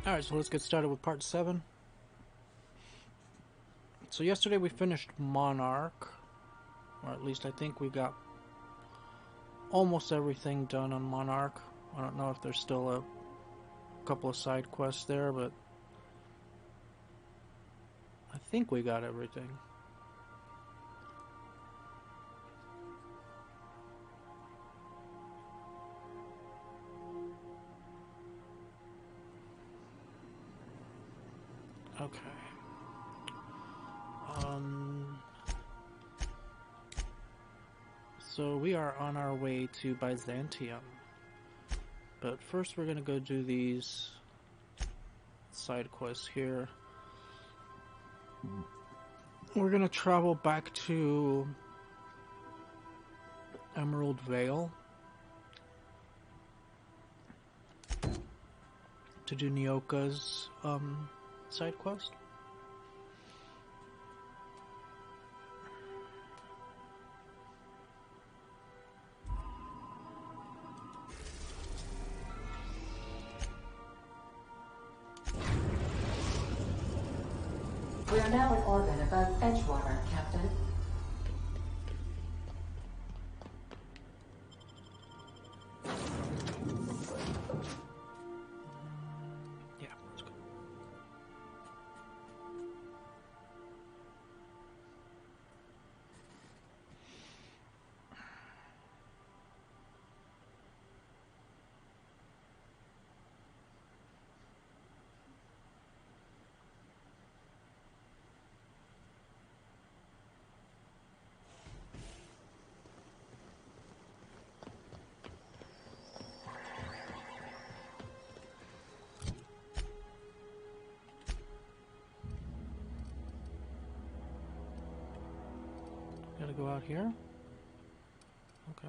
Alright, so let's get started with part 7. So yesterday we finished Monarch, or at least I think we got almost everything done on Monarch. I don't know if there's still a couple of side quests there, but I think we got everything. Okay. So we are on our way to Byzantium. But first we're gonna go do these side quests here. We're gonna travel back to Emerald Vale to do Nyoka's side quest. We are now in orbit above Edgewater, Captain. Yeah, let's go. Gotta go out here? Okay.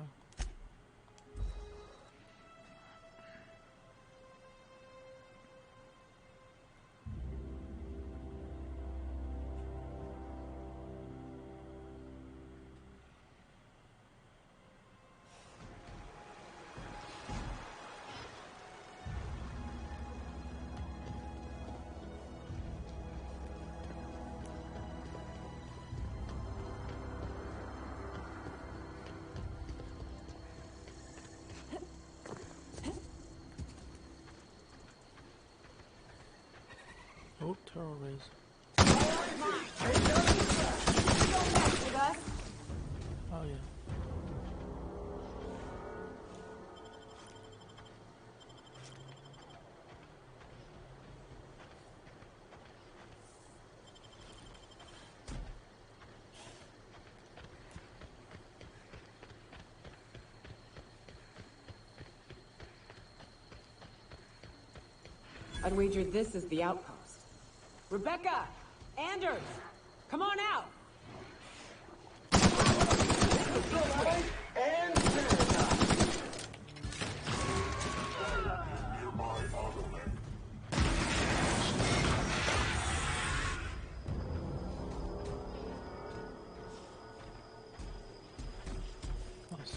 Oh, turtle rays. Oh yeah. I'd wager this is the outpost. Rebecca! Anders! Come on out! Nice.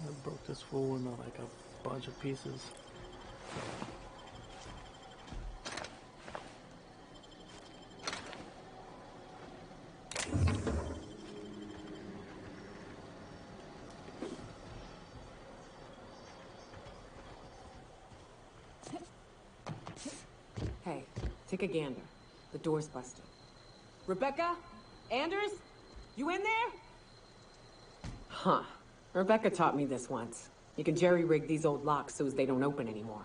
I broke this fool into like a bunch of pieces. Hey, take a gander. The door's busted. Rebecca? Anders? You in there? Huh. Rebecca taught me this once. You can jerry-rig these old locks so as they don't open anymore.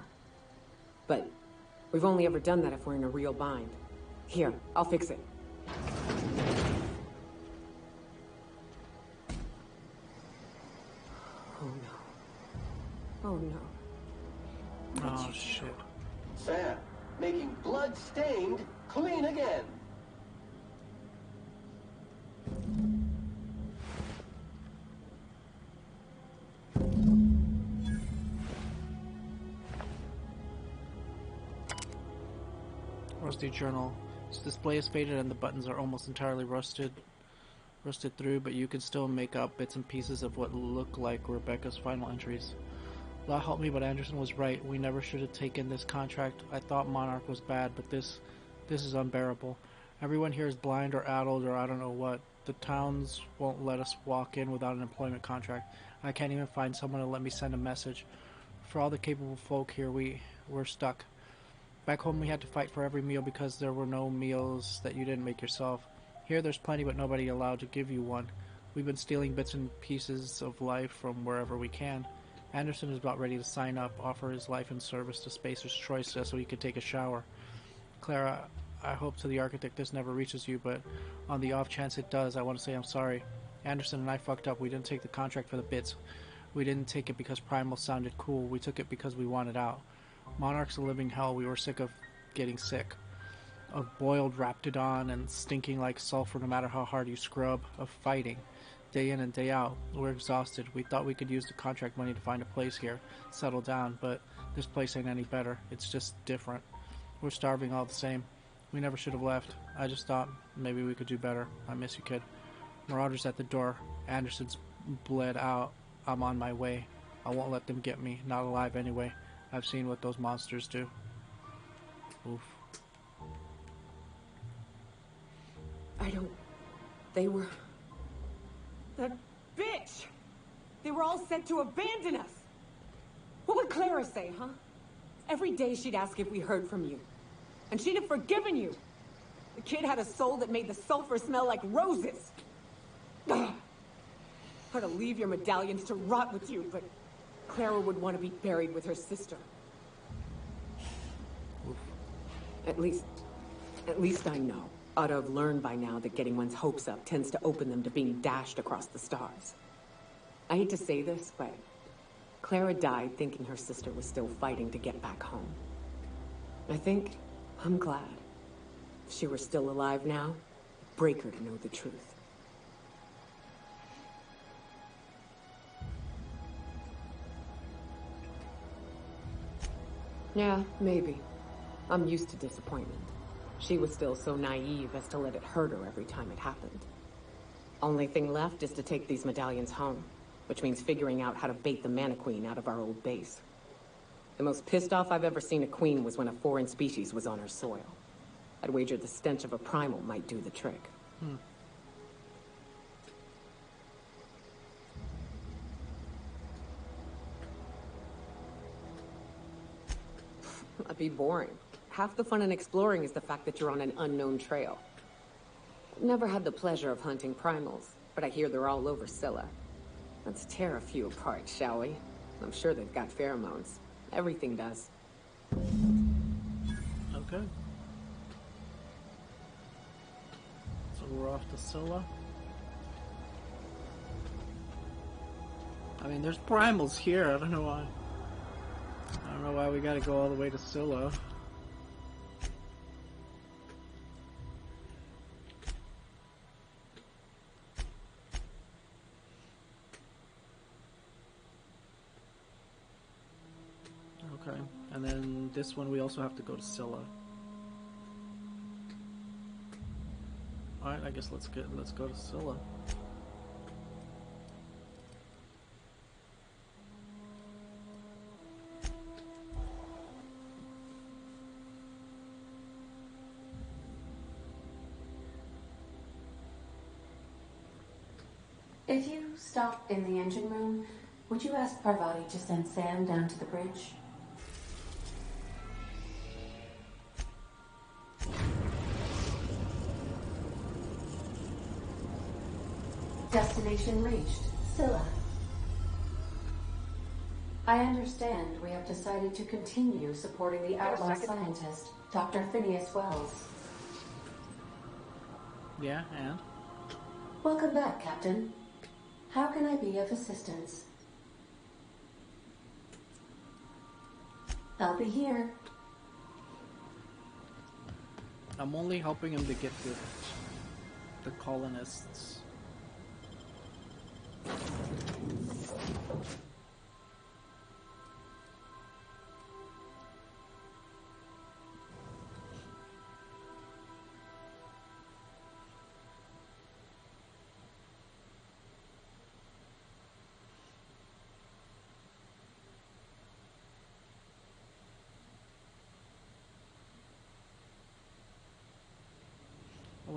But we've only ever done that if we're in a real bind. Here, I'll fix it. Oh no. Oh no. Oh shit. Sam, making blood-stained clean again. Rusty journal. Its display is faded and the buttons are almost entirely rusted through, but you can still make out bits and pieces of what look like Rebecca's final entries. God help me, but Anderson was right. We never should have taken this contract. I thought Monarch was bad, but this is unbearable. Everyone here is blind or addled or I don't know what. The towns won't let us walk in without an employment contract. I can't even find someone to let me send a message. For all the capable folk here, we're stuck. Back home we had to fight for every meal because there were no meals that you didn't make yourself. Here there's plenty but nobody allowed to give you one. We've been stealing bits and pieces of life from wherever we can. Anderson is about ready to sign up, offer his life in service to Spacer's Choice just so he could take a shower. Clara, I hope to the architect this never reaches you, but on the off chance it does, I want to say I'm sorry. Anderson and I fucked up. We didn't take the contract for the bits. We didn't take it because Primal sounded cool. We took it because we wanted out. Monarch's a living hell. We were sick of getting sick. Of boiled Raptidon and stinking like sulfur no matter how hard you scrub. Of fighting. Day in and day out. We're exhausted. We thought we could use the contract money to find a place here. Settle down, but this place ain't any better. It's just different. We're starving all the same. We never should have left. I just thought maybe we could do better. I miss you, kid. Marauder's at the door. Anderson's bled out. I'm on my way. I won't let them get me. Not alive anyway. I've seen what those monsters do. Oof. They were... That bitch! They were all sent to abandon us! What would Clara say, huh? Every day she'd ask if we heard from you. And she'd have forgiven you. The kid had a soul that made the sulfur smell like roses. Ugh. I'd to leave your medallions to rot with you, but Clara would want to be buried with her sister. At least I know. Ought to have learned by now that getting one's hopes up tends to open them to being dashed across the stars. I hate to say this, but Clara died thinking her sister was still fighting to get back home. I'm glad. If she were still alive now, it'd break her to know the truth. Yeah, maybe. I'm used to disappointment. She was still so naive as to let it hurt her every time it happened. Only thing left is to take these medallions home, which means figuring out how to bait the Mantiqueen out of our old base. The most pissed off I've ever seen a queen was when a foreign species was on her soil. I'd wager the stench of a primal might do the trick. That'd be boring. Half the fun in exploring is the fact that you're on an unknown trail. Never had the pleasure of hunting primals, but I hear they're all over Scylla. Let's tear a few apart, shall we? I'm sure they've got pheromones. Everything does. Okay. So we're off to Scylla. I mean, there's primals here. I don't know why we gotta go all the way to Scylla. Okay, and then this one we also have to go to Scylla. Alright, I guess let's go to Scylla. If you stop in the engine room, would you ask Parvati to send Sam down to the bridge? Destination reached. Scylla. I understand we have decided to continue supporting the outlaw scientist, Dr. Phineas Wells. Yeah, and? Welcome back, Captain. How can I be of assistance? I'll be here. I'm only helping him to get the colonists.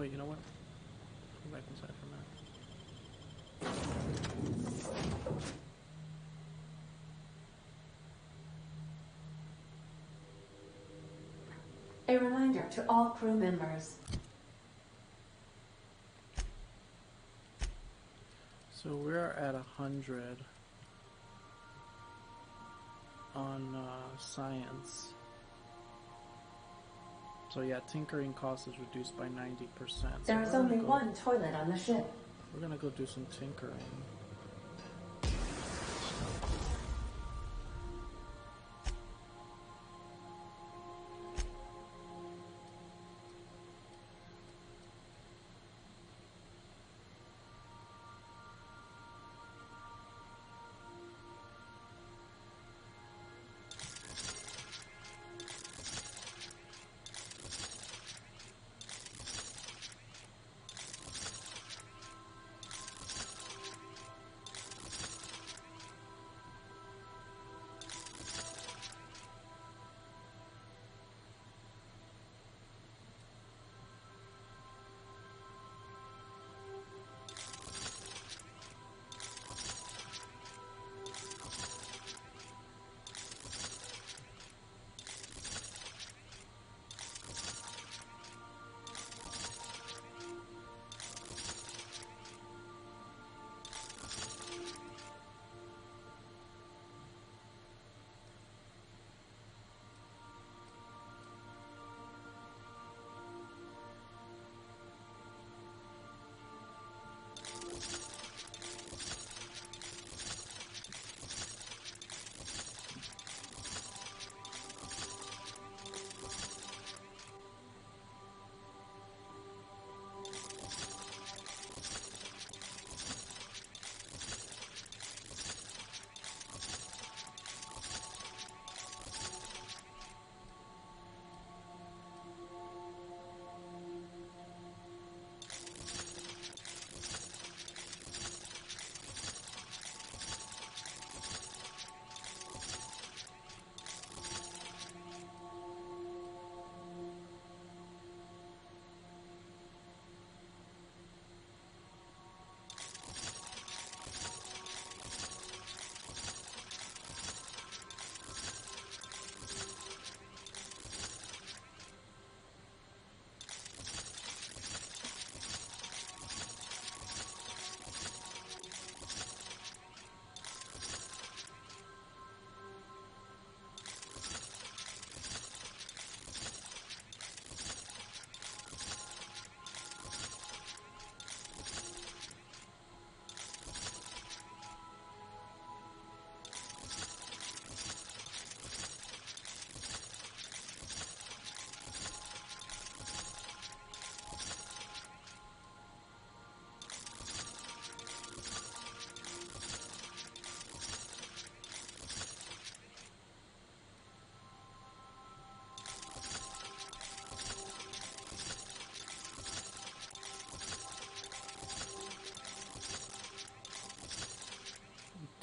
Wait, you know what? Go back inside for a minute. A reminder to all crew members. So we're at 100 on science. So yeah, tinkering cost is reduced by 90%. There is only one toilet on the ship. We're gonna go do some tinkering.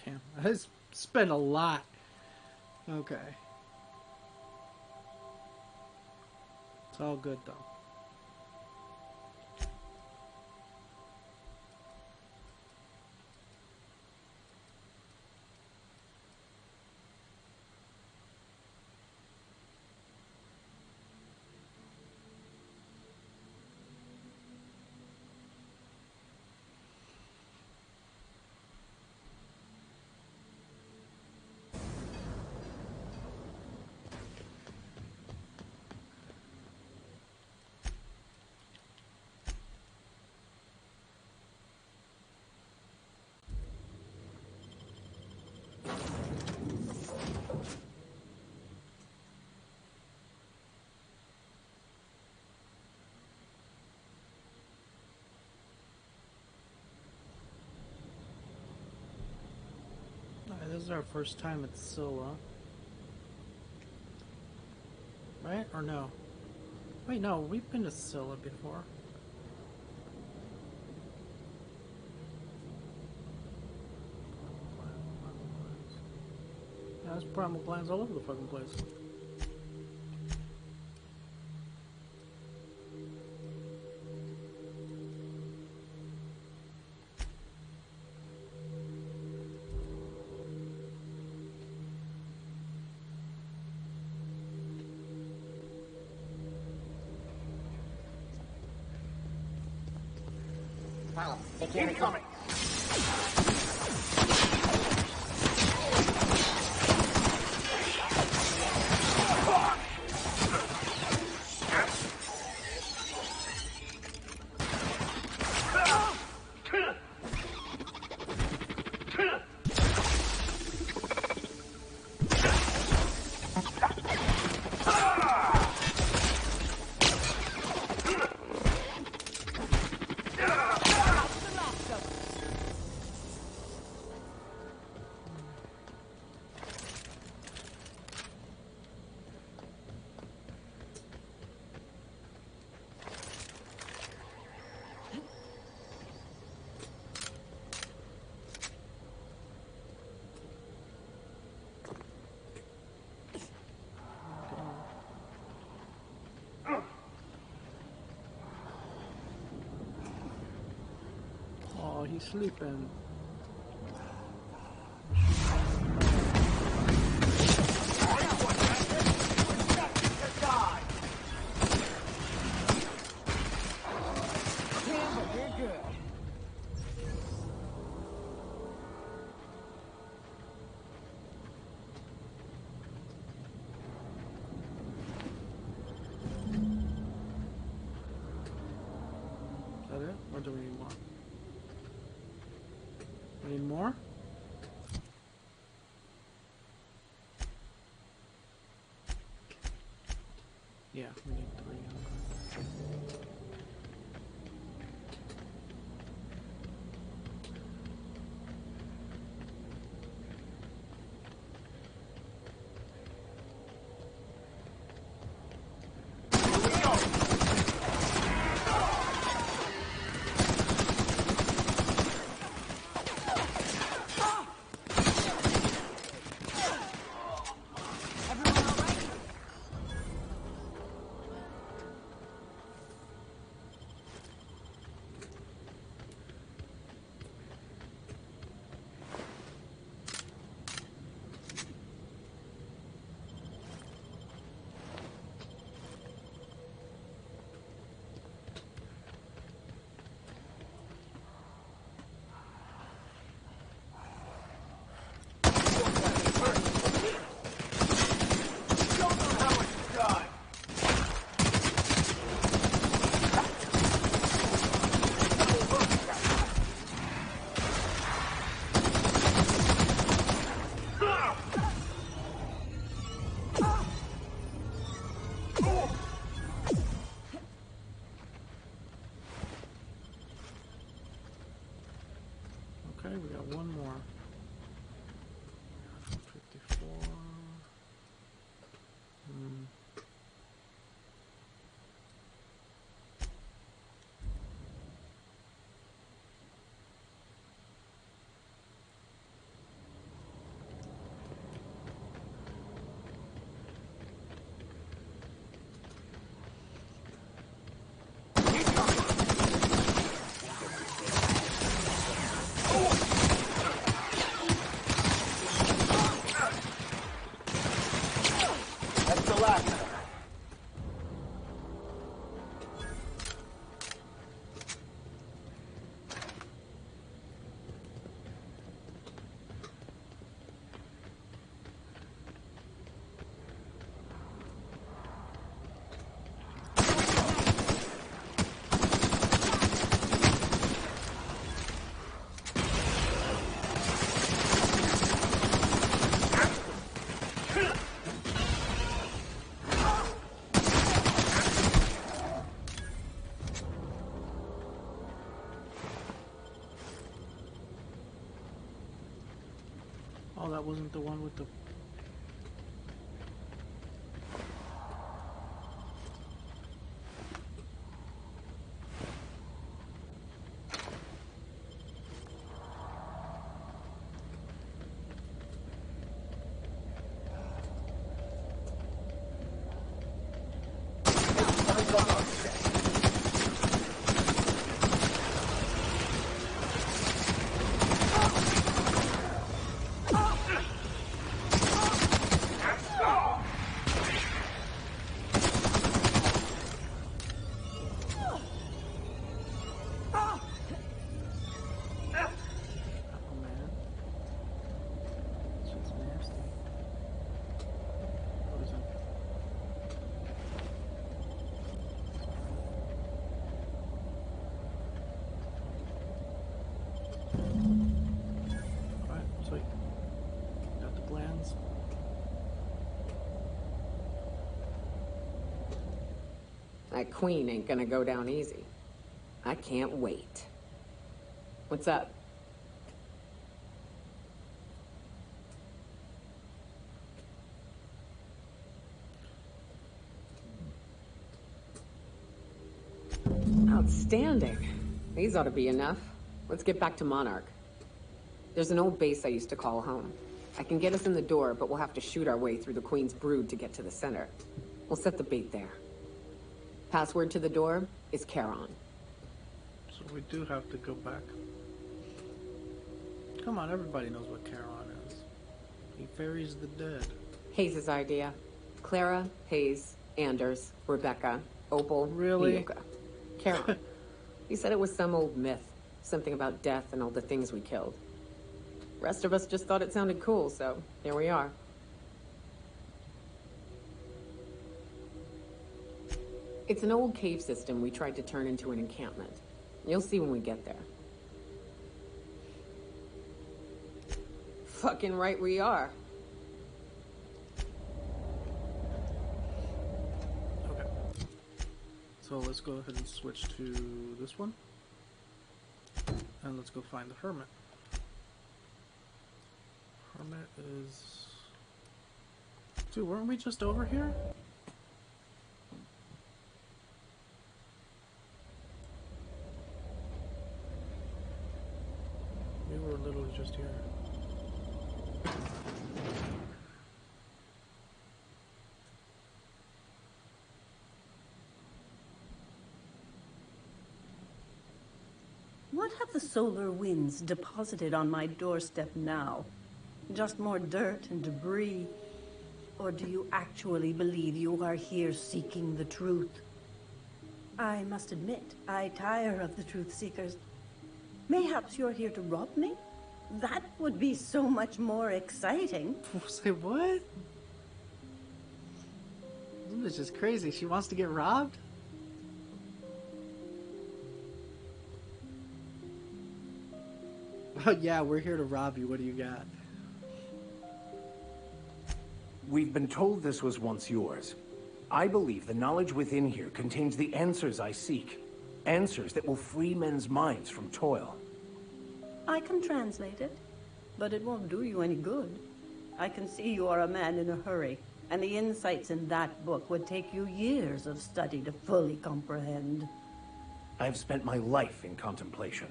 Damn, I spent a lot. Okay. It's all good though. This is our first time at Scylla. Right? Or no? Wait, no, we've been to Scylla before. Yeah, there's primal glands all over the fucking place. Follow. Secure incoming. Oh, he's sleeping. Is that it? Or do we need more? We need more? Yeah, we need 3. Okay. Okay, we got one more. 54. That's the last. Oh, that wasn't the one with the... That queen ain't gonna go down easy. I can't wait. What's up? Outstanding. These ought to be enough. Let's get back to Monarch. There's an old base I used to call home. I can get us in the door, but we'll have to shoot our way through the Queen's brood to get to the center. We'll set the bait there. Password to the door is Charon. So we do have to go back. Come on, everybody knows what Charon is. He ferries the dead. Hayes' idea. Clara, Hayes, Anders, Rebecca, Opal, Really? Miyuka. Charon. He said it was some old myth. Something about death and all the things we killed. Rest of us just thought it sounded cool, so here we are. It's an old cave system we tried to turn into an encampment. You'll see when we get there. Fucking right we are. Okay. So let's go ahead and switch to this one. And let's go find the Hermit. Hermit is... Dude, weren't we just over here? We were literally just here. What have the solar winds deposited on my doorstep now? Just more dirt and debris? Or do you actually believe you are here seeking the truth? I must admit, I tire of the truth seekers. Mayhaps you're here to rob me? That would be so much more exciting. Say what? This bitch is crazy. She wants to get robbed? Oh yeah, we're here to rob you. What do you got? We've been told this was once yours. I believe the knowledge within here contains the answers I seek. Answers that will free men's minds from toil. I can translate it, but it won't do you any good. I can see you are a man in a hurry, and the insights in that book would take you years of study to fully comprehend. I've spent my life in contemplation.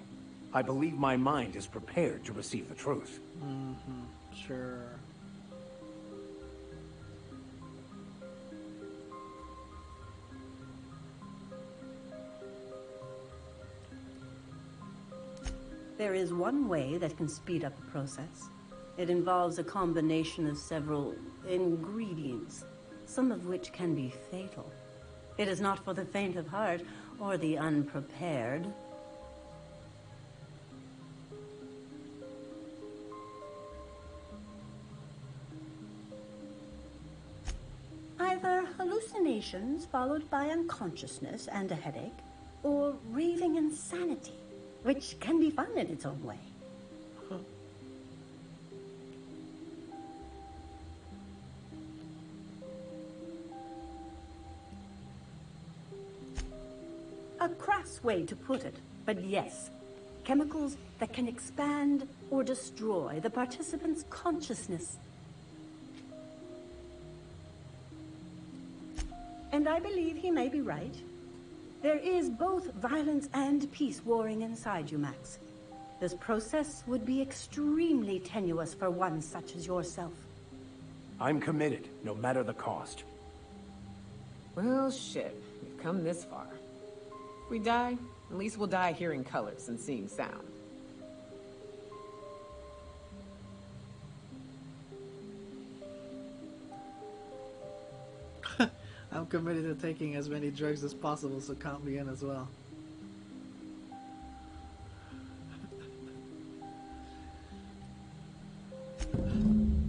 I believe my mind is prepared to receive the truth. Sure. There is one way that can speed up the process. It involves a combination of several ingredients, some of which can be fatal. It is not for the faint of heart or the unprepared. Either hallucinations followed by unconsciousness and a headache, or raving insanity, which can be fun in its own way. A crass way to put it, but yes. Chemicals that can expand or destroy the participant's consciousness. And I believe he may be right. There is both violence and peace warring inside you, Max. This process would be extremely tenuous for one such as yourself. I'm committed, no matter the cost. Well, shit. We've come this far. If we die, at least we'll die hearing colors and seeing sound. I'm committed to taking as many drugs as possible, so count me in as well.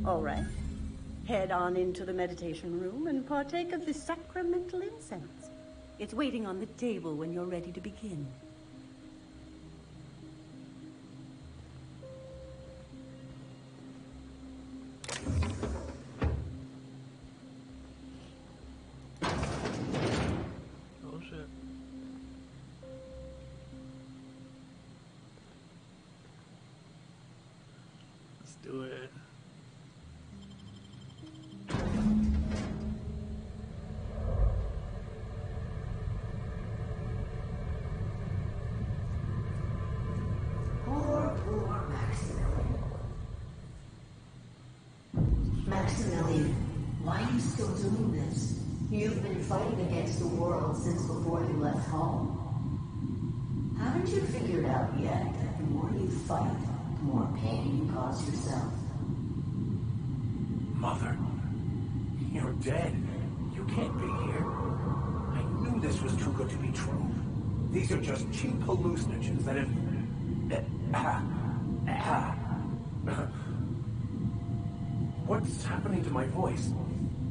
All right. Head on into the meditation room and partake of the sacramental incense. It's waiting on the table when you're ready to begin. Oh shit. do it. Poor Maximilian. Maximilian, why are you still doing this? You've been fighting against the world since before you left home. Haven't you figured out yet that the more you fight, the more pain you cause yourself? Mother, you're dead. You can't be here. I knew this was too good to be true. These are just cheap hallucinogens that have... What's happening to my voice?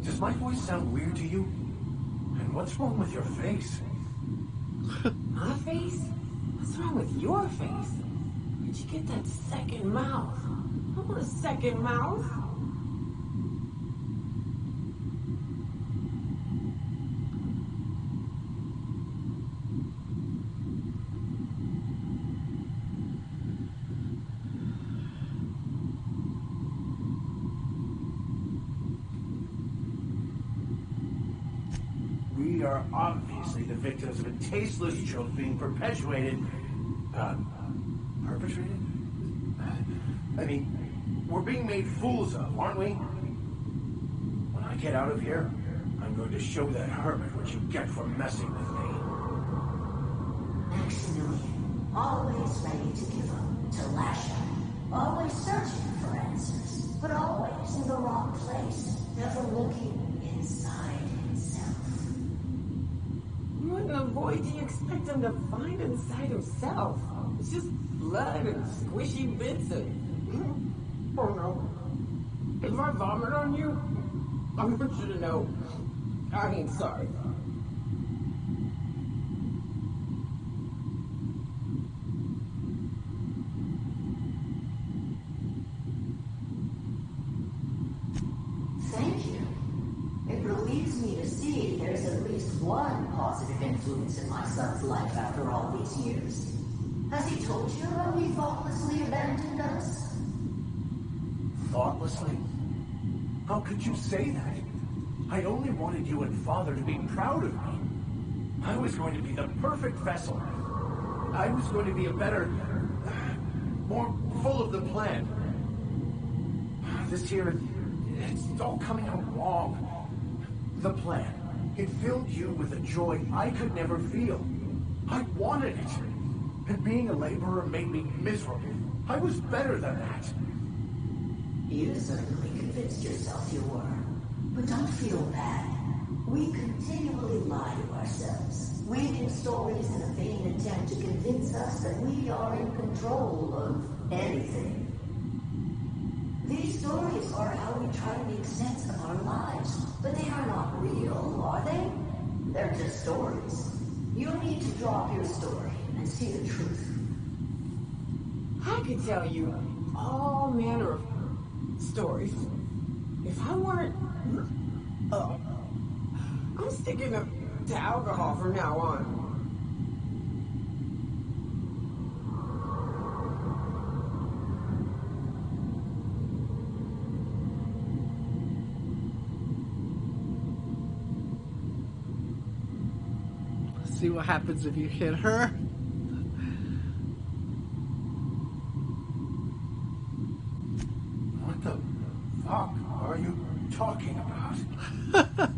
Does my voice sound weird to you? And what's wrong with your face? My face? What's wrong with your face? Where'd you get that second mouth? I want a second mouth. We are obviously the victims of a tasteless joke being perpetuated. Perpetrated? I mean, we're being made fools of, aren't we? When I get out of here, I'm going to show that hermit what you get for messing with me. Maximilian, always ready to give up, to lash out, always searching for answers, but always in the wrong place, never looking inside himself. What in the void do you expect him to find inside himself? It's just blood and squishy bits and... Oh no. If I vomit on you, I want you to know I ain't sorry. Thank you. It relieves me to see there's at least one positive influence in my son's life after all these years. Has he told you how he thoughtlessly abandoned us? Thoughtlessly? How could you say that? I only wanted you and Father to be proud of me. I was going to be the perfect vessel. I was going to be a better... more full of the plan. This year, it's all coming out wrong. The plan. It filled you with a joy I could never feel. I wanted it. And being a laborer made me miserable. I was better than that. You certainly convinced yourself you were. But don't feel bad. We continually lie to ourselves, weaving stories in a vain attempt to convince us that we are in control of anything. These stories are how we try to make sense of our lives, but they are not real, are they? They're just stories. You need to drop your story and see the truth. I could tell you all manner of stories. If I weren't... I'm sticking to alcohol from now on. See what happens if you hit her. What the fuck are you talking about?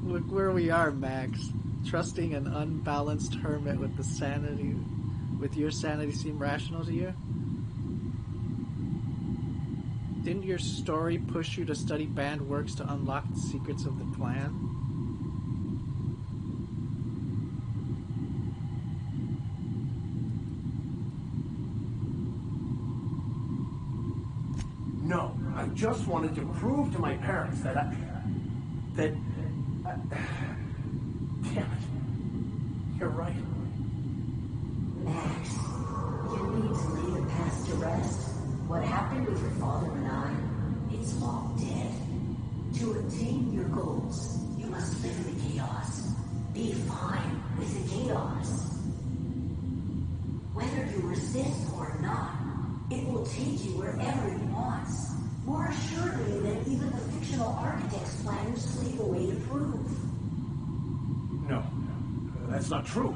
Look where we are, Max. Trusting an unbalanced hermit with your sanity seem rational to you? Didn't your story push you to study banned works to unlock the secrets of the plan? No, I just wanted to prove to my parents that damn it. You're right. Max, you need to lay the past to rest. What happened with your father and I, it's long dead. To attain your goals, you must live in the chaos. Be fine with the chaos. Whether you resist or not, prove. No, that's not true.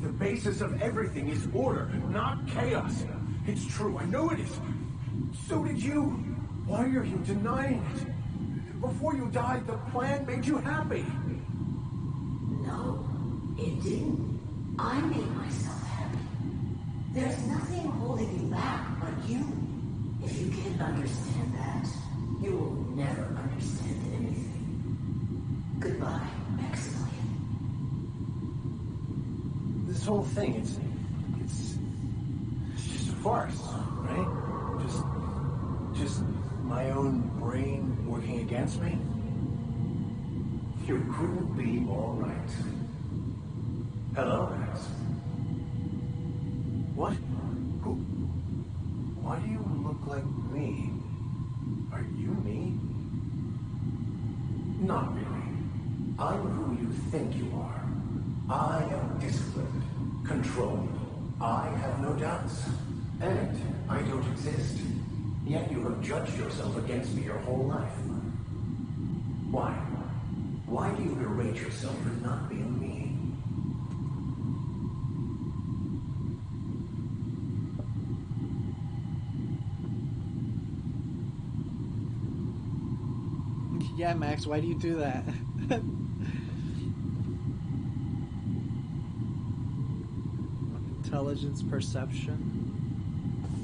The basis of everything is order, not chaos. It's true, I know it is. So did you. Why are you denying it? Before you died, the plan made you happy. No, it didn't. I made myself happy. There's nothing holding you back but you. If you can't understand that, you will never understand anything. Goodbye, Maximilian. This whole thing, it's just a farce, right? Just my own brain working against me? You couldn't be more right. Hello, Max. What? Who? Why do you look like me? Are you me? Not really. I'm who you think you are. I am disciplined, controlled. I have no doubts. And I don't exist. Yet you have judged yourself against me your whole life. Why? Why do you berate yourself for not being me? Yeah, Max, why do you do that? Intelligence, perception.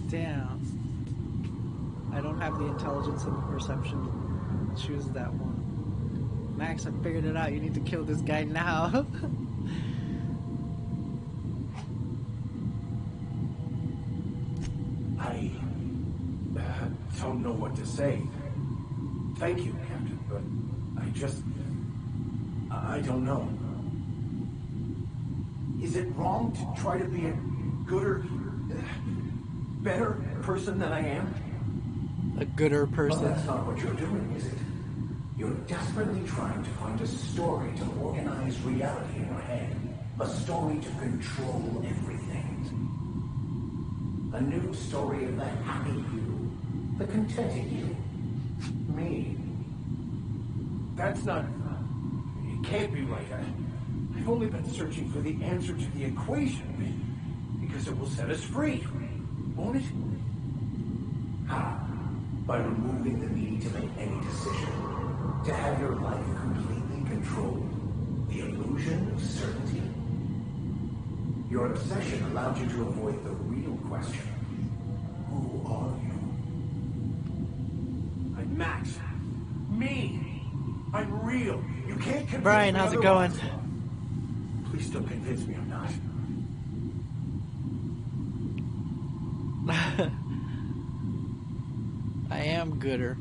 Damn. I don't have the intelligence and the perception. Choose that one. Max, I figured it out. You need to kill this guy now. I don't know what to say. Thank you, Captain, but I don't know. Is it wrong to try to be a gooder, better person than I am? A gooder Well, person. that's not what you're doing, is it? You're desperately trying to find a story to organize reality in your head. A story to control everything. A new story of the happy you, the contented you. Me. That's not... It can't be right. I've only been searching for the answer to the equation, because it will set us free, won't it? How? By removing the need to make any decision. To have your life completely controlled. The illusion of certainty. Your obsession allowed you to avoid the real question. Who are you? I'm Max. Me. I'm real. You can't convince Brian, me how's it going? otherwise. Please don't convince me I'm not. I am gooder.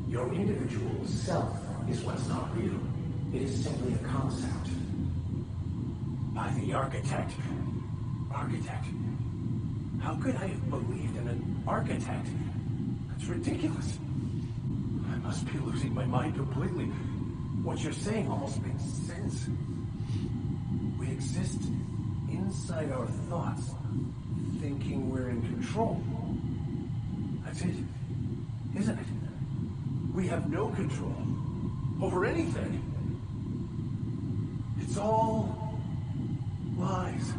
Your individual self is what's not real. It is simply a concept. By the architect. Architect? How could I have believed in an architect? That's ridiculous. I must be losing my mind completely. What you're saying almost makes sense. We exist inside our thoughts, thinking we're in control. That's it, isn't it? We have no control over anything. It's all lies.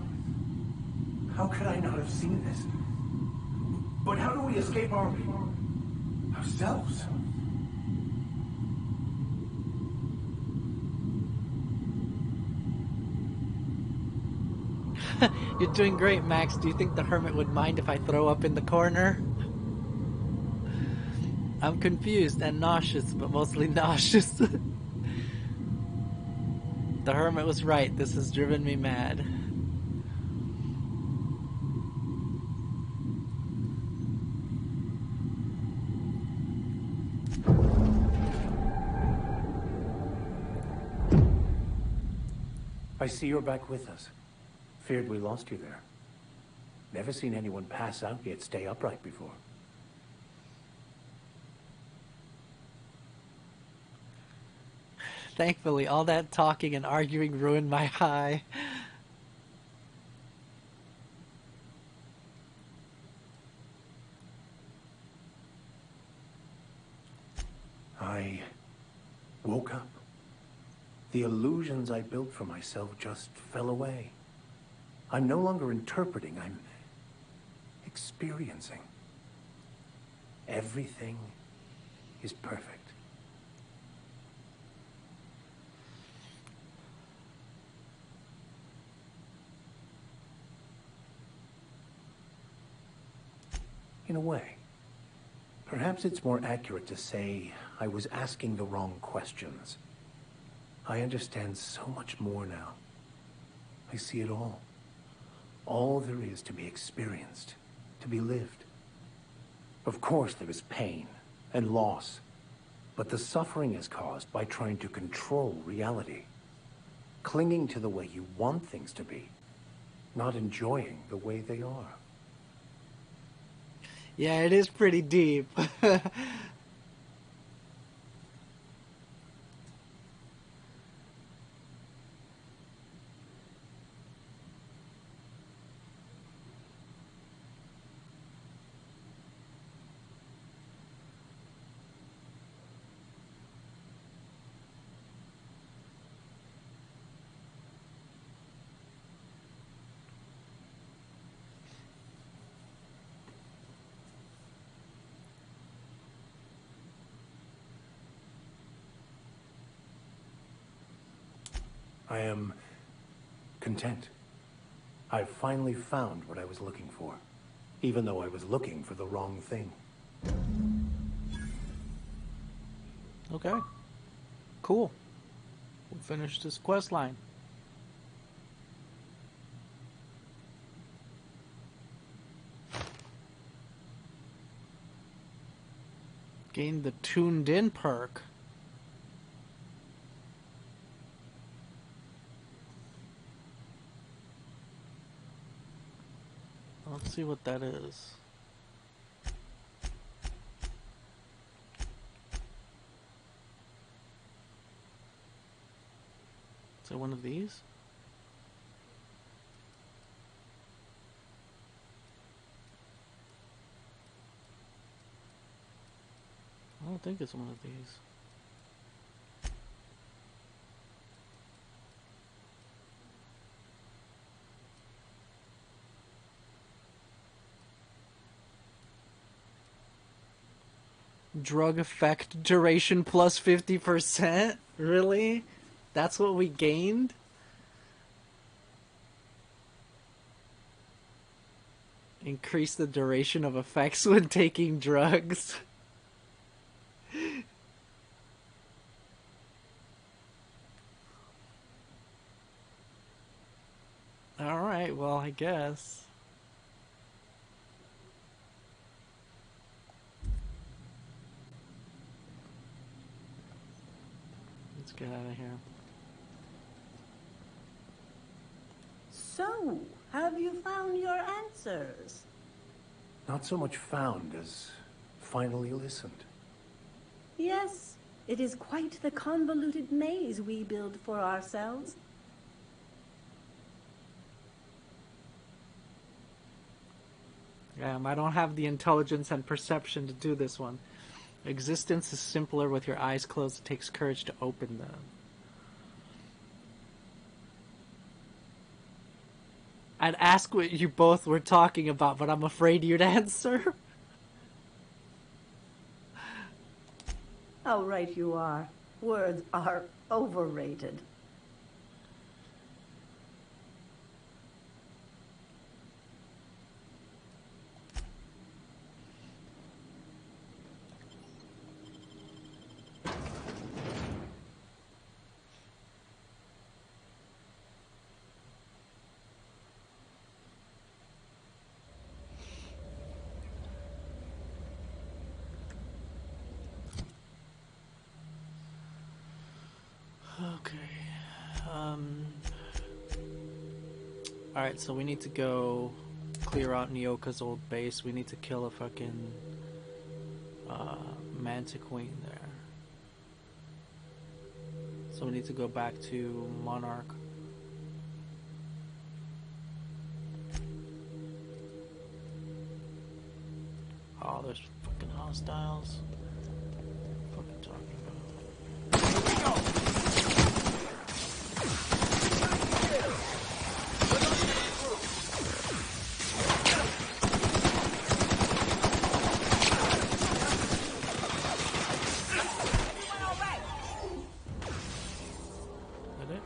How could I not have seen this? But how do we escape ourselves? You're doing great, Max. Do you think the hermit would mind if I throw up in the corner? I'm confused and nauseous, but mostly nauseous. The hermit was right. This has driven me mad. I see you're back with us. Feared we lost you there. Never seen anyone pass out yet stay upright before. Thankfully, all that talking and arguing ruined my high. I woke up. The illusions I built for myself just fell away. I'm no longer interpreting, I'm experiencing. Everything is perfect. In a way. Perhaps it's more accurate to say I was asking the wrong questions. I understand so much more now. I see it all. All there is to be experienced, to be lived. Of course there is pain and loss, but the suffering is caused by trying to control reality, clinging to the way you want things to be, not enjoying the way they are. Yeah, it is pretty deep. I am content. I've finally found what I was looking for, even though I was looking for the wrong thing. Okay. Cool. We finished this quest line. Gained the Tuned In perk. Let's see what that is. Is it one of these? I don't think it's one of these. Drug effect duration plus 50%? Really? That's what we gained? Increase the duration of effects when taking drugs. Alright, well, I guess. Let's get out of here. So, have you found your answers? Not so much found as finally listened. Yes, it is quite the convoluted maze we build for ourselves. I don't have the intelligence and perception to do this one. Existence is simpler with your eyes closed. It takes courage to open them. I'd ask what you both were talking about, but I'm afraid you'd answer. How right you are. Words are overrated. Okay. Alright, so we need to go clear out Nyoka's old base. We need to kill a fucking Mantiqueen there. So we need to go back to Monarch. Oh, there's fucking hostiles. What are you talking about? Did it?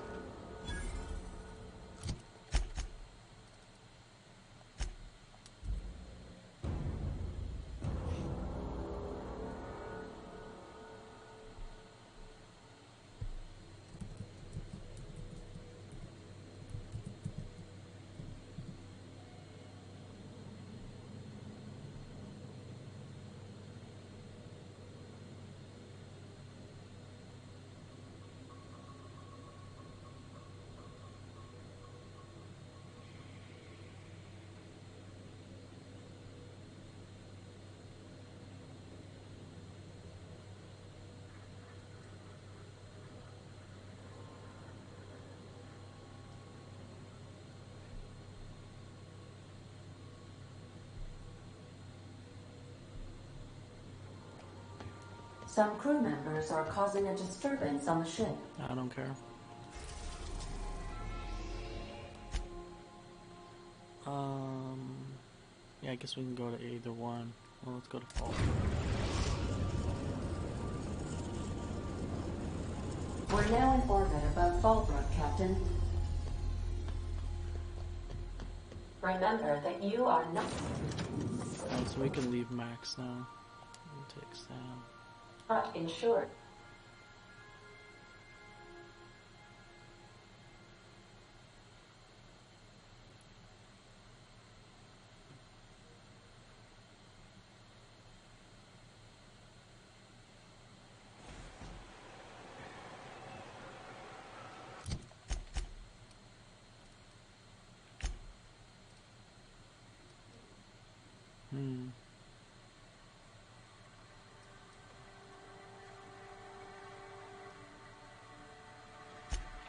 Some crew members are causing a disturbance on the ship. I don't care. Yeah, I guess we can go to either one. Well, let's go to Fall. We're now in orbit above Fallbrook, Captain. Remember that you are not... Alright, so we can leave Max now. And take Sam. not insured.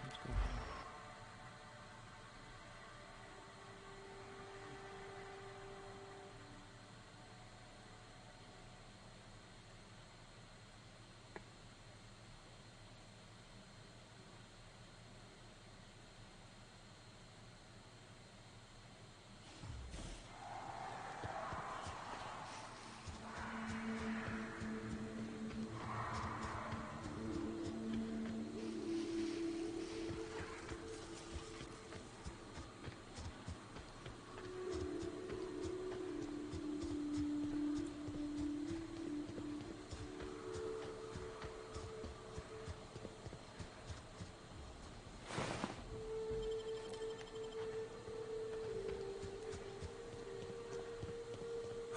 Let's go.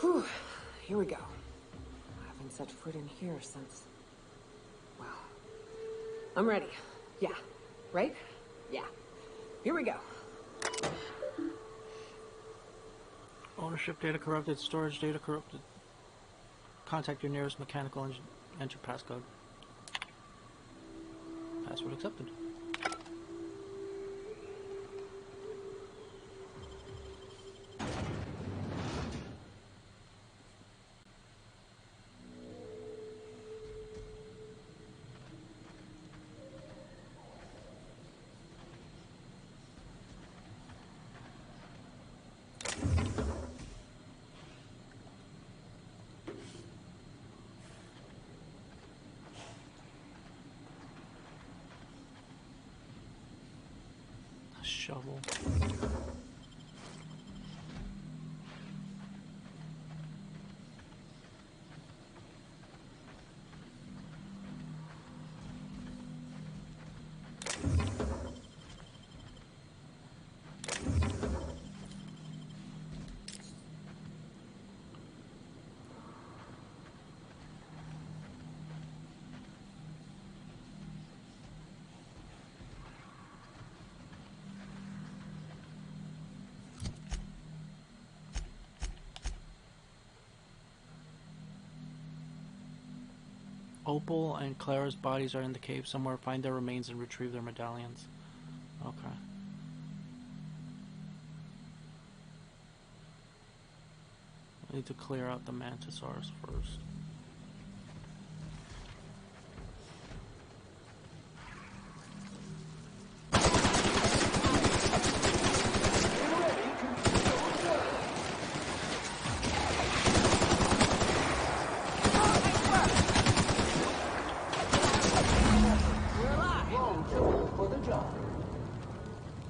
Whew, here we go. I haven't set foot in here since... Wow. I'm ready. Yeah. Right? Yeah. Here we go. Ownership data corrupted, storage data corrupted. Contact your nearest mechanical engine. Enter passcode. Password accepted. Shovel. Opal and Clara's bodies are in the cave somewhere. Find their remains and retrieve their medallions. Okay. I need to clear out the Mantisaurs first.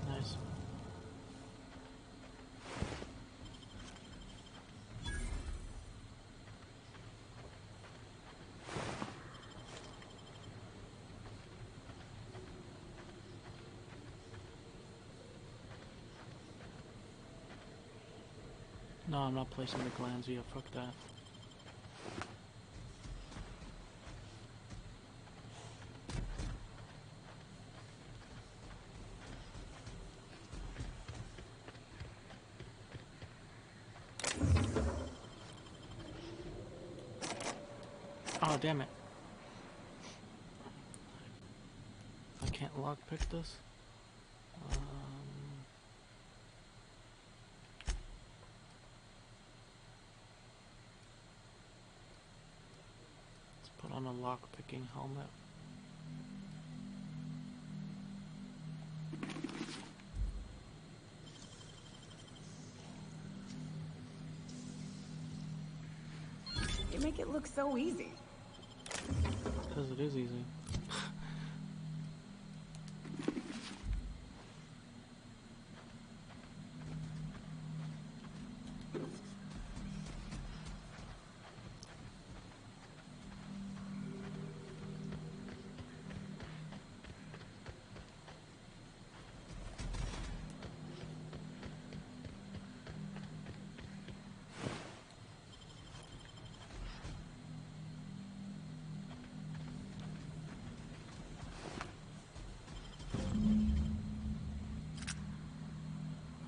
Nice. No, I'm not placing the Glanzia. Fuck that. Oh, damn it. I can't lockpick this. Let's put on a lockpicking helmet. You make it look so easy. Because it is easy.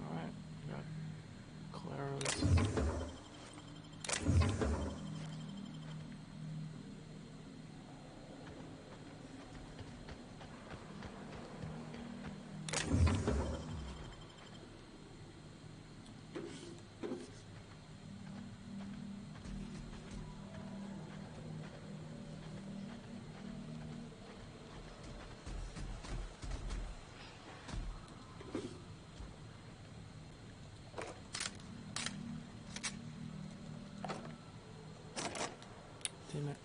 Alright, we got Clara's. Damn it.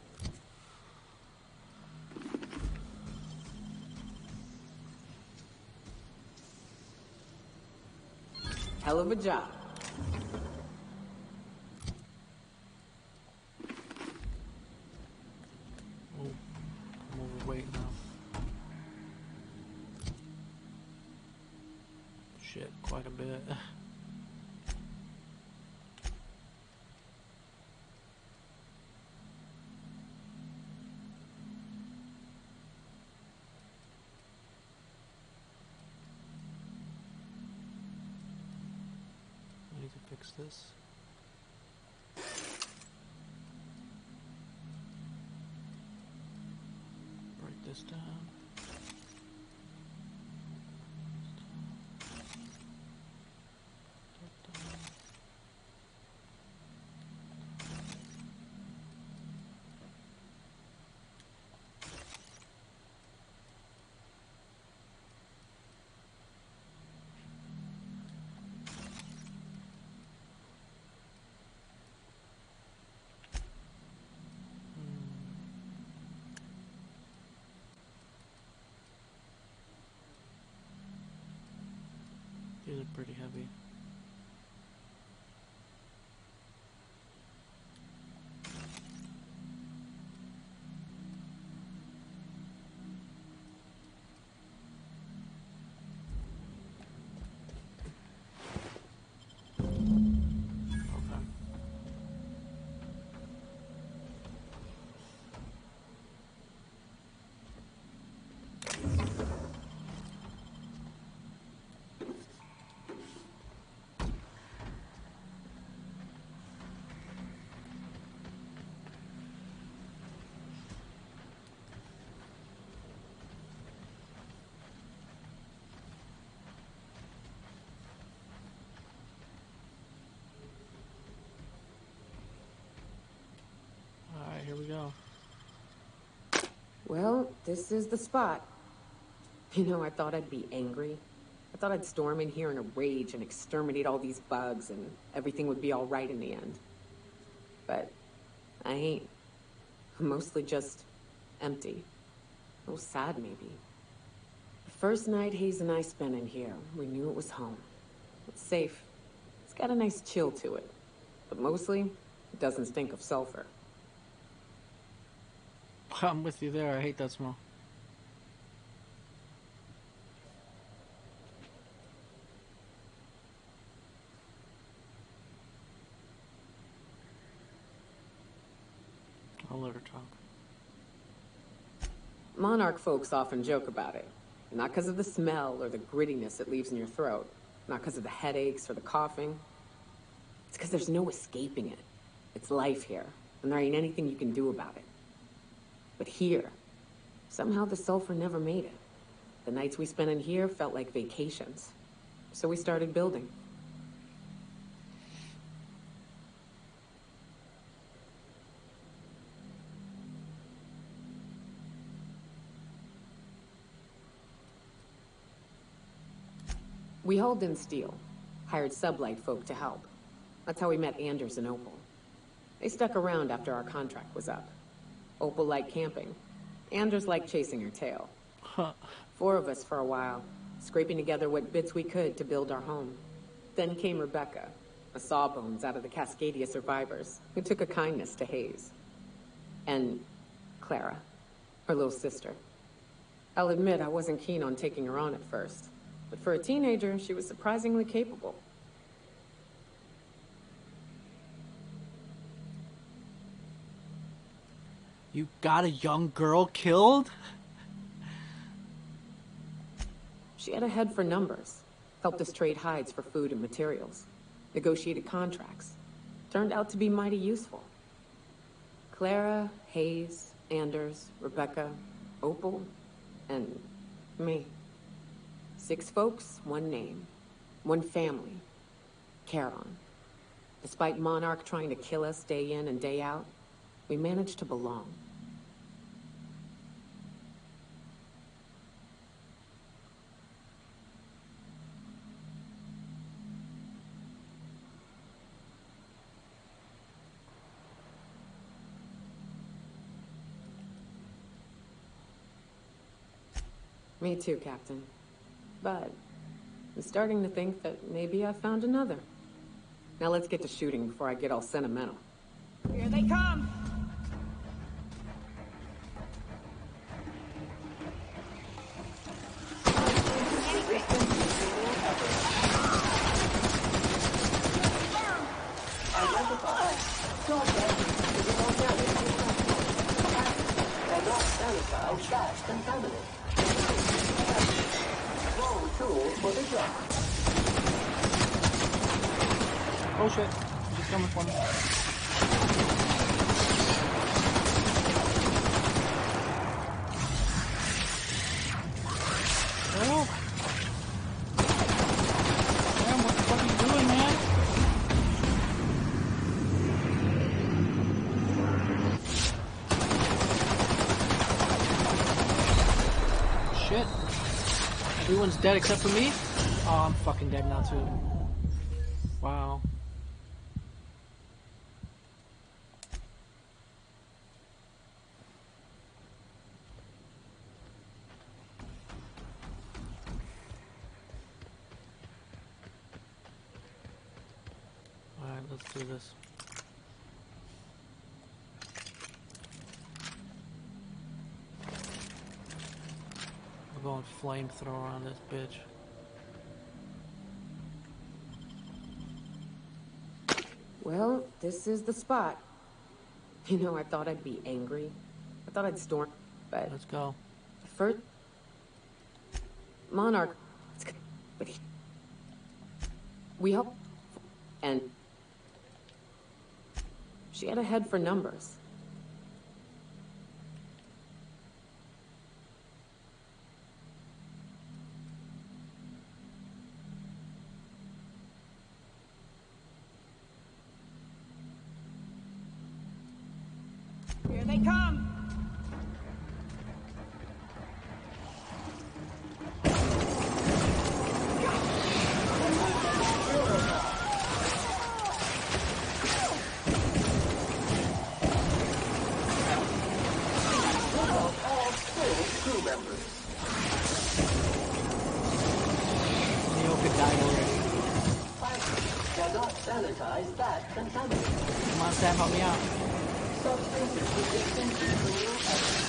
Hell of a job. Oh, I'm overweight now. Shit, quite a bit. I need to fix this. Break this down. These are pretty heavy. Okay. Well, this is the spot. You know, I thought I'd be angry. I thought I'd storm in here in a rage and exterminate all these bugs and everything would be all right in the end. But I ain't. I'm mostly just empty. A little sad, maybe. The first night Hayes and I spent in here, we knew it was home. It's safe. It's got a nice chill to it. But mostly, it doesn't stink of sulfur. I'm with you there. I hate that smell. I'll let her talk. Monarch folks often joke about it. Not because of the smell or the grittiness it leaves in your throat. Not because of the headaches or the coughing. It's because there's no escaping it. It's life here, and there ain't anything you can do about it. But here, somehow the sulfur never made it. The nights we spent in here felt like vacations. So we started building. We hauled in steel, hired sublight folk to help. That's how we met Anders and Opal. They stuck around after our contract was up. Opal liked camping. Anders liked chasing her tail. 4 of us for a while, scraping together what bits we could to build our home. Then came Rebecca, a sawbones out of the Cascadia survivors, who took a kindness to Hayes. And Clara, her little sister. I'll admit I wasn't keen on taking her on at first. But for a teenager, she was surprisingly capable. You got a young girl killed? She had a head for numbers. Helped us trade hides for food and materials. Negotiated contracts. Turned out to be mighty useful. Clara, Hayes, Anders, Rebecca, Opal, and me. 6 folks, 1 name. 1 family. Charon. Despite Monarch trying to kill us day in and day out, we managed to belong. Me too, Captain. But I'm starting to think that maybe I found another. Now let's get to shooting before I get all sentimental. Here they come! Oh shit, she's coming for me. Oh! Damn, what the fuck are you doing, man? Shit. Everyone's dead except for me? Oh, I'm fucking dead now too. Wow. Alright, let's do this. We're going flamethrower on this bitch. Well, this is the spot. You know, I thought I'd be angry. I thought I'd storm, but... Let's go. First... Monarch... But he... We helped... And... She had a head for numbers. Here they come! sanitize that contaminant. Come on, Sam, help me out. Substances with distinctive cleaning efficacy.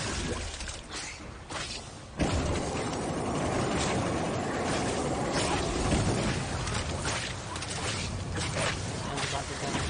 Sam's about to die.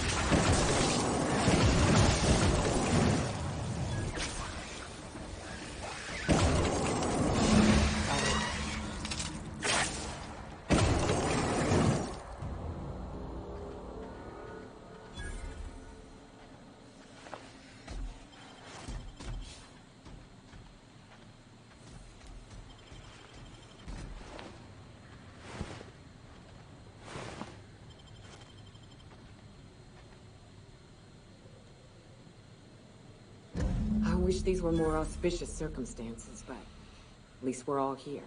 I wish these were more auspicious circumstances, but at least we're all here.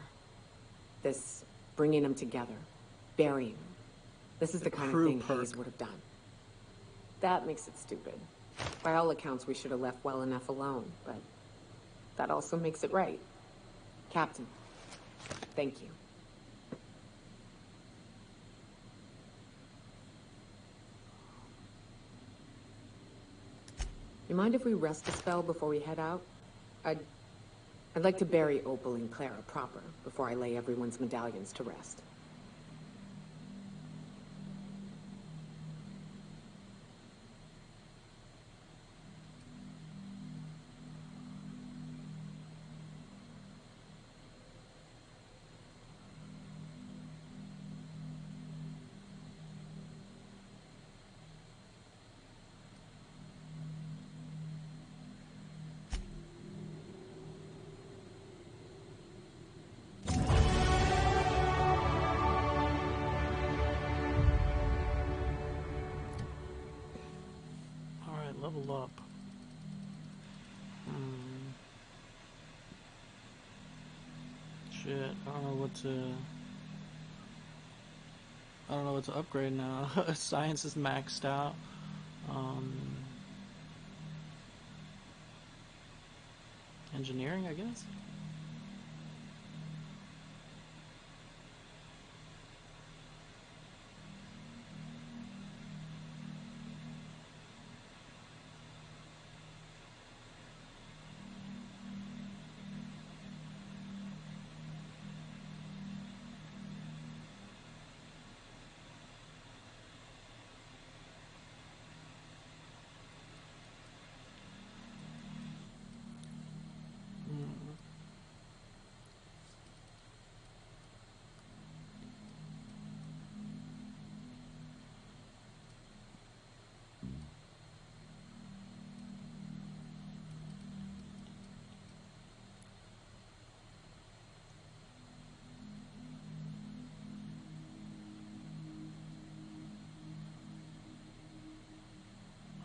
This bringing them together, burying them. This is the kind of crew thing perk. Hayes would have done. That makes it stupid. By all accounts, we should have left well enough alone, but that also makes it right. Captain, thank you. You mind if we rest a spell before we head out? I'd like to bury Opal and Clara proper before I lay everyone's medallions to rest. Alright, level up. Shit, I don't know what to upgrade now. Science is maxed out. Engineering, I guess?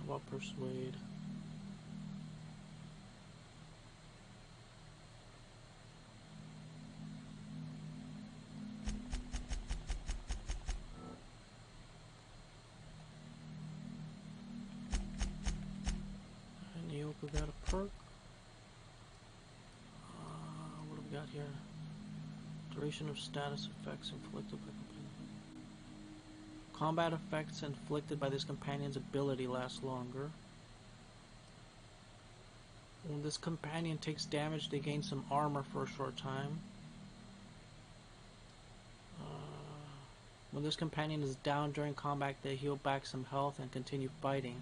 How about persuade? And Yoka got a perk. What have we got here? Duration of status effects inflicted by companion. Combat effects inflicted by this companion's ability last longer. When this companion takes damage, they gain some armor for a short time. When this companion is down during combat, they heal back some health and continue fighting.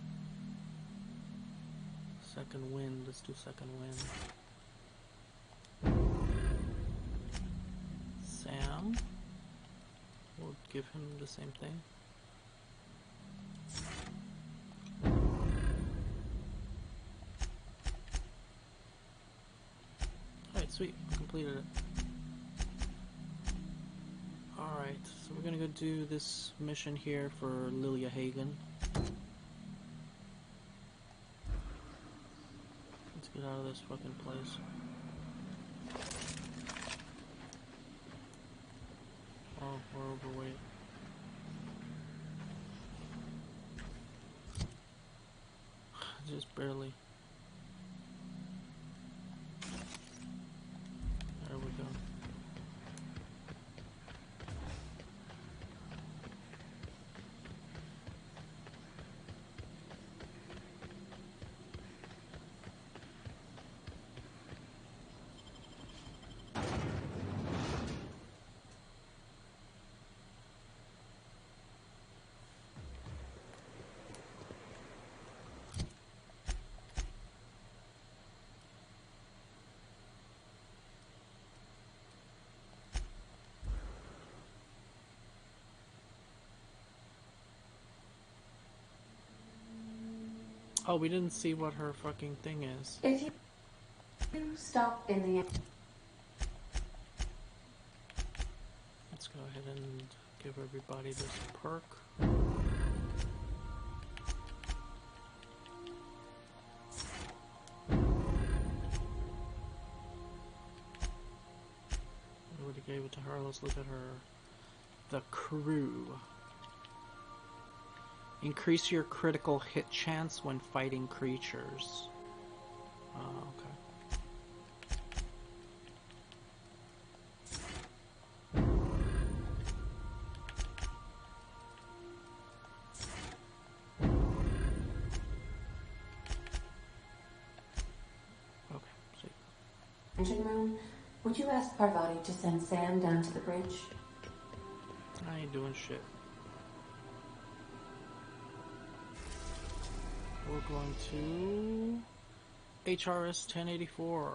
Second wind, let's do second wind. Sam, we'll give him the same thing. Alright, sweet, we completed it. Alright, so we're gonna go do this mission here for Lilia Hagen. Let's get out of this fucking place. Oh, we're overweight. Just barely. There we go. Oh, we didn't see what her fucking thing is. If you stop in the... Let's go ahead and give everybody this perk. We already gave it to her. Let's look at her. The crew. Increase your critical hit chance when fighting creatures. Okay. Engine room, would you ask Parvati to send Sam down to the bridge? I ain't doing shit. We're going to HRS 1084.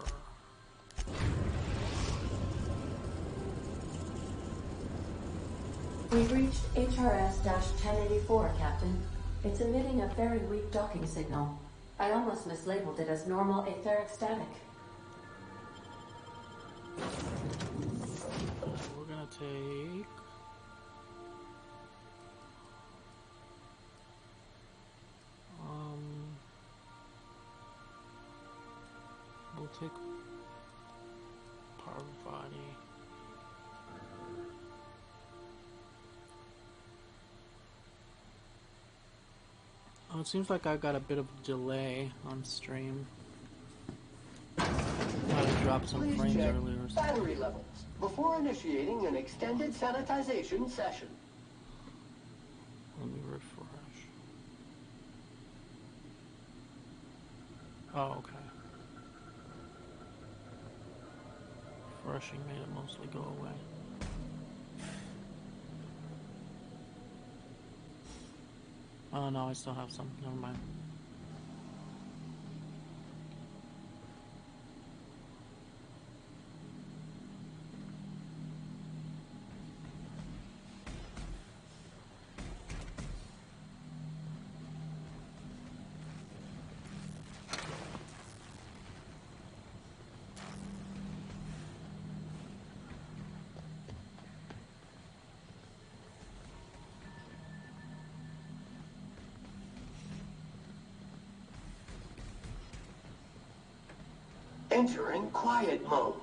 We've reached HRS-1084, Captain. It's emitting a very weak docking signal. I almost mislabeled it as normal etheric static. We're gonna take... we'll take Parvati. Oh, it seems like I got a bit of a delay on stream. Might have dropped some Please frames check earlier. battery levels before initiating an extended sanitization session. Let me refresh. Oh, okay. Refreshing made it mostly go away. Oh no, I still have some. Never mind. Entering quiet mode.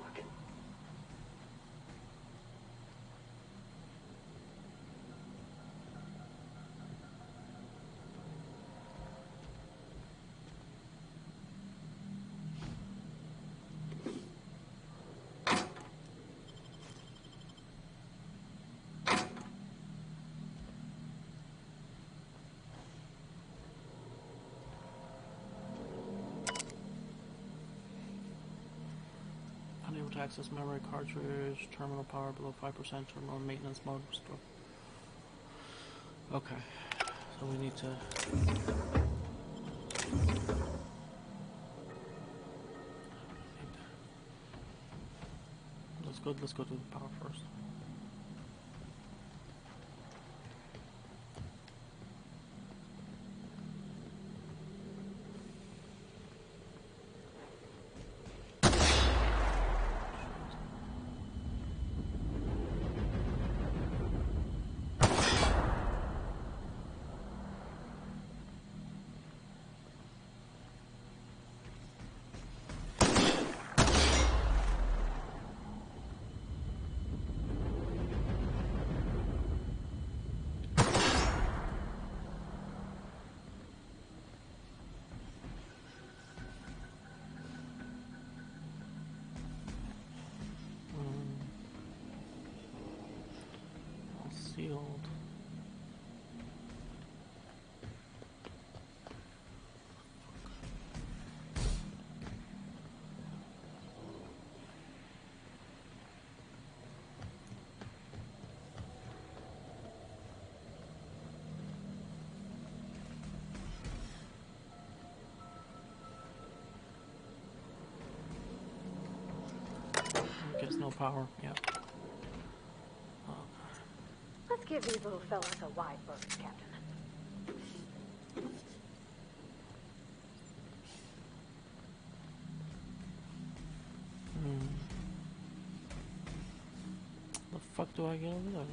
Unable to access memory cartridge, terminal power below 5%, terminal maintenance mode restore. Okay, so we need to... Let's go to the power first. Sealed. I guess no power. Yep. Let's give these little fellas a wide berth, Captain. The fuck do I get over there then?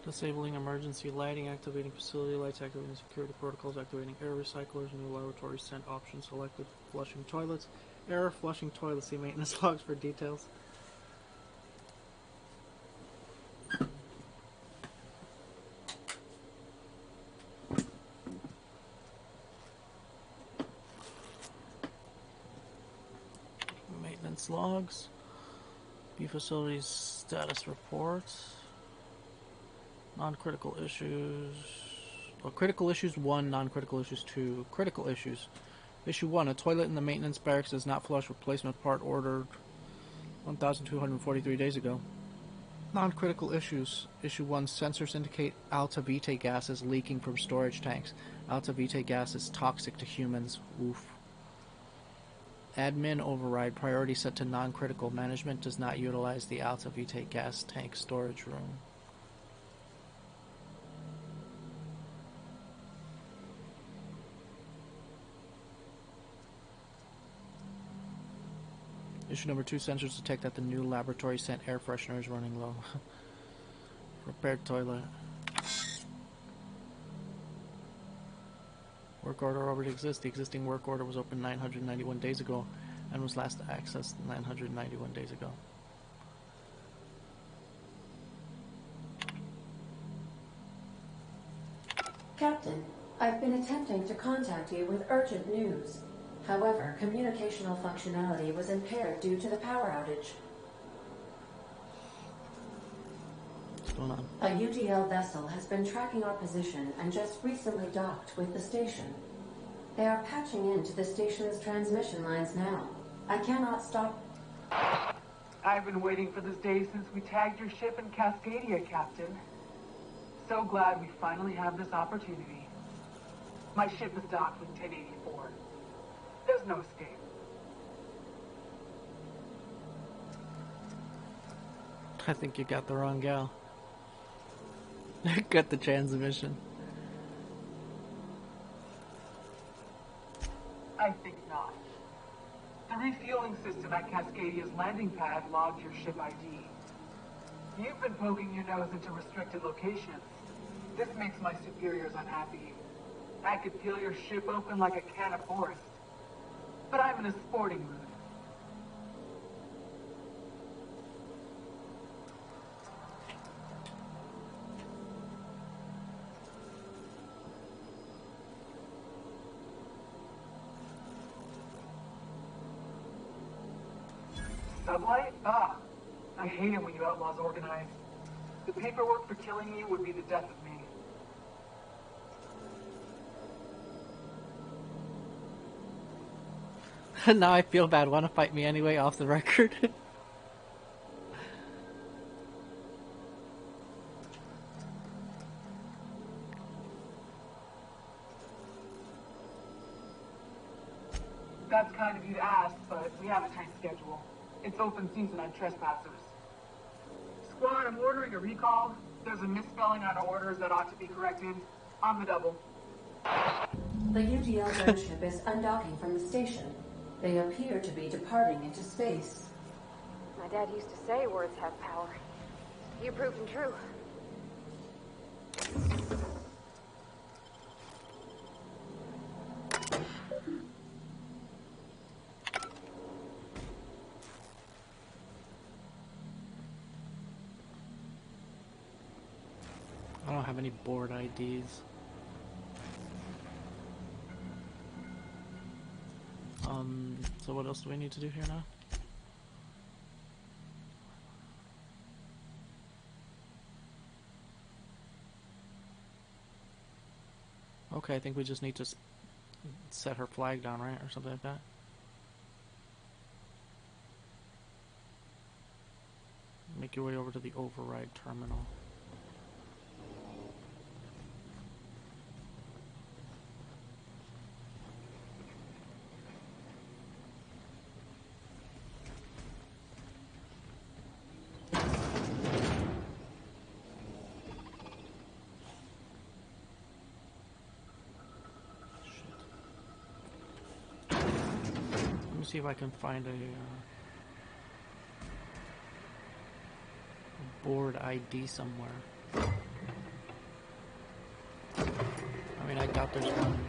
Disabling emergency lighting, activating facility lights, activating security protocols, activating air recyclers, new laboratory scent options selected, flushing toilets, error flushing toilets, see maintenance logs for details. Maintenance logs, B facilities status reports. Non-critical issues. Well, critical issues 1, non-critical issues 2. Critical issues. Issue 1. A toilet in the maintenance barracks does not flush. Replacement part ordered 1,243 days ago. Non-critical issues. Issue 1. Sensors indicate alta vitae gas is leaking from storage tanks. Alta vitae gas is toxic to humans. Oof. Admin override. Priority set to non-critical. Management does not utilize the alta vitae gas tank storage room. Issue number 2, sensors detect that the new laboratory scent air freshener is running low. Repaired toilet. Work order already exists. The existing work order was opened 991 days ago and was last accessed 991 days ago. Captain, I've been attempting to contact you with urgent news. However, communicational functionality was impaired due to the power outage. What's going on? A UDL vessel has been tracking our position and just recently docked with the station. They are patching into the station's transmission lines now. I cannot stop. I've been waiting for this day since we tagged your ship in Cascadia, Captain. So glad we finally have this opportunity. My ship is docked with 1084. There's no escape. I think you got the wrong gal. Got the transmission. I think not. The refueling system at Cascadia's landing pad logged your ship ID. You've been poking your nose into restricted locations. This makes my superiors unhappy. I could peel your ship open like a can of forest. But I'm in a sporting mood. Sublight? Ah, I hate it when you outlaws organize. The paperwork for killing you would be the death of me. Now I feel bad. Want to fight me anyway off the record? That's kind of you to ask, but we have a tight schedule. It's open season on trespassers. Squad, I'm ordering a recall. There's a misspelling on orders that ought to be corrected. On the double. The UDL gunship is undocking from the station. They appear to be departing into space. My dad used to say words have power. You proved them true. I don't have any board IDs. So what else do we need to do here now? Okay, I think we just need to set her flag down, right? Or something like that. Make your way over to the override terminal. Let me see if I can find a board ID somewhere. I mean, I doubt there's one.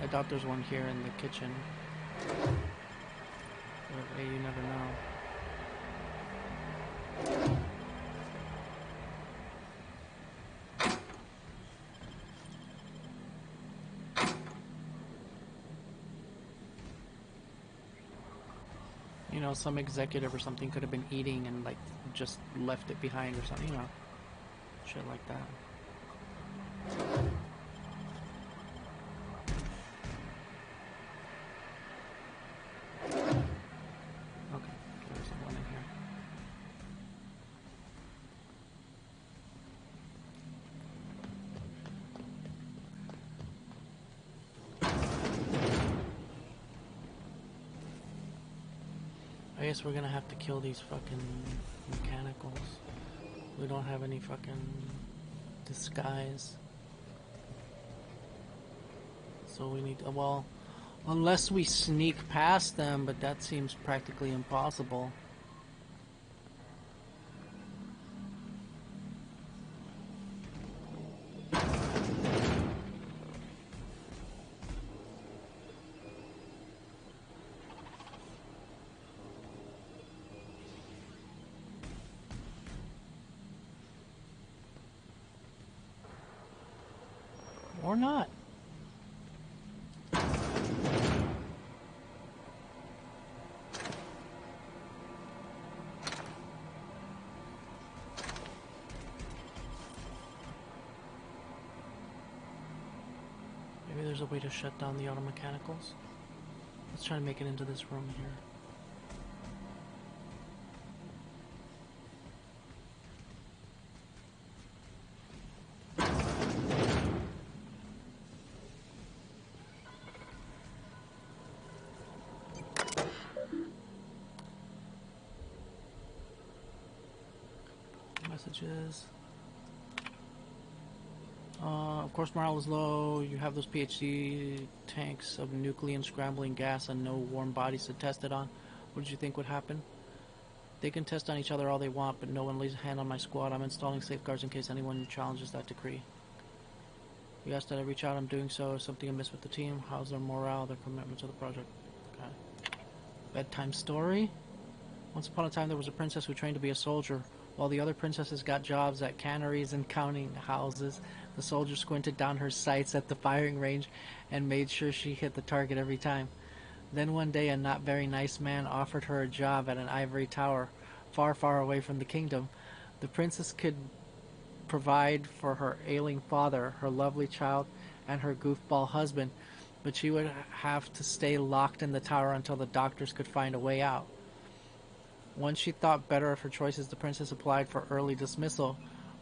I doubt there's one here in the kitchen. But hey, you never know. You know, some executive or something could have been eating and like just left it behind or something, you know. Shit like that. Okay, there's one in here. I guess we're gonna have to kill these fucking mechanicals. We don't have any fucking disguise. So we need to, well, unless we sneak past them, but that seems practically impossible. Or not. Maybe there's a way to shut down the auto mechanicals. Let's try to make it into this room here. Messages. Of course, morale is low. You have those PhD tanks of nuclear scrambling gas and no warm bodies to test it on. What did you think would happen? They can test on each other all they want, but no one lays a hand on my squad. I'm installing safeguards in case anyone challenges that decree. You asked that I reach out. I'm doing so. Is something amiss with the team? How's their morale, their commitment to the project? Okay. Bedtime story. Once upon a time, there was a princess who trained to be a soldier. While the other princesses got jobs at canneries and counting houses, the soldier squinted down her sights at the firing range and made sure she hit the target every time. Then one day a not very nice man offered her a job at an ivory tower, far, far away from the kingdom. The princess could provide for her ailing father, her lovely child, and her goofball husband, but she would have to stay locked in the tower until the doctors could find a way out. Once she thought better of her choices, the princess applied for early dismissal,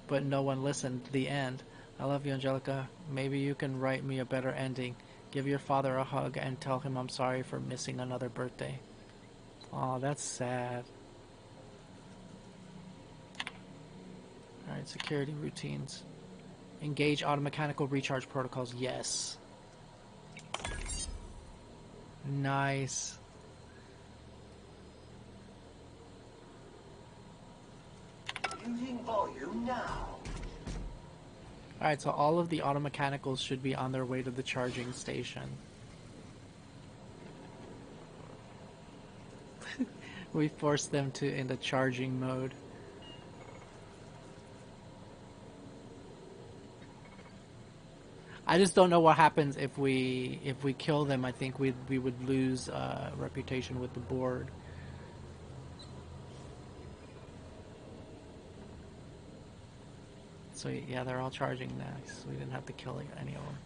but no one listened. The end. I love you, Angelica. Maybe you can write me a better ending. Give your father a hug and tell him I'm sorry for missing another birthday. Aw, that's sad. Alright, security routines. Engage automechanical recharge protocols. Yes. Nice. Using volume now. Alright, so all of the automechanicals should be on their way to the charging station. We forced them to into charging mode. I just don't know what happens if we kill them. I think we would lose reputation with the board. So yeah, they're all charging next. We didn't have to kill any of them.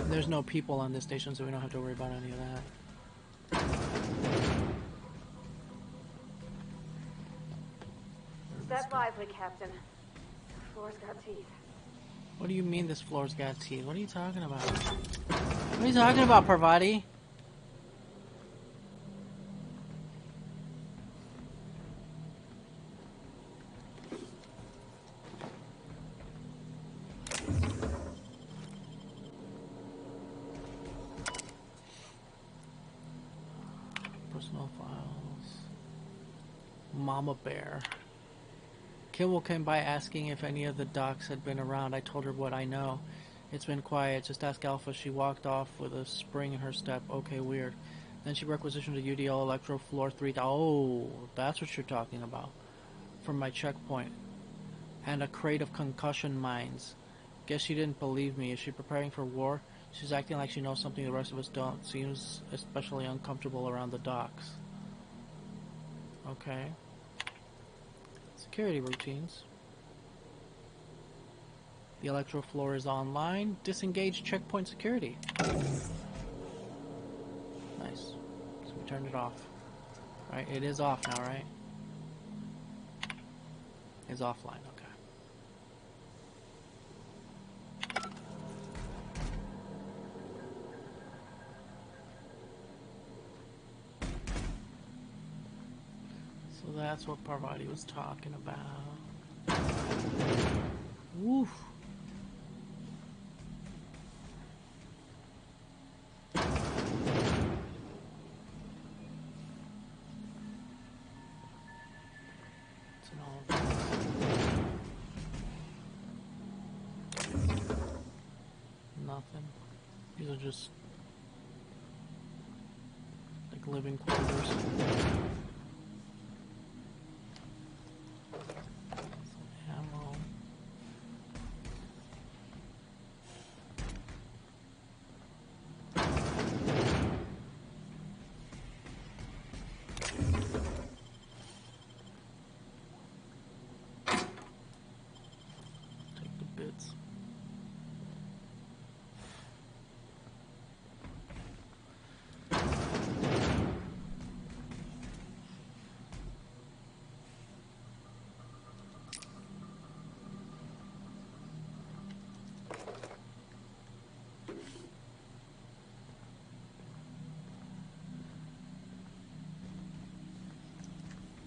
There's no people on this station, so we don't have to worry about any of that. Step lively, Captain. The floor's got teeth. What do you mean this floor's got teeth? What are you talking about? What are you talking about, Parvati? Personal files. Mama Bear. Kimball came by asking if any of the docs had been around. I told her what I know. It's been quiet. Just ask Alpha. She walked off with a spring in her step. Okay, weird. Then she requisitioned a UDL Electro Floor 3. Oh, that's what you're talking about. From my checkpoint. And a crate of concussion mines. Guess she didn't believe me. Is she preparing for war? She's acting like she knows something the rest of us don't. Seems especially uncomfortable around the docks. Okay. Security routines. The electro floor is online. Disengage checkpoint security. Nice. So we turned it off. Right, it is off now, right? It's offline, okay. So that's what Parvati was talking about. Woof. Nothing. These are just like living quarters. Some ammo. Take the bits.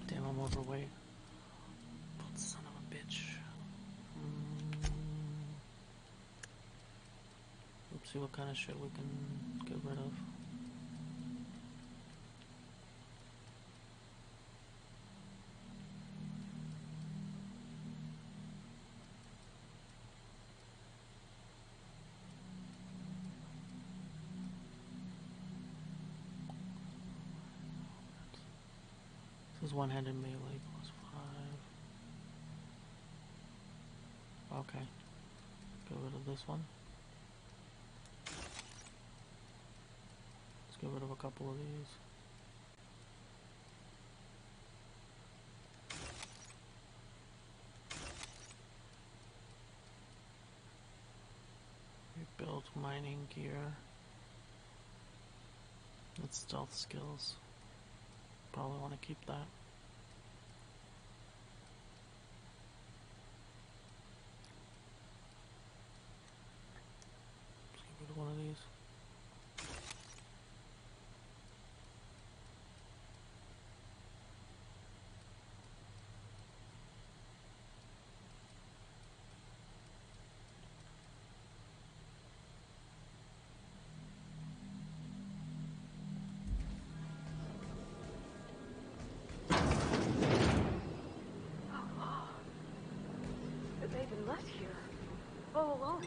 Damn, I'm overweight. Son of a bitch. Let's see what kind of shit we can get rid of. This is one-handed melee plus 5. Okay. Get rid of this one. Let's get rid of a couple of these. Rebuild mining gear. That's stealth skills. Probably want to keep that. Let's get rid of one of these. They've been left here all alone.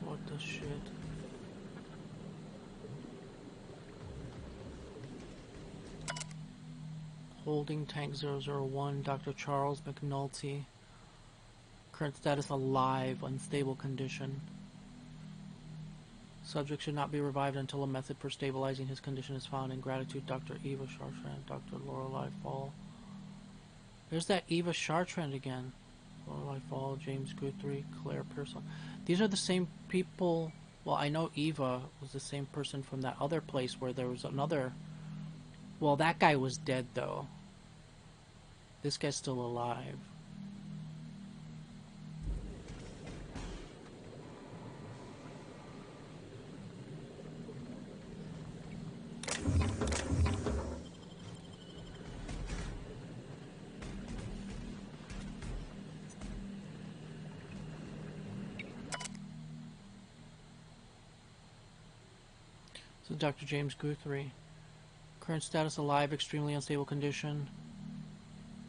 What the shit? Holding Tank 001, Dr. Charles McNulty. Current status alive, unstable condition. Subject should not be revived until a method for stabilizing his condition is found. In gratitude, Dr. Eva Chartrand, Dr. Lorelei Fall. There's that Eva Chartrand again. Lorelei Fall, James Guthrie, Claire Pearson. These are the same people. Well, I know Eva was the same person from that other place where there was another. Well, that guy was dead, though. This guy's still alive. So Dr. James Guthrie. Current status alive, extremely unstable condition.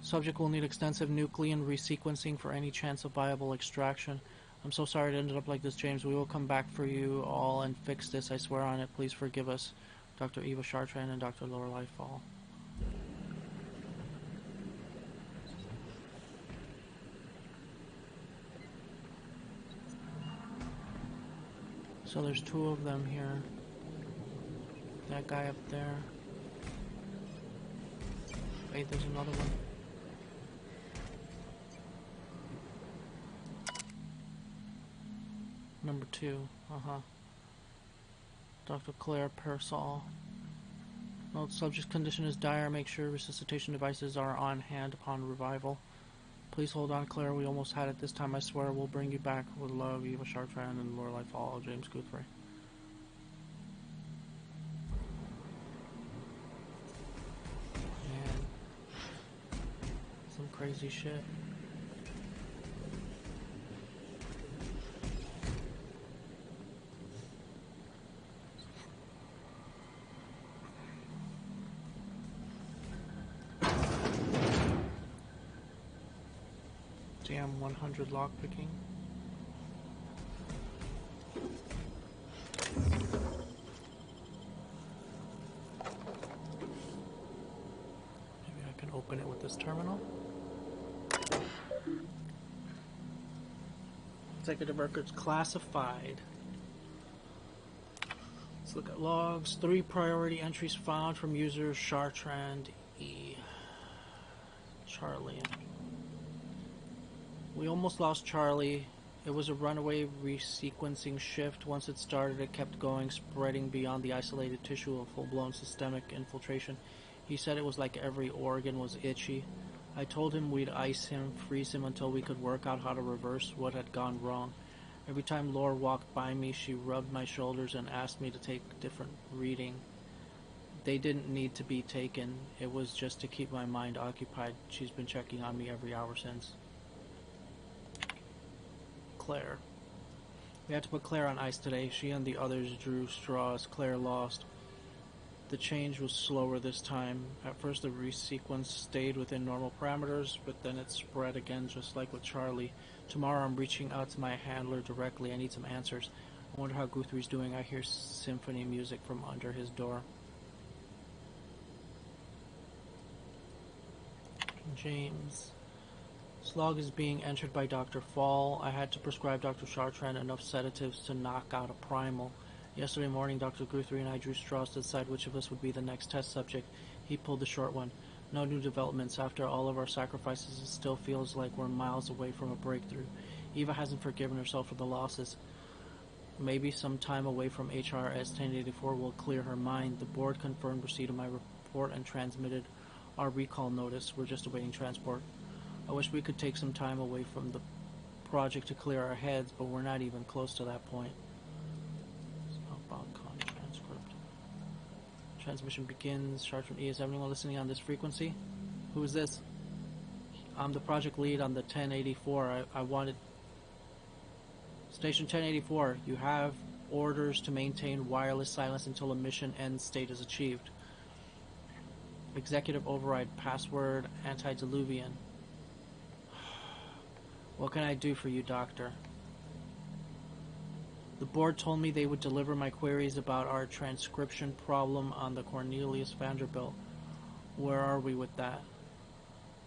Subject will need extensive nucleon resequencing for any chance of viable extraction. I'm so sorry it ended up like this, James. We will come back for you all and fix this. I swear on it. Please forgive us. Dr. Eva Chartrand and Dr. Lorelei Fall. So there's two of them here. That guy up there. Wait, there's another one. Number 2. Dr. Claire Pearsall. Note, subject's condition is dire. Make sure resuscitation devices are on hand upon revival. Please hold on, Claire. We almost had it this time. I swear we'll bring you back. With love, Eva Chartrand and Lorelei Fall, James Guthrie. Man. Some crazy shit. Damn, 100 lockpicking. Maybe I can open it with this terminal. Executive records classified. Let's look at logs. 3 priority entries found from user Chartrand E. Charlie. We almost lost Charlie. It was a runaway resequencing shift. Once it started, it kept going, spreading beyond the isolated tissue of full-blown systemic infiltration. He said it was like every organ was itchy. I told him we'd ice him, freeze him until we could work out how to reverse what had gone wrong. Every time Laura walked by me, she rubbed my shoulders and asked me to take a different reading. They didn't need to be taken. It was just to keep my mind occupied. She's been checking on me every hour since. Claire. We had to put Claire on ice today. She and the others drew straws. Claire lost. The change was slower this time. At first the resequence stayed within normal parameters, but then it spread again just like with Charlie. Tomorrow I'm reaching out to my handler directly. I need some answers. I wonder how Guthrie's doing. I hear symphony music from under his door. James. This log is being entered by Dr. Fall. I had to prescribe Dr. Chartrand enough sedatives to knock out a primal. Yesterday morning, Dr. Guthrie and I drew straws to decide which of us would be the next test subject. He pulled the short one. No new developments. After all of our sacrifices, it still feels like we're miles away from a breakthrough. Eva hasn't forgiven herself for the losses. Maybe some time away from HRS 1084 will clear her mind. The board confirmed receipt of my report and transmitted our recall notice. We're just awaiting transport. I wish we could take some time away from the project to clear our heads, but we're not even close to that point. Southbound con transcript. Transmission begins. Chartrand E. Is everyone listening on this frequency? Who is this? I'm the project lead on the 1084. I wanted... Station 1084, you have orders to maintain wireless silence until a mission end state is achieved. Executive override. Password antediluvian. What can I do for you, Doctor? The board told me they would deliver my queries about our transcription problem on the Cornelius Vanderbilt. Where are we with that?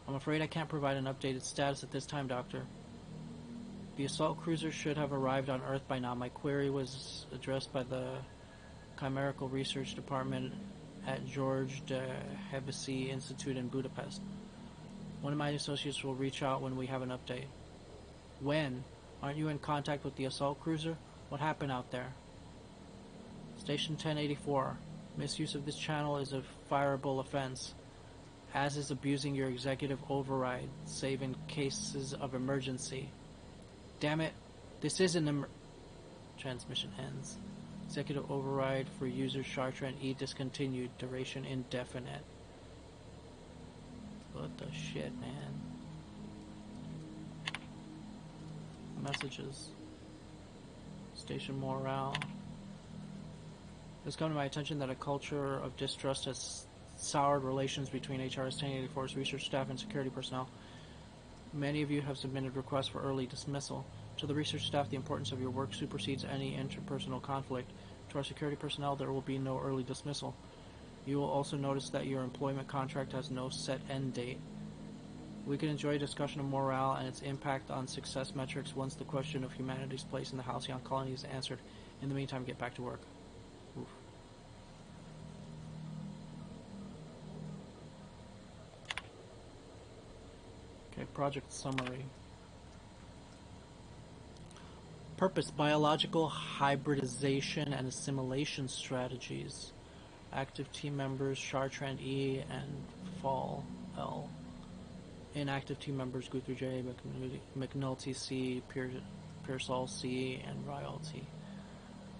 I'm afraid I can't provide an updated status at this time, Doctor. The assault cruiser should have arrived on Earth by now. My query was addressed by the Chimerical Research Department at George de Hevesy Institute in Budapest. One of my associates will reach out when we have an update. When? Aren't you in contact with the assault cruiser? What happened out there? Station 1084. Misuse of this channel is a fireable offense, as is abusing your executive override, save in cases of emergency. Damn it, this is an transmission ends. Executive override for user Chartrand E discontinued, duration indefinite. What the shit, man? Messages. Station morale. It's come to my attention that a culture of distrust has soured relations between HRS 1084's research staff and security personnel. Many of you have submitted requests for early dismissal. To the research staff, the importance of your work supersedes any interpersonal conflict. To our security personnel, there will be no early dismissal. You will also notice that your employment contract has no set end date. We can enjoy a discussion of morale and its impact on success metrics once the question of humanity's place in the Halcyon colony is answered. In the meantime, get back to work. Oof. Okay, project summary. Purpose: biological hybridization and assimilation strategies. Active team members Chartrand E and Fall L. Inactive team members Guthrie J, McNulty C, Pearsall C, and Ryall T.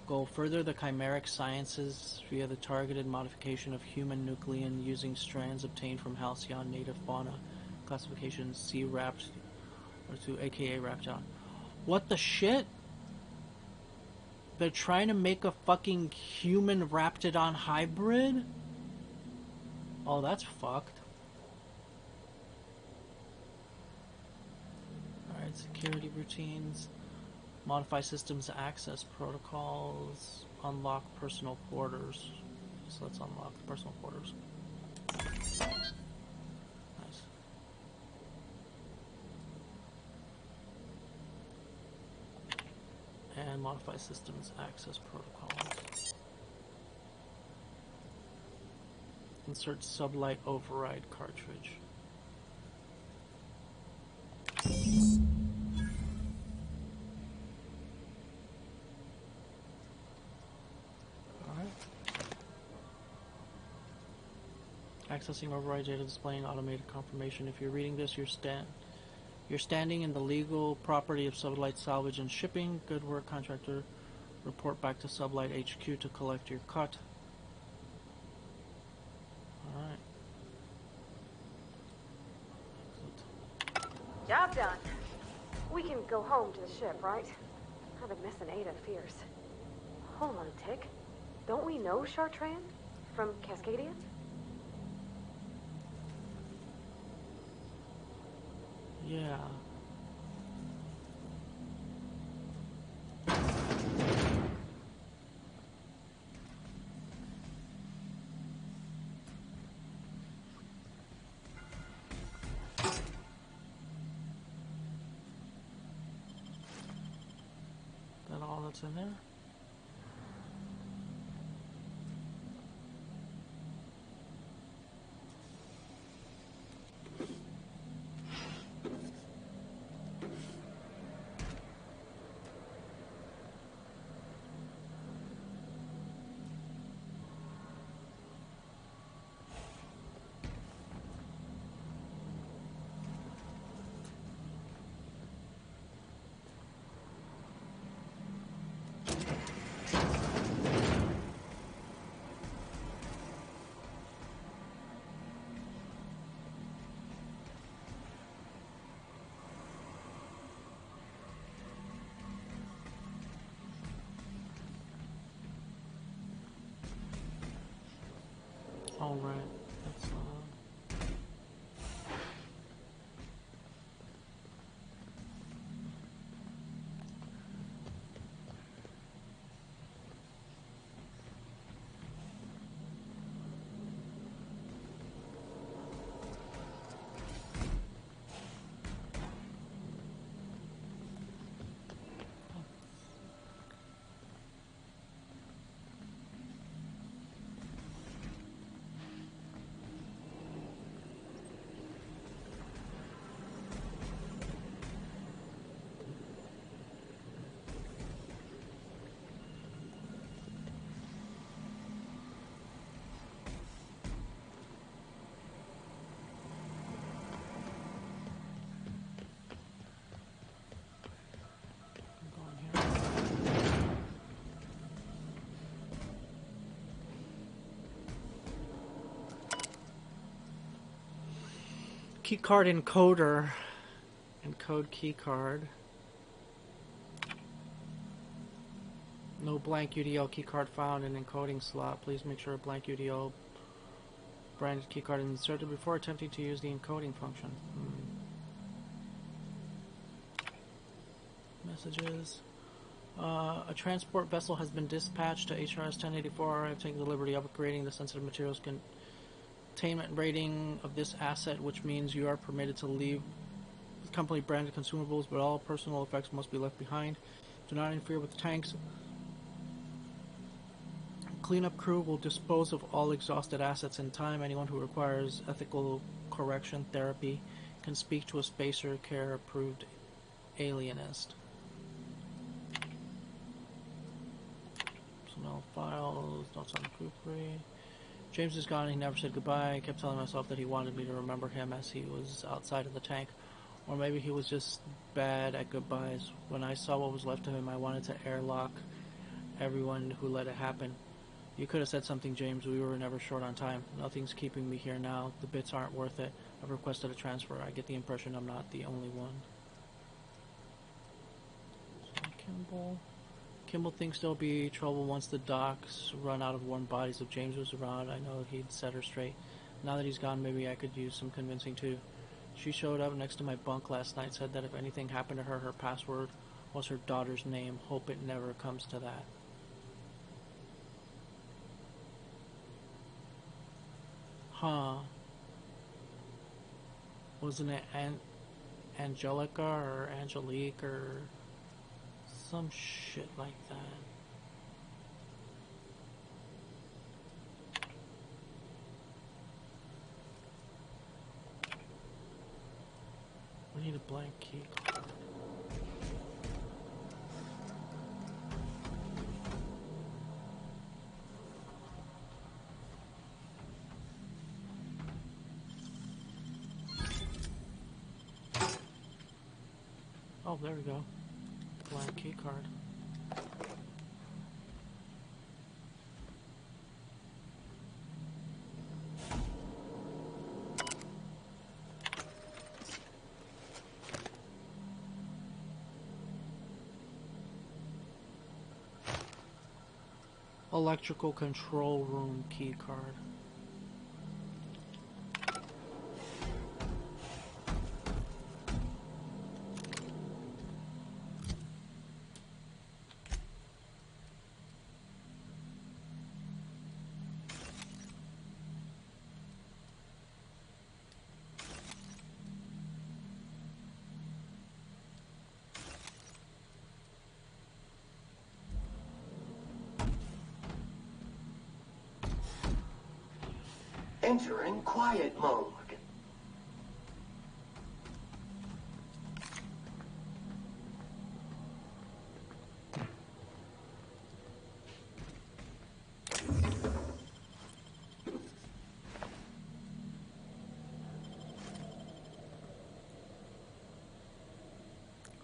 Goal: further the chimeric sciences via the targeted modification of human nuclein using strands obtained from Halcyon native fauna. Classification C Rapt, or to aka Raptor. What the shit? They're trying to make a fucking human Raptidon hybrid? Oh, that's fucked. Alright, security routines. Modify systems access protocols. Unlock personal quarters. So let's unlock the personal quarters. Nice. And modify systems access protocols. Insert sublight override cartridge. Alright. Accessing override data, displaying automated confirmation. If you're reading this, you're standing in the legal property of Sublight Salvage and Shipping. Good work, contractor. Report back to Sublight HQ to collect your cut. Alright. Job done. We can go home to the ship, right? I've been missing Ada fierce. Hold on a tick. Don't we know Chartrand from Cascadia? Yeah. That all that's in there? All right. That's Keycard encoder. Encode keycard. No blank UDL keycard found in encoding slot. Please make sure a blank UDL branded keycard is inserted before attempting to use the encoding function. Messages. A transport vessel has been dispatched to HRS 1084. I have taken the liberty of upgrading the sensitive materials containment rating of this asset, which means you are permitted to leave company branded consumables, but all personal effects must be left behind. Do not interfere with the tanks. Cleanup crew will dispose of all exhausted assets in time. Anyone who requires ethical correction therapy can speak to a Spacer Care approved alienist. Personnel files, notes on the crew free. James is gone and he never said goodbye. I kept telling myself that he wanted me to remember him as he was outside of the tank. Or maybe he was just bad at goodbyes. When I saw what was left of him, I wanted to airlock everyone who let it happen. You could have said something, James. We were never short on time. Nothing's keeping me here now. The bits aren't worth it. I've requested a transfer. I get the impression I'm not the only one. So Kimball thinks there'll be trouble once the docks run out of warm bodies. If James was around, I know he'd set her straight. Now that he's gone, maybe I could use some convincing too. She showed up next to my bunk last night, said that if anything happened to her, her password was her daughter's name. Hope it never comes to that. Huh. Wasn't it Angelica or Angelique or some shit like that? We need a blank key card. Oh, there we go. Blank key card. Electrical control room key card. Entering quiet mode.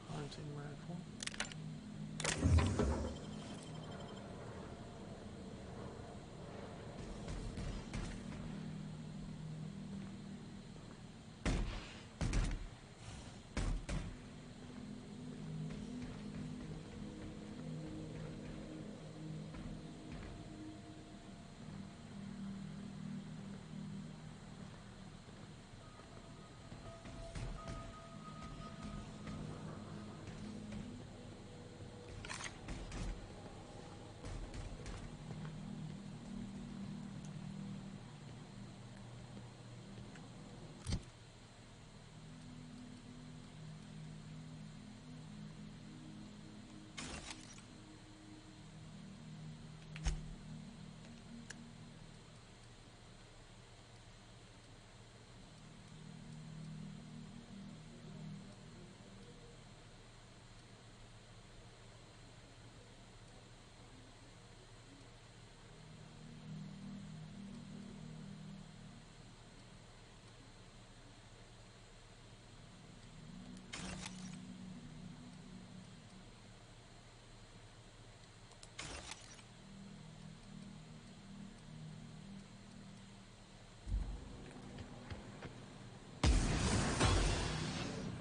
Hunting rifle.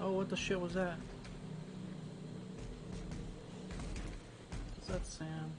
Oh, what the shit was that? Is that Sam?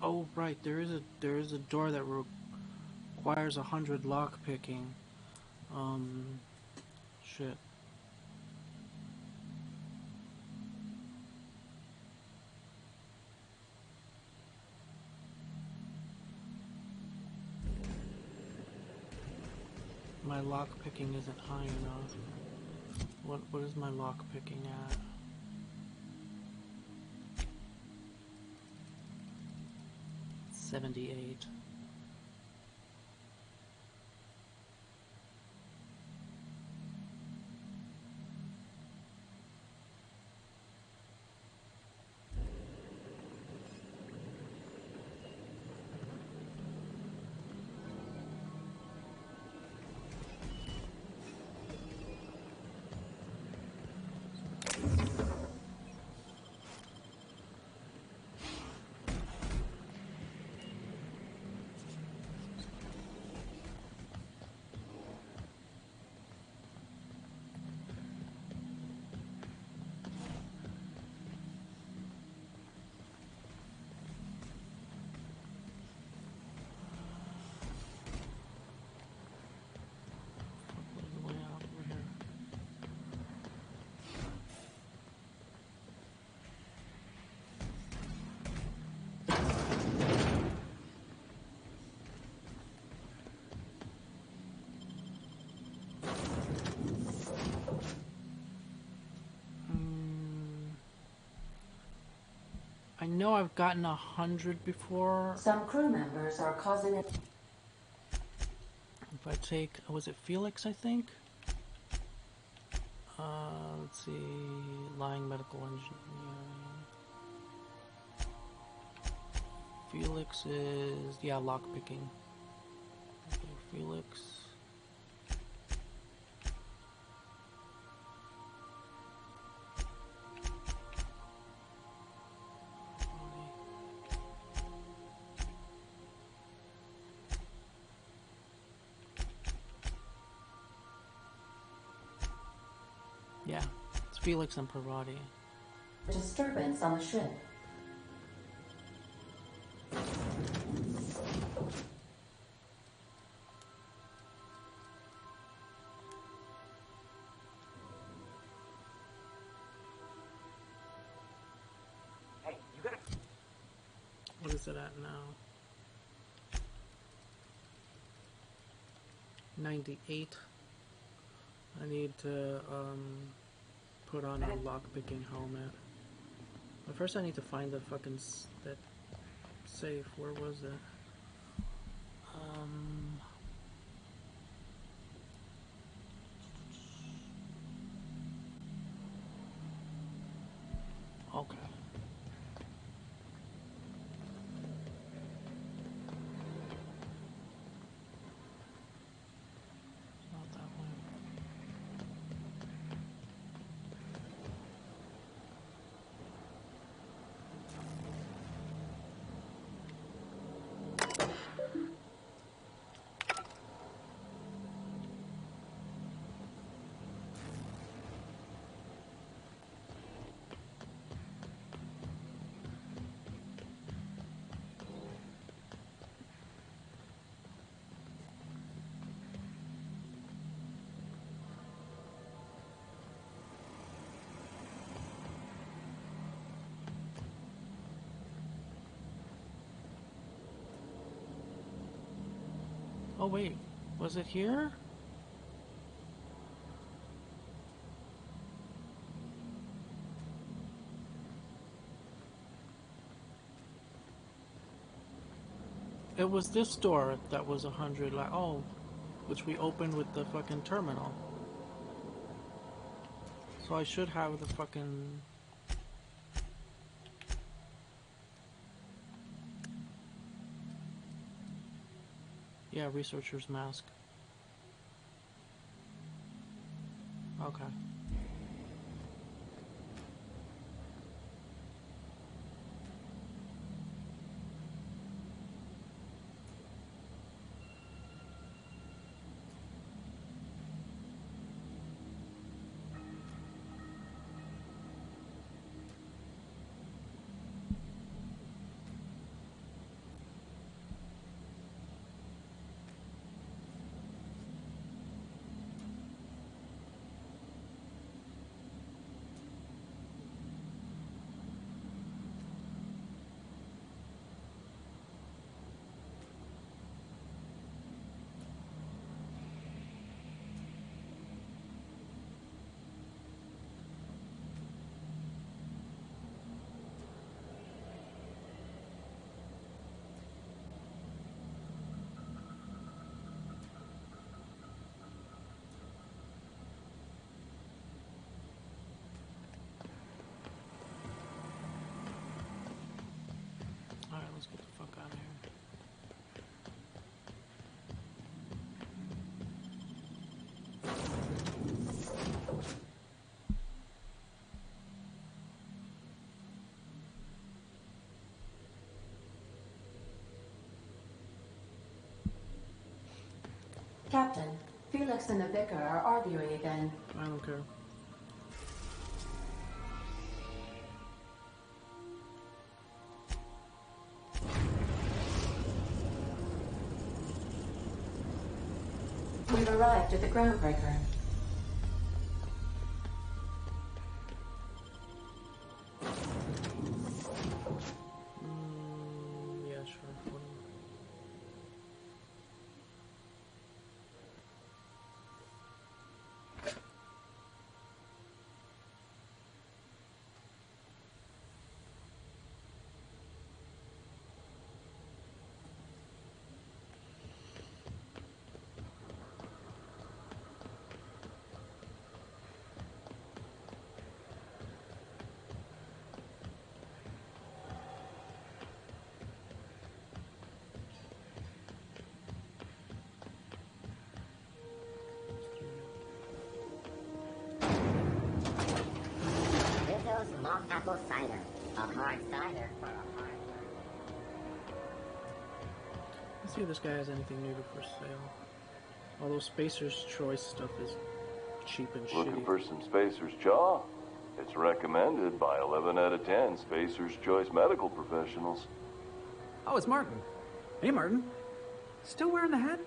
Oh, right. There is a door that requires 100 lock picking. Shit. My lock picking isn't high enough. What is my lock picking at? $78. I know I've gotten 100 before. Some crew members are causing it. If I take, was it Felix, I think? Let's see, lying medical engineering. Felix is, yeah, lockpicking. Okay, Felix. Yeah, it's Felix and Parvati. Disturbance on the ship. Hey, you gotta... What is it at now? 98. I need to put on a lockpicking helmet. But first I need to find the fucking that safe. Where was it? Okay. Not that one. Oh wait, was it here? It was this door that was 100, like, oh, which we opened with the fucking terminal. So I should have the fucking... Yeah, researcher's mask. Okay. Alright, let's get the fuck out of here. Captain, Felix and the Vicar are arguing again. I don't care. We've arrived at the groundbreaker. Yeah, sure. Whatever. apple cider. A hard cider for a hard. Let's see if this guy has anything new for sale. Although Spacer's Choice stuff is cheap and Looking shitty. for some Spacer's Jaw? It's recommended by 11 out of 10 Spacer's Choice medical professionals. Oh, it's Martin. Hey, Martin. Still wearing the hat?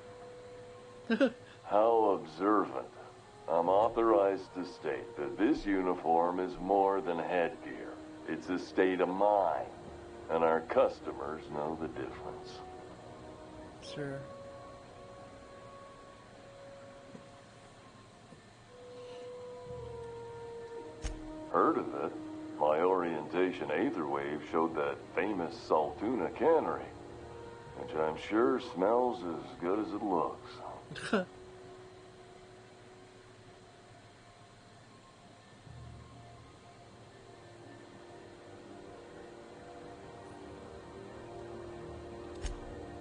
How observant. I'm authorized to state that this uniform is more than headgear. It's a state of mind, and our customers know the difference. Sure. Heard of it? My orientation Aetherwave showed that famous Saltuna cannery, which I'm sure smells as good as it looks.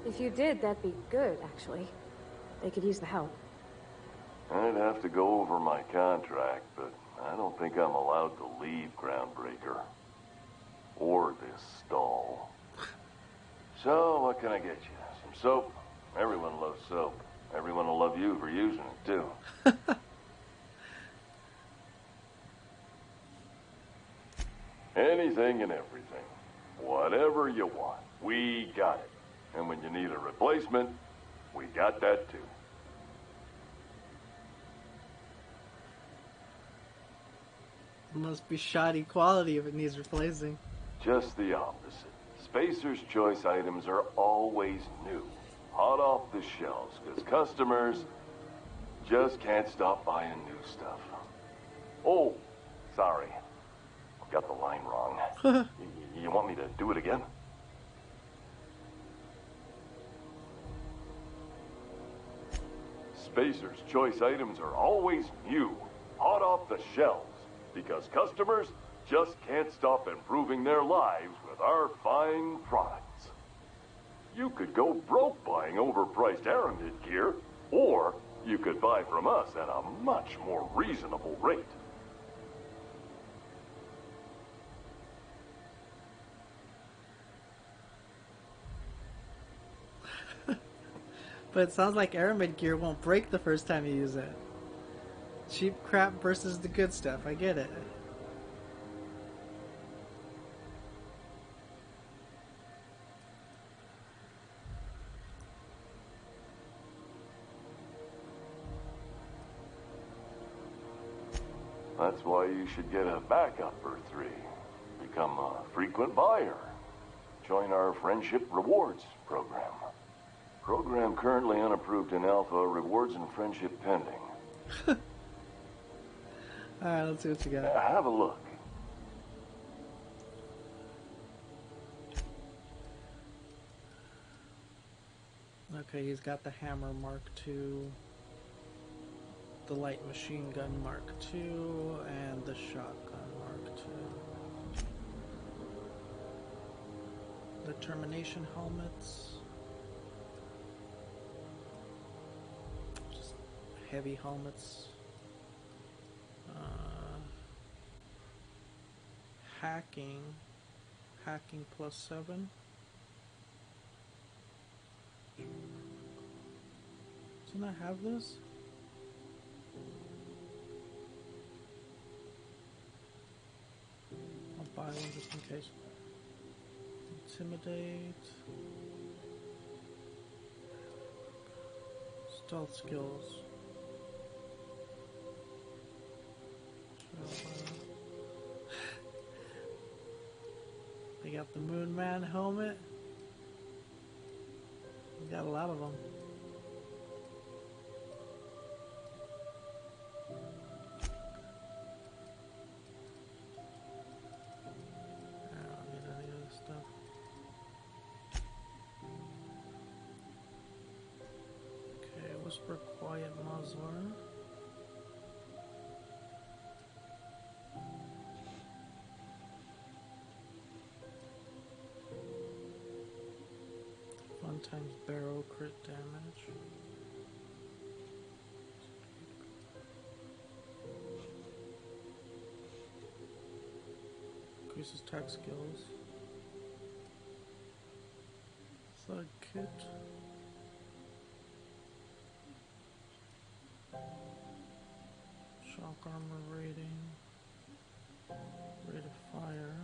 If you did, that'd be good, actually. They could use the help. I'd have to go over my contract, but I don't think I'm allowed to leave Groundbreaker. Or this stall. So, what can I get you? Some soap? Everyone loves soap. Everyone will love you for using it, too. Anything and everything. Whatever you want. We got it. And when you need a replacement, we got that, too. Must be shoddy quality if it needs replacing. Just the opposite. Spacer's Choice items are always new, hot off the shelves, because customers just can't stop buying new stuff. Oh, sorry. I got the line wrong. You want me to do it again? Spacer's Choice items are always new, hot off the shelves, because customers just can't stop improving their lives with our fine products. You could go broke buying overpriced Aramid gear, or you could buy from us at a much more reasonable rate. But it sounds like Aramid gear won't break the first time you use it. Cheap crap versus the good stuff, I get it. That's why you should get a backup or 3. Become a frequent buyer. Join our Friendship Rewards program. Program currently unapproved in Alpha. Rewards and friendship pending. Alright, let's see what you got. Have a look. Okay, he's got the Hammer Mark II, the Light Machine Gun Mark II, and the Shotgun Mark II. The Termination helmets. Just heavy helmets. Hacking +7. Doesn't I have this? I'll buy one just in case. Intimidate. Stealth skills. They got the Moon Man helmet. We got a lot of them. I don't need any of this stuff. Okay, Whisper Quiet Muzzler. Times barrel crit damage. increases attack skills. Thud kit. Shock armor rating. Rate of fire.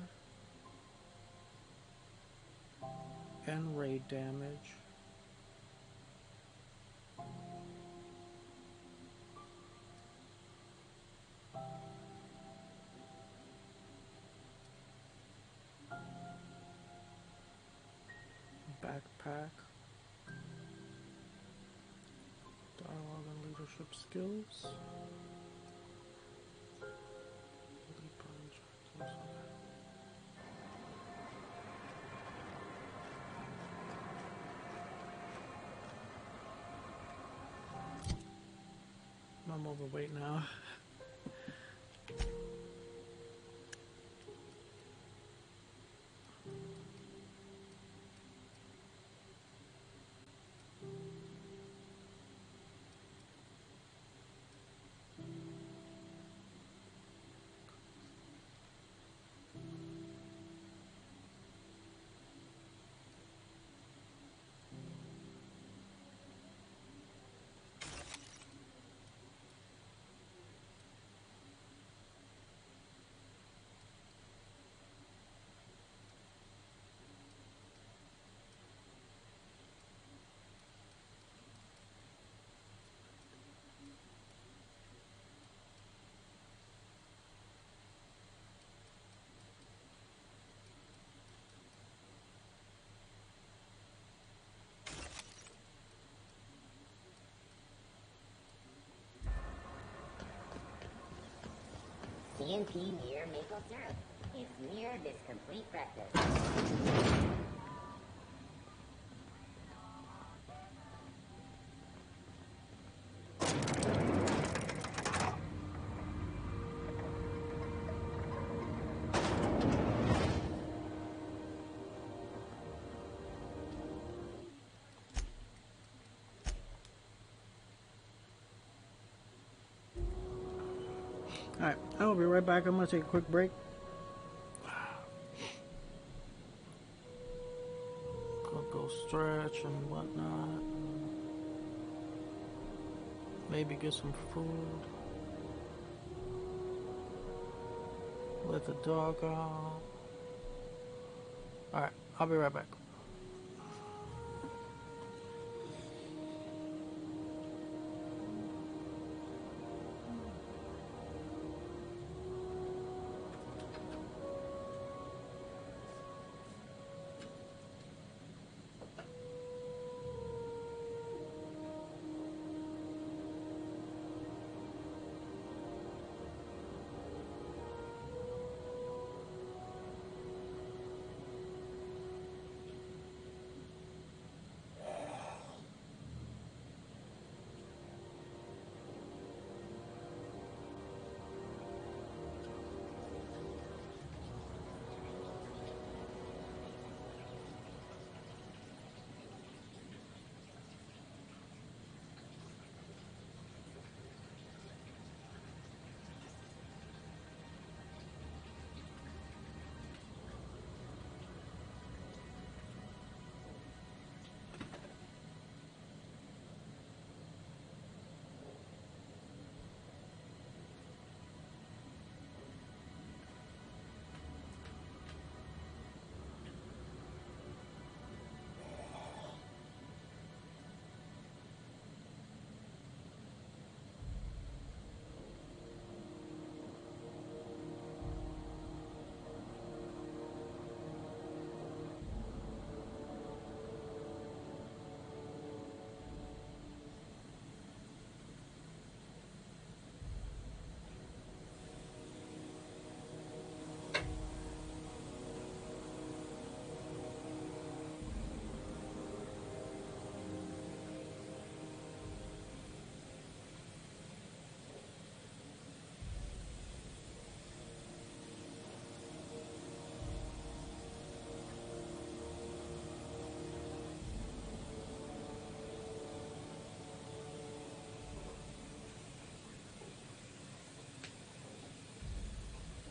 And raid damage. Backpack. Dialogue and leadership skills. I'm overweight now. CNT near maple syrup. It's near this complete breakfast. Alright, I'll be right back. I'm going to take a quick break. Go stretch and whatnot. Maybe get some food. Let the dog out. Alright, I'll be right back.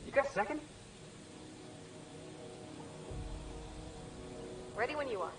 You got a second? Ready when you are.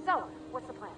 So, what's the plan?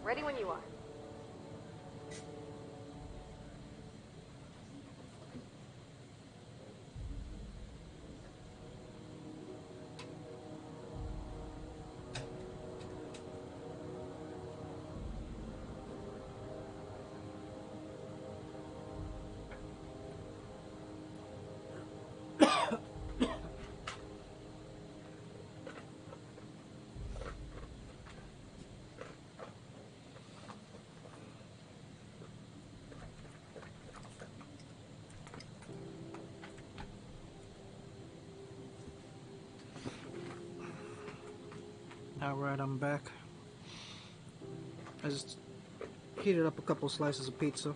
Ready when you are. Alright, I'm back. I just heated up a couple slices of pizza.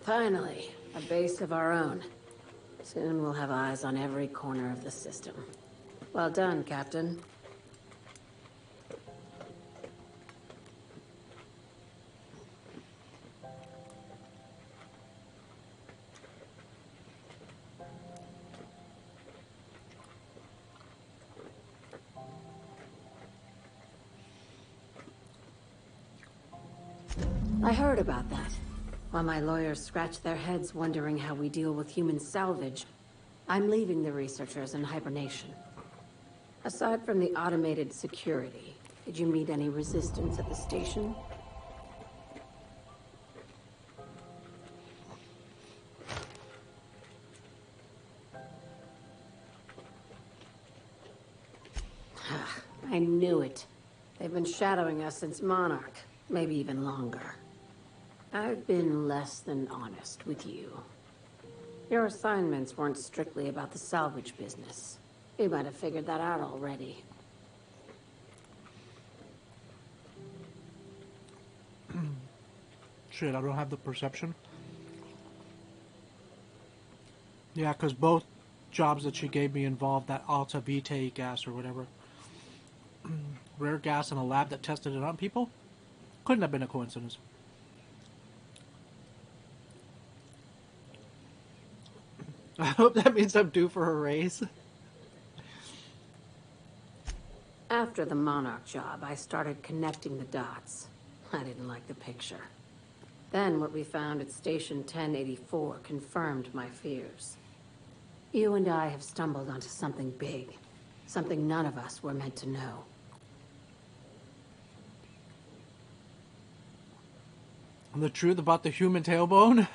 Finally, a base of our own. Soon we'll have eyes on every corner of the system. Well done, Captain. I heard about that. While my lawyers scratch their heads wondering how we deal with human salvage, I'm leaving the researchers in hibernation. Aside from the automated security, did you meet any resistance at the station? I knew it. They've been shadowing us since Monarch, maybe even longer. I've been less than honest with you. Your assignments weren't strictly about the salvage business. You might have figured that out already. Shit, I don't have the perception. Yeah, because both jobs that she gave me involved that Alta Vitae gas or whatever. Rare gas in a lab that tested it on people? Couldn't have been a coincidence. I hope that means I'm due for a raise. After the Monarch job, I started connecting the dots. I didn't like the picture. Then what we found at Station 1084 confirmed my fears. You and I have stumbled onto something big. Something none of us were meant to know. The truth about the human tailbone?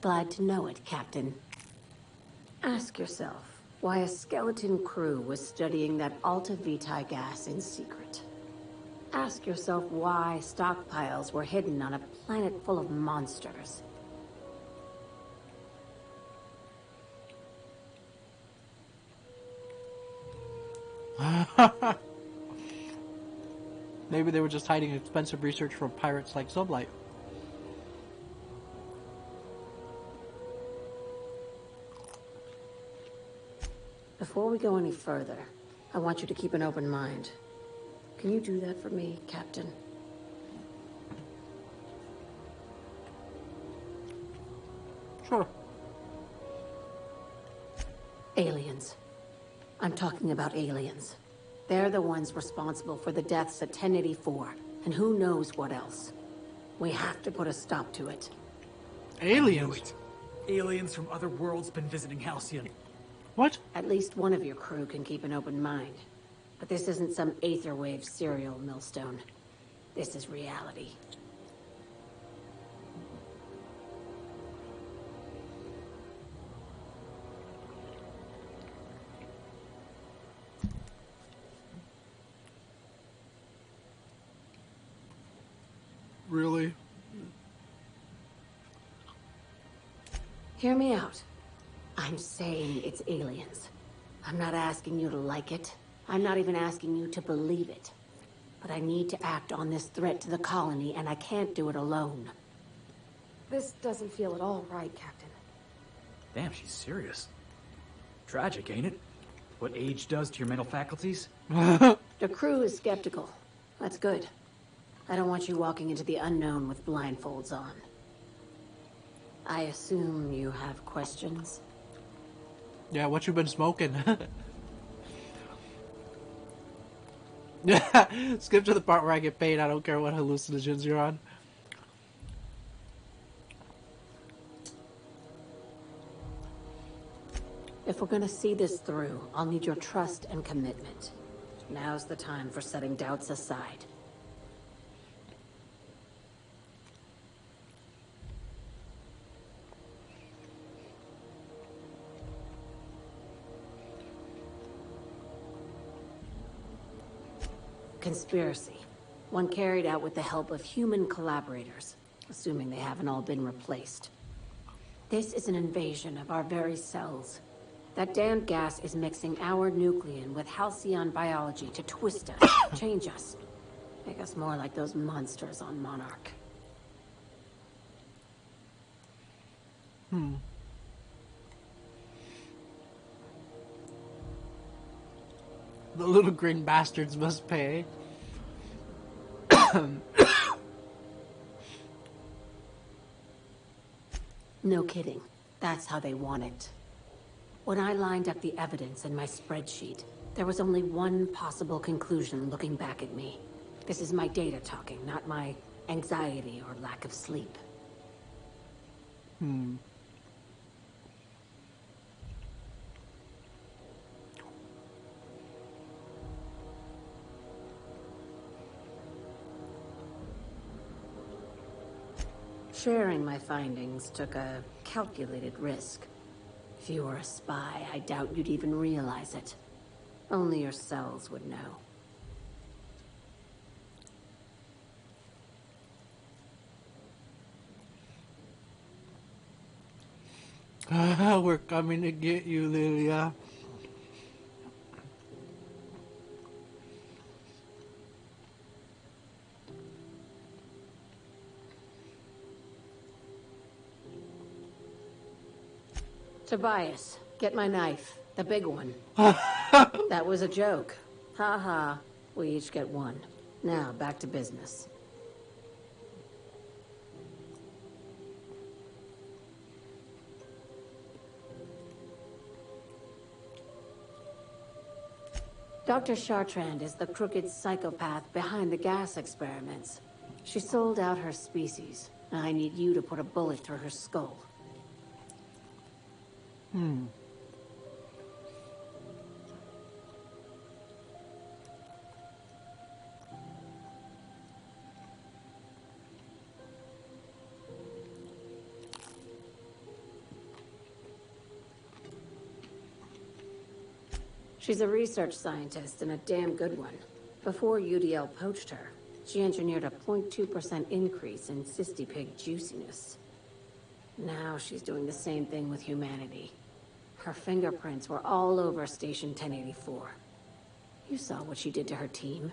Glad to know it, Captain. Ask yourself why a skeleton crew was studying that Alta Vitae gas in secret. Ask yourself why stockpiles were hidden on a planet full of monsters. Maybe they were just hiding expensive research from pirates like Sublight. Before we go any further, I want you to keep an open mind. Can you do that for me, Captain? Sure. Aliens. I'm talking about aliens. They're the ones responsible for the deaths at 1084, and who knows what else. We have to put a stop to it. Aliens? Aliens from other worlds been visiting Halcyon. What? At least one of your crew can keep an open mind. But this isn't some Aetherwave serial, Millstone. This is reality. Really? Hear me out. I'm saying it's aliens. I'm not asking you to like it. I'm not even asking you to believe it. But I need to act on this threat to the colony, and I can't do it alone. This doesn't feel at all right, Captain. Damn, she's serious. Tragic, ain't it? What age does to your mental faculties? The crew is skeptical. That's good. I don't want you walking into the unknown with blindfolds on. I assume you have questions? Yeah, what you been smoking? Yeah, skip to the part where I get paid. I don't care what hallucinogens you're on. If we're gonna see this through, I'll need your trust and commitment. Now's the time for setting doubts aside. Conspiracy. One carried out with the help of human collaborators, assuming they haven't all been replaced. This is an invasion of our very cells. That damned gas is mixing our nucleon with halcyon biology to twist us, change us, make us more like those monsters on Monarch. The little green bastards must pay. No kidding. That's how they want it. When I lined up the evidence in my spreadsheet, there was only one possible conclusion looking back at me. This is my data talking, not my anxiety or lack of sleep. Sharing my findings took a calculated risk. If you were a spy, I doubt you'd even realize it. Only your cells would know. We're coming to get you, Lilia. Tobias, get my knife. The big one. That was a joke. Ha ha. We each get one. Now, back to business. Dr. Chartrand is the crooked psychopath behind the gas experiments. She sold out her species. I need you to put a bullet through her skull. She's a research scientist and a damn good one. Before UDL poached her, she engineered a 0.2% increase in cystipig juiciness. Now she's doing the same thing with humanity. Her fingerprints were all over Station 1084. You saw what she did to her team.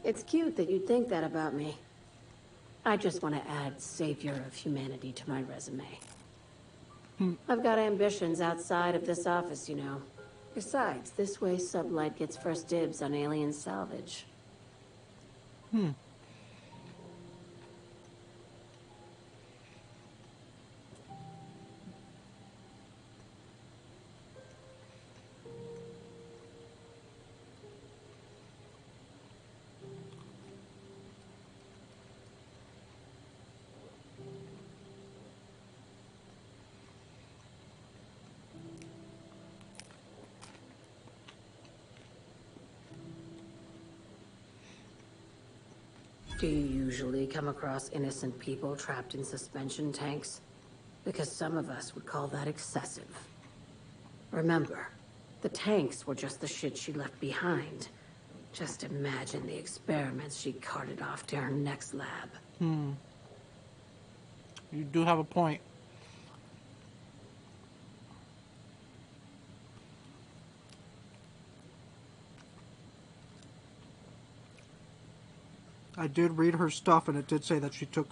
It's cute that you'd think that about me. I just want to add Savior of Humanity to my resume. I've got ambitions outside of this office, you know. Besides, this way Sublight gets first dibs on alien salvage. Do you usually come across innocent people trapped in suspension tanks? Because some of us would call that excessive. Remember, the tanks were just the shit she left behind. Just imagine the experiments she carted off to her next lab. You do have a point. I did read her stuff, and it did say that she took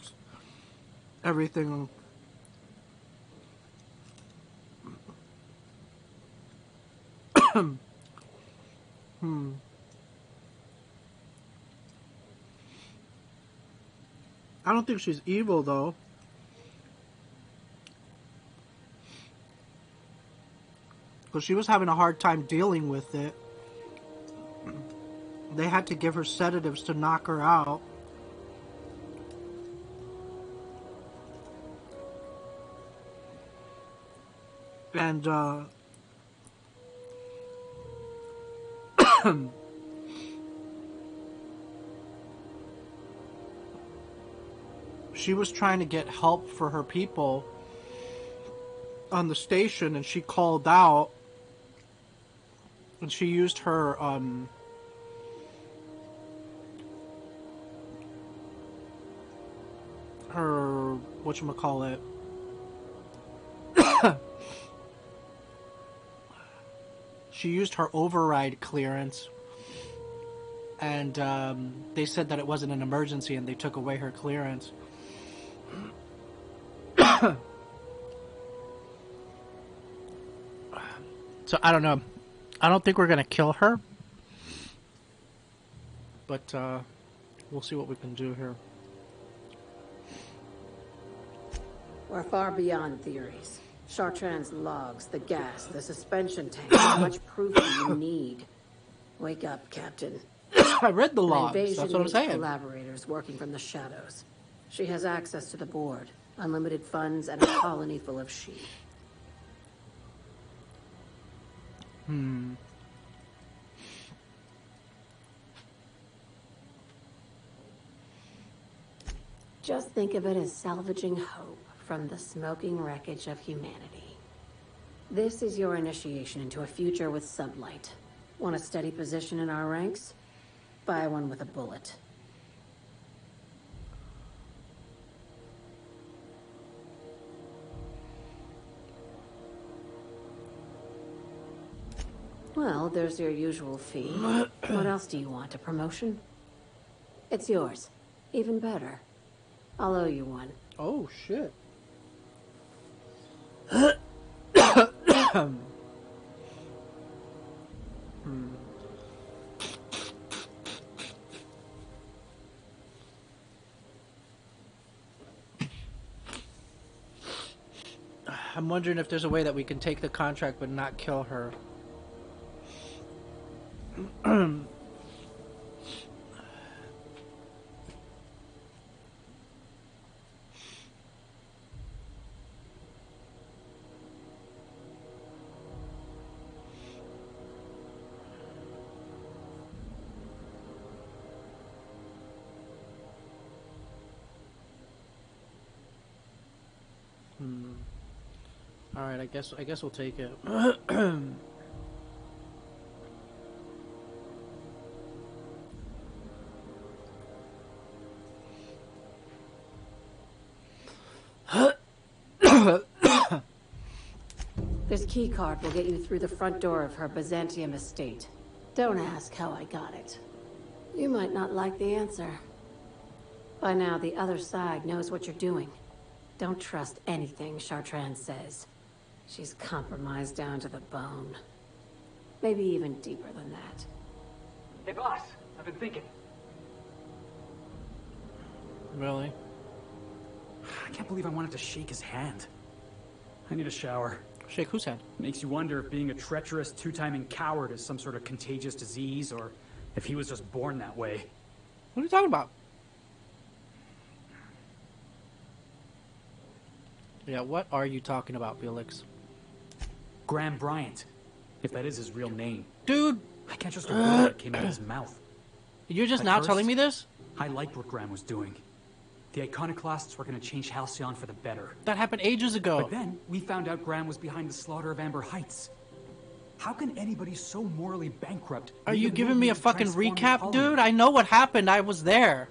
everything. I don't think she's evil, though. Because she was having a hard time dealing with it. They had to give her sedatives to knock her out. And, she was trying to get help for her people on the station, and she called out, and she used her, whatchamacallit, she used her override clearance, and they said that it wasn't an emergency, and they took away her clearance. So I don't know. I don't think we're gonna kill her, but we'll see what we can do here. We're far beyond theories. Chartrand's logs, the gas, the suspension tank. How much proof do you need? Wake up, Captain. I read the An logs. invasion That's what I'm needs saying. collaborators working from the shadows. She has access to the board, unlimited funds, and a colony full of sheep. Just think of it as salvaging hope from the smoking wreckage of humanity. This is your initiation into a future with Sublight. Want a steady position in our ranks? Buy one with a bullet. Well, there's your usual fee. What else do you want? A promotion? It's yours. Even better. I'll owe you one. Oh, shit. I'm wondering if there's a way that we can take the contract but not kill her. All right, I guess we'll take it. This key card will get you through the front door of her Byzantium estate. Don't ask how I got it. You might not like the answer. By now, the other side knows what you're doing. Don't trust anything Chartrand says. She's compromised down to the bone. Maybe even deeper than that. Hey, boss. I've been thinking. Really? I can't believe I wanted to shake his hand. I need a shower. Shake whose hand? Makes you wonder if being a treacherous, two-timing coward is some sort of contagious disease, or if he was just born that way. What are you talking about? Yeah, what are you talking about, Felix? Graham Bryant, if that is his real name. Dude! I can't just remember what came out of his mouth. You're just At now first, telling me this? I liked what Graham was doing. The Iconoclasts were going to change Halcyon for the better. That happened ages ago. But then, we found out Graham was behind the slaughter of Amber Heights. How can anybody so morally bankrupt... Are you giving me a fucking recap, colony? dude? I know what happened. I was there.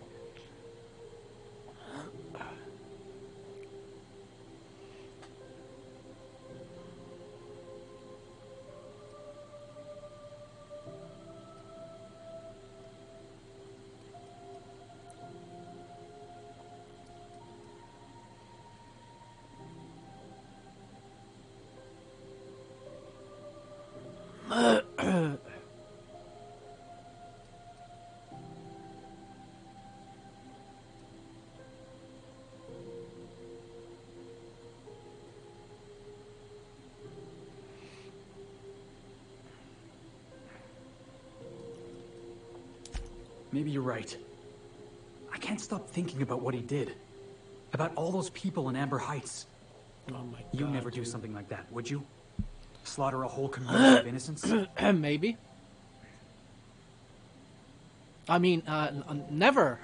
Maybe you're right. I can't stop thinking about what he did. About all those people in Amber Heights. Oh my God. You'd never do something like that, would you? Slaughter a whole community of innocents? Maybe. I mean, never.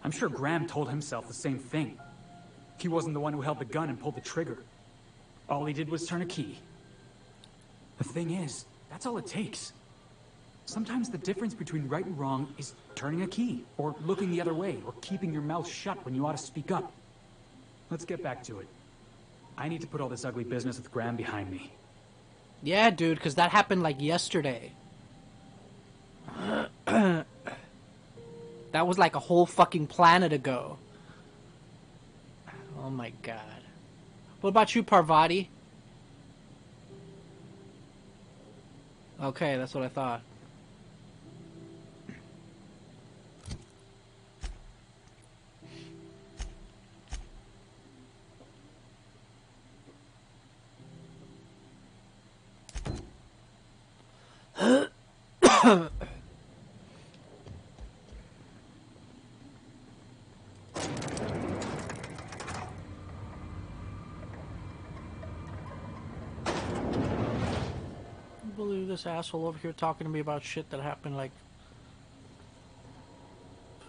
I'm sure Graham told himself the same thing. He wasn't the one who held the gun and pulled the trigger. All he did was turn a key. The thing is, that's all it takes. Sometimes the difference between right and wrong is turning a key, or looking the other way, or keeping your mouth shut when you ought to speak up. Let's get back to it. I need to put all this ugly business with Graham behind me. Yeah, dude, because that happened like yesterday. That was like a whole fucking planet ago. Oh my God. What about you, Parvati? Okay, that's what I thought. Believe this asshole over here talking to me about shit that happened like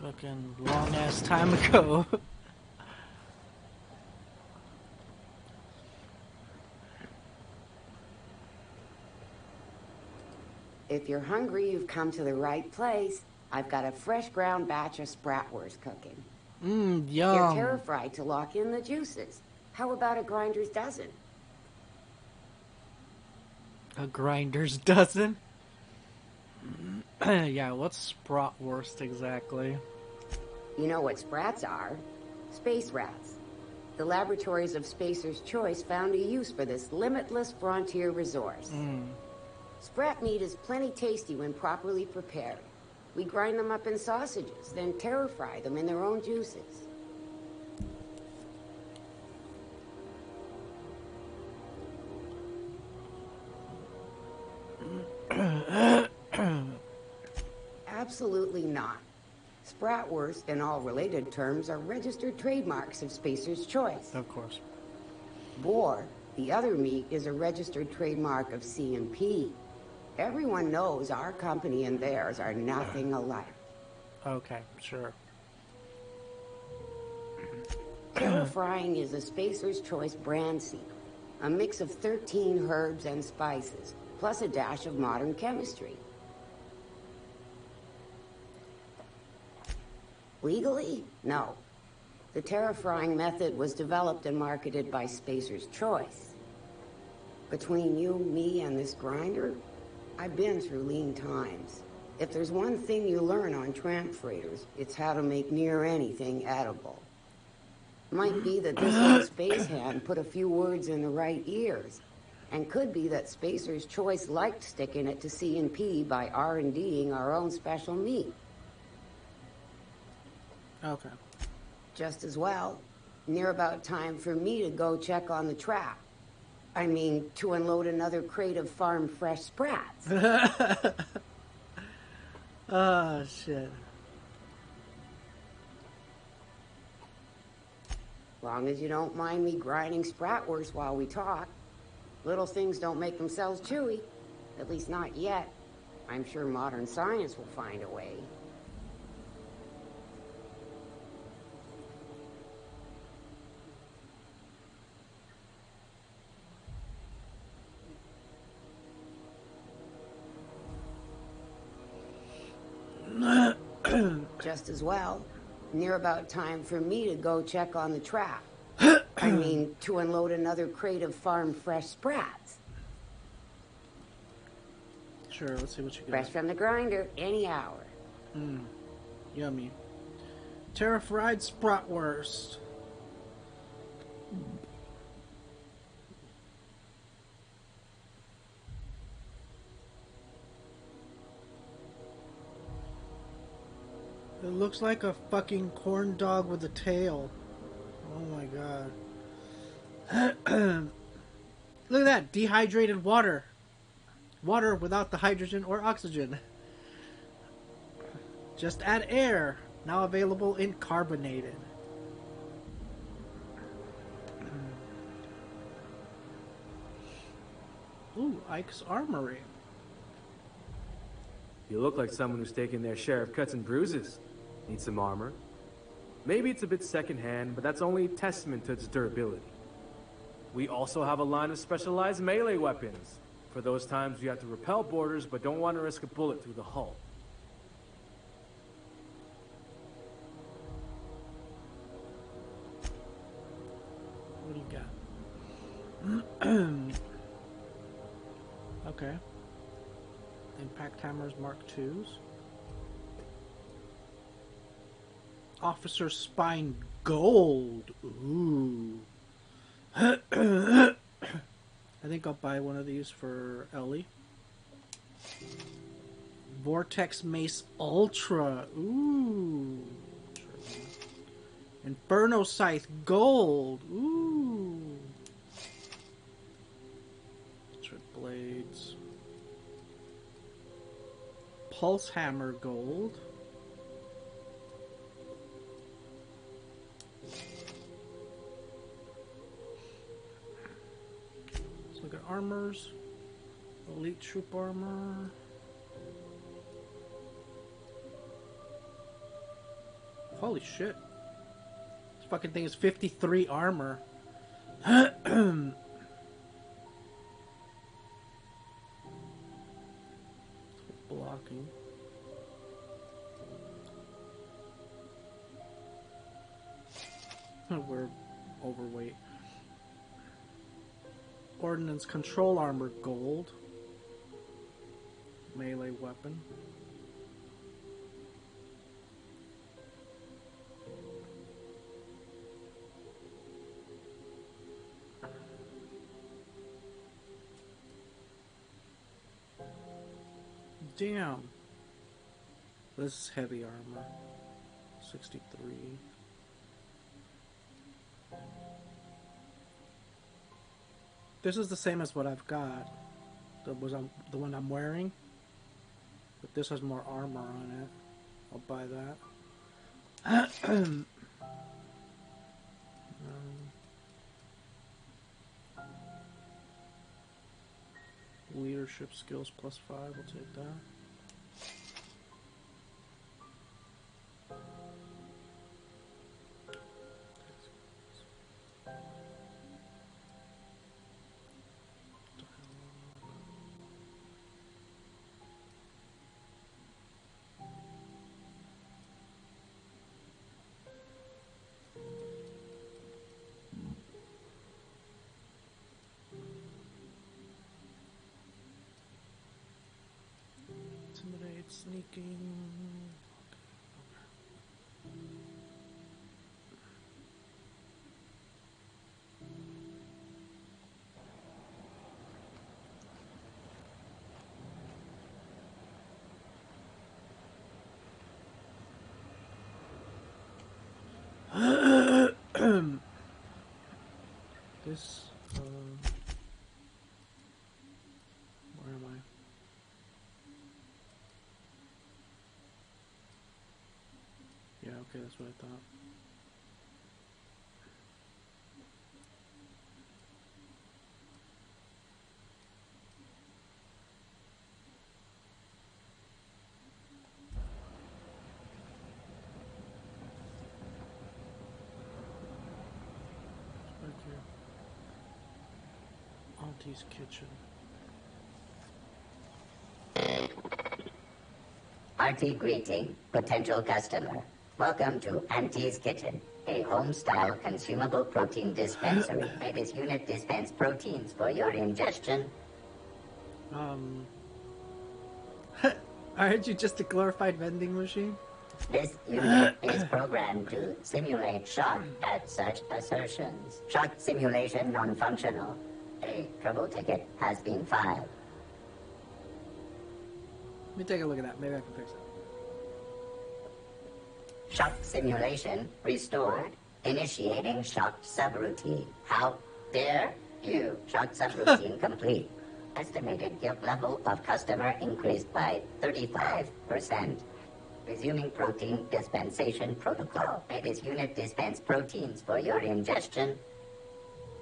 fucking long ass time ago. If you're hungry, you've come to the right place. I've got a fresh ground batch of spratwurst cooking. Yum. They're terra-fried to lock in the juices. How about a grinder's dozen? A grinder's dozen? Yeah, what's spratwurst exactly? You know what sprats are? Space rats. The laboratories of Spacer's Choice found a use for this limitless frontier resource. Sprat meat is plenty tasty when properly prepared. We grind them up in sausages, then terra-fry them in their own juices. Absolutely not. Spratwurst and all related terms are registered trademarks of Spacer's Choice. Of course. Boar, the other meat, is a registered trademark of C&P. Everyone knows our company and theirs are nothing alike. Okay, sure. Terra-frying is a Spacer's Choice brand secret. A mix of 13 herbs and spices, plus a dash of modern chemistry. Legally? No. The terra-frying method was developed and marketed by Spacer's Choice. Between you, me, and this grinder, I've been through lean times. If there's one thing you learn on tramp freighters, it's how to make near anything edible. Might be that this old space hand put a few words in the right ears, and could be that Spacer's Choice liked sticking it to C&P by R&Ding our own special meat. Okay. Just as well, near about time for me to go check on the trap. I mean, to unload another crate of farm fresh sprats. Oh, shit. Long as you don't mind me grinding spratwurst while we talk. Little things don't make themselves chewy. At least not yet. I'm sure modern science will find a way. Just as well. Near about time for me to go check on the trap. I mean, to unload another crate of farm-fresh sprats. Sure, let's see what you got. Fresh from the grinder, any hour. Yummy. Terra-fried spratwurst. It looks like a fucking corn dog with a tail. Oh my god. Look at that, dehydrated water. Water without the hydrogen or oxygen. Just add air. Now available in carbonated. Ooh, Ike's Armory. You look like someone who's taken their share of cuts and bruises. Need some armor? Maybe it's a bit secondhand, but that's only a testament to its durability. We also have a line of specialized melee weapons. For those times you have to repel boarders, but don't want to risk a bullet through the hull. What do you got? Okay. Impact hammers Mark IIs. Officer Spine Gold. Ooh. I think I'll buy one of these for Ellie. Vortex Mace Ultra. Ooh. Inferno Scythe Gold. Ooh. Trip Blades. Pulse Hammer Gold. Let's look at armors. Elite Troop Armor. Holy shit. This fucking thing is 53 armor. Blocking. We're overweight. Ordnance Control Armor Gold. Melee weapon. Damn. This is heavy armor. 63. This is the same as what I've got. The one I'm wearing. But this has more armor on it. I'll buy that. Leadership skills +5. We'll take that. Intimidate, sneaking. This, where am I? Yeah, okay, that's what I thought. Auntie's Kitchen. Hearty greeting, potential customer. Welcome to Auntie's Kitchen, a home-style consumable protein dispensary. May this unit dispense proteins for your ingestion. Aren't you just a glorified vending machine? This unit is programmed to simulate shock at such assertions. Shock simulation non-functional. A trouble ticket has been filed. Let me take a look at that. Maybe I can fix it. Shock simulation restored. Initiating shock subroutine. How dare you? Shock subroutine complete. Estimated guilt level of customer increased by 35%. Resuming protein dispensation protocol. May this unit dispense proteins for your ingestion.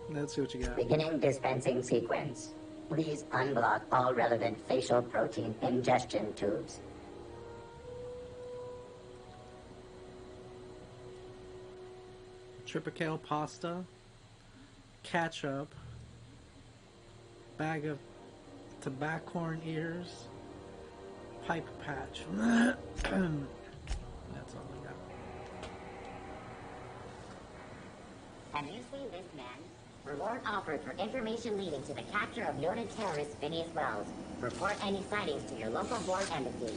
Let's see what you got. Beginning dispensing sequence. Please unblock all relevant facial protein ingestion tubes. Triple pasta, ketchup, bag of tobacco ears, pipe patch. That's all I got. Have you seen this man? Reward offered for information leading to the capture of noted terrorist Phineas Wells. Report any sightings to your local board embassy.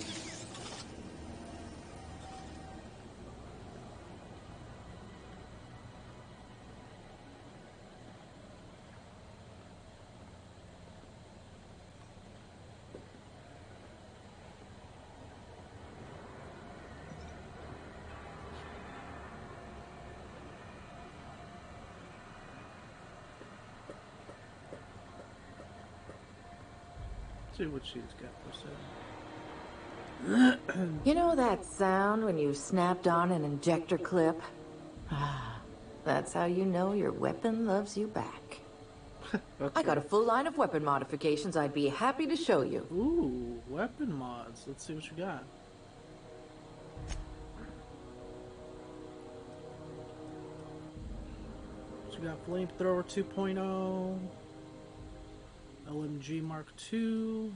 See what she's got for sale. You know that sound when you snapped on an injector clip? That's how you know your weapon loves you back. Okay. I got a full line of weapon modifications I'd be happy to show you. Ooh, weapon mods. Let's see what you got. So you got Flamethrower 2.0. LMG Mark II.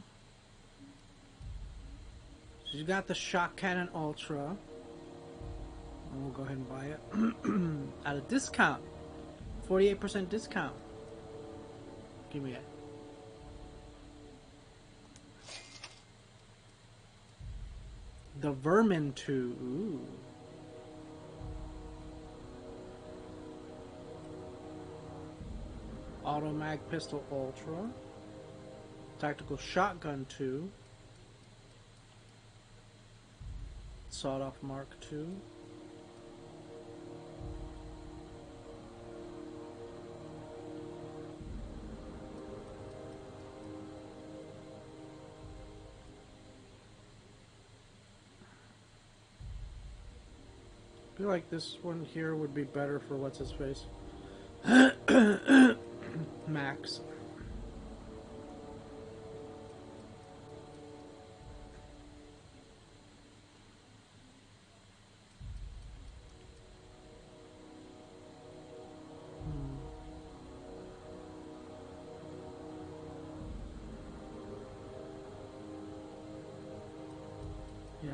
So you got the Shock Cannon Ultra. And we'll go ahead and buy it. At a discount. 48% discount. Give me it. The Vermin 2. Ooh. Automag Pistol Ultra. Tactical Shotgun 2. Sawed-off Mark II. I feel like this one here would be better for what's his face. Max. Yeah.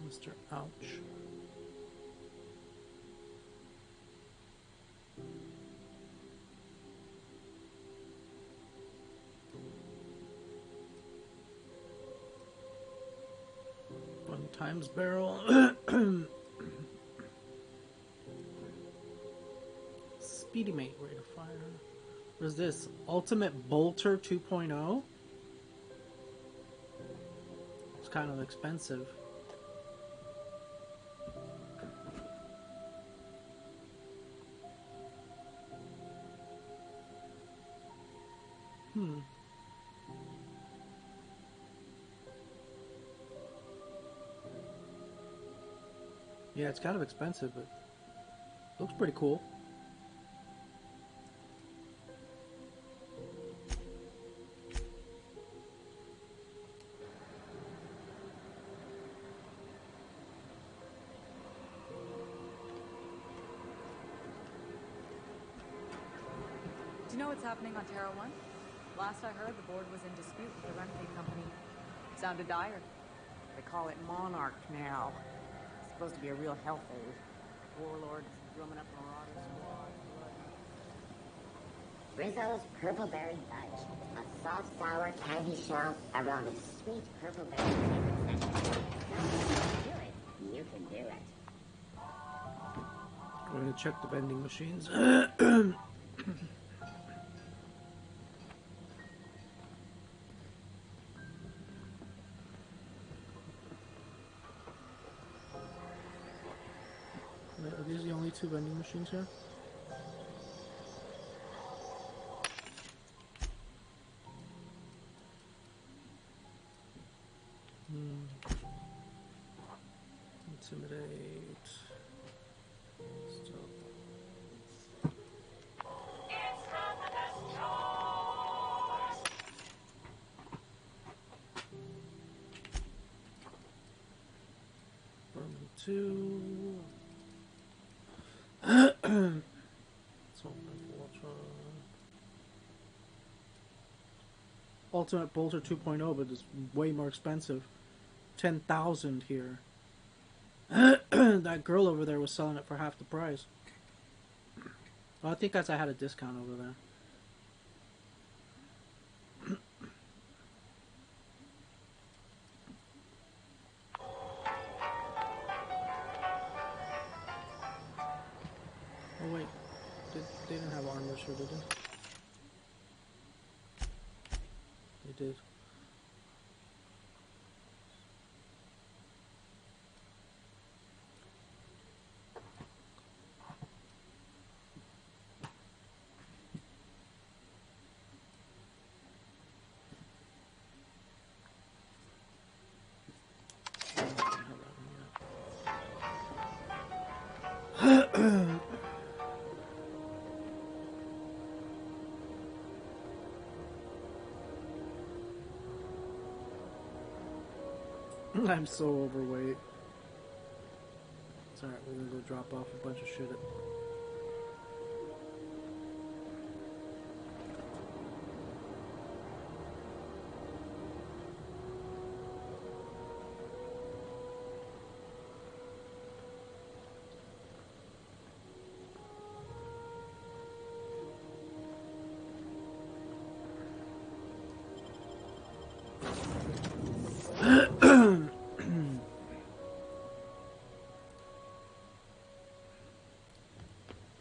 Mr. Ouch. One times barrel. Speedy Mate rate of fire. What is this? Ultimate Bolter 2.0? It's kind of expensive. Yeah, it's kind of expensive, but looks pretty cool. Do you know what's happening on Terra 1? Last I heard, the board was in dispute with the Renfrey company. Sounded dire. They call it Monarch now. It's supposed to be a real hellhole. Warlords drumming up Marauder squad. Rizzo's Purple Berry Fudge. A soft, sour candy shell around a sweet purple berry flavor. Do it. You can do it. We're gonna check the vending machines. Wait, are these the only two vending machines here? Intimidate. Stop. Burn 2. Ultimate Bolter 2.0, but it's way more expensive. 10,000 here. That girl over there was selling it for half the price. Well, I think that's I had a discount over there. Oh wait, they didn't have armor, sure did they? They did. I'm so overweight. It's alright, we're gonna go drop off a bunch of shit at...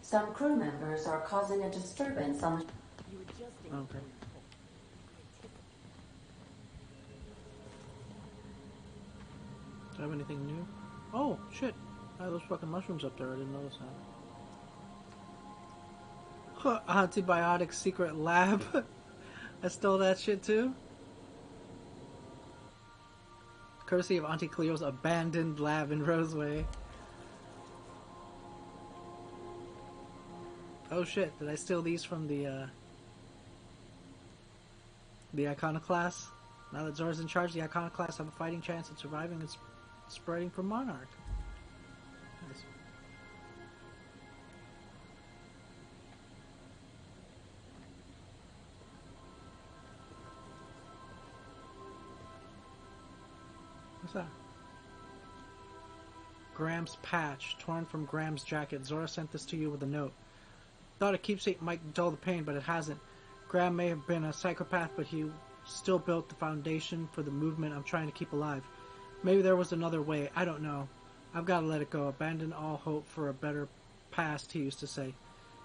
Some crew members are causing a disturbance on... Okay. Do I have anything new? Oh, shit. I have those fucking mushrooms up there. I didn't notice that. Huh, antibiotic secret lab. I stole that shit too. Courtesy of Auntie Cleo's abandoned lab in Roseway. Oh shit, did I steal these from the Iconoclast? Now that Zora's in charge, the Iconoclast have a fighting chance at surviving and spreading from Monarch. Nice. What's that? Graham's patch, torn from Graham's jacket. Zora sent this to you with a note. Thought a keepsake might dull the pain, but it hasn't. Graham may have been a psychopath, but he still built the foundation for the movement I'm trying to keep alive. Maybe there was another way. I don't know. I've got to let it go. Abandon all hope for a better past, he used to say.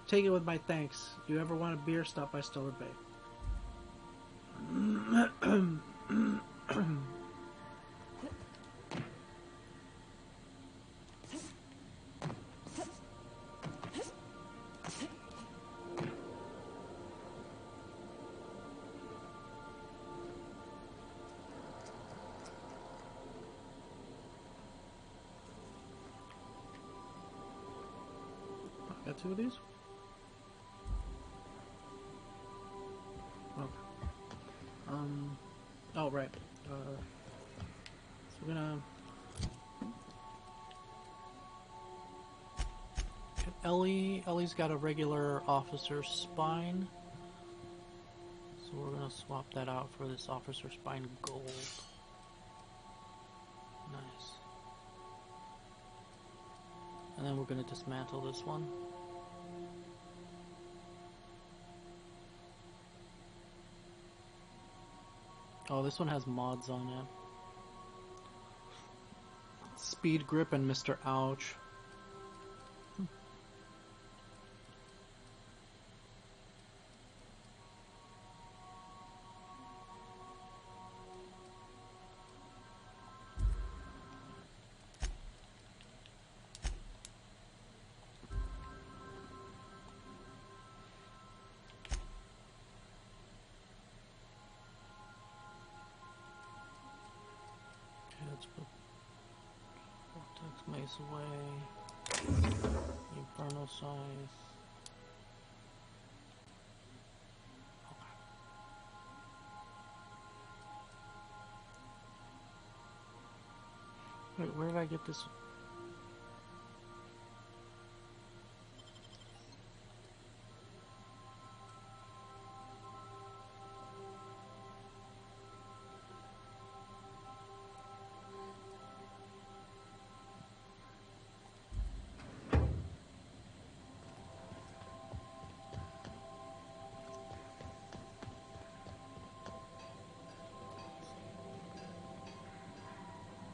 Take it with my thanks. You ever want a beer, stop by Stellar Bay. Got two of these? Okay. Oh, right. So we're gonna... Ellie's got a regular officer's spine. So we're gonna swap that out for this Officer Spine Gold. Nice. And then we're gonna dismantle this one. Oh, this one has mods on it. Speed Grip and Mr. Ouch. Vortex Mace away. Infernal Scythe. Wait, where did I get this?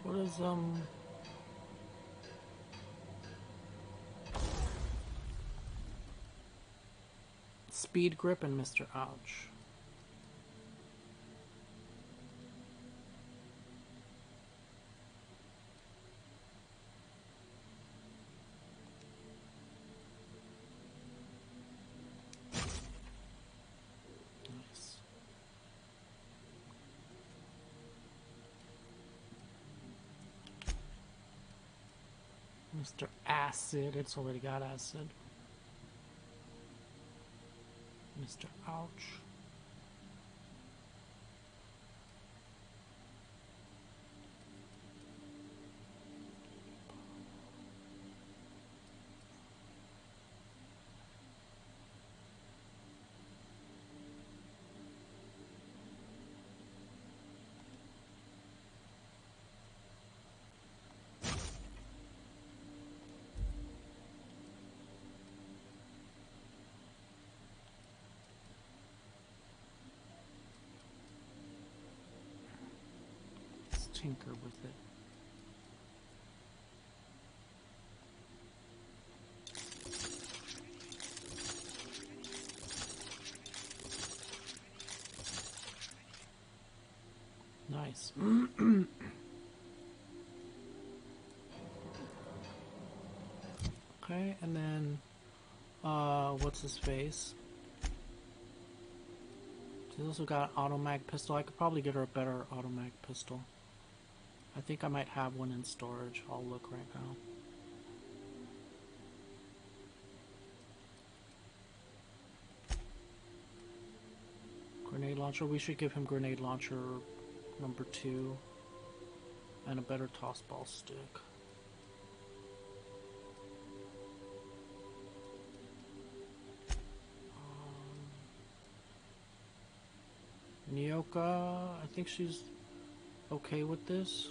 What is, Speed Grip and Mr. Ouch. Nice. Mr. Acid, it's already got acid. Mr. Ouch. Tinker with it. Nice. Okay, and then what's his face? She's also got an automag pistol. I could probably get her a better automag pistol. I think I might have one in storage. I'll look right now. Grenade launcher. We should give him grenade launcher number 2 and a better toss ball stick. Nyoka, I think she's okay with this.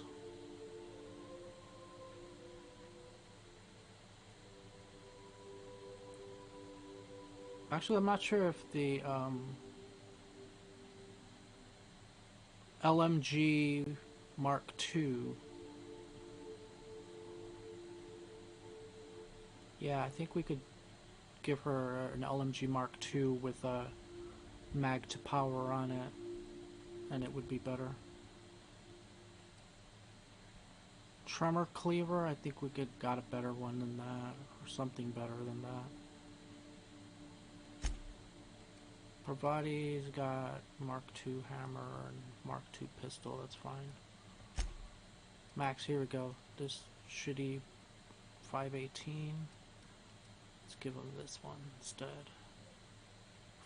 Actually, I'm not sure if the LMG Mark II. Yeah, I think we could give her an LMG Mark II with a mag to power on it, and it would be better. Tremor Cleaver, I think we got a better one than that, or something better than that. Pravati's got Mark II hammer and Mark II pistol, that's fine. Max, here we go. This shitty 518. Let's give him this one instead.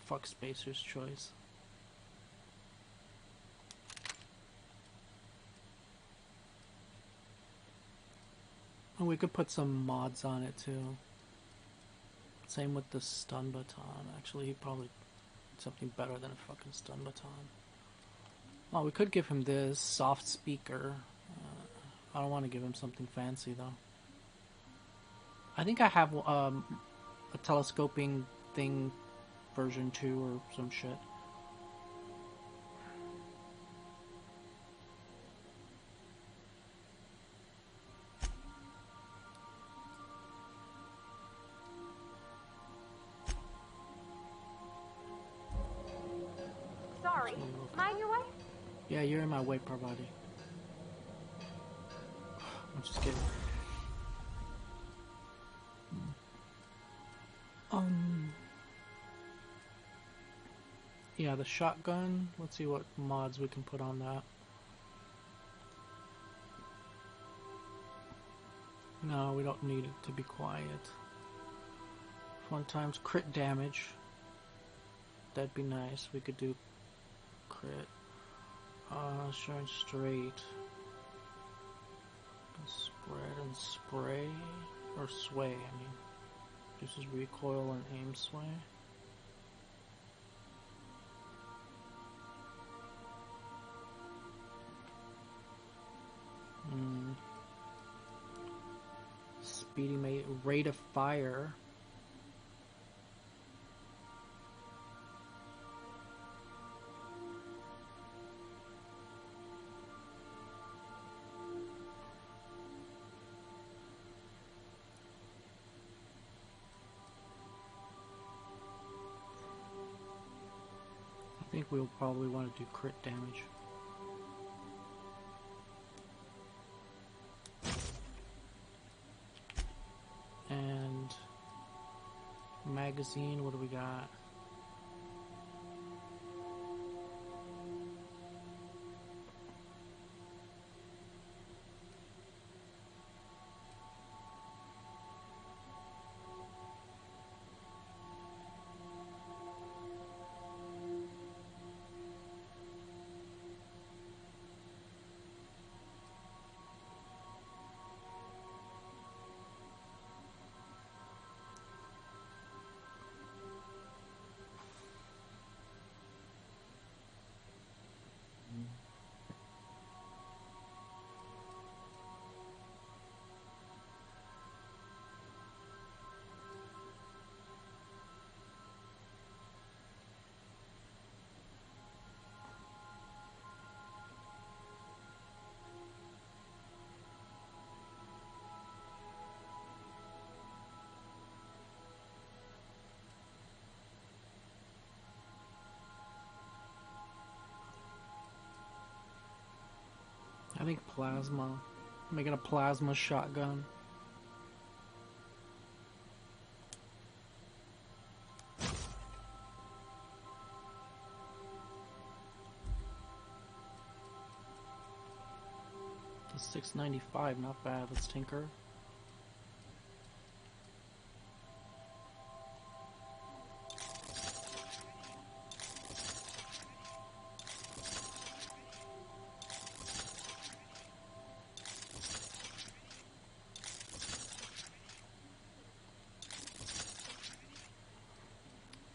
Fuck Spacer's choice. And we could put some mods on it too. Same with the stun baton. Actually, he probably Something better than a fucking stun baton. Oh, we could give him this soft speaker. I don't want to give him something fancy though. I think I have a telescoping thing version 2 or some shit. Sorry, am I in your way? Yeah, you're in my way, Parvati. I'm just kidding. Yeah, the shotgun. Let's see what mods we can put on that. No, we don't need it to be quiet. Fun times crit damage. That'd be nice. We could do crit. Shine straight. Spread and spray. Or sway, I mean. This is recoil and aim sway. Speedy mate, rate of fire. I think we'll probably want to do crit damage. And magazine, what do we got? I think plasma. Making a plasma shotgun. $6.95, not bad. Let's tinker.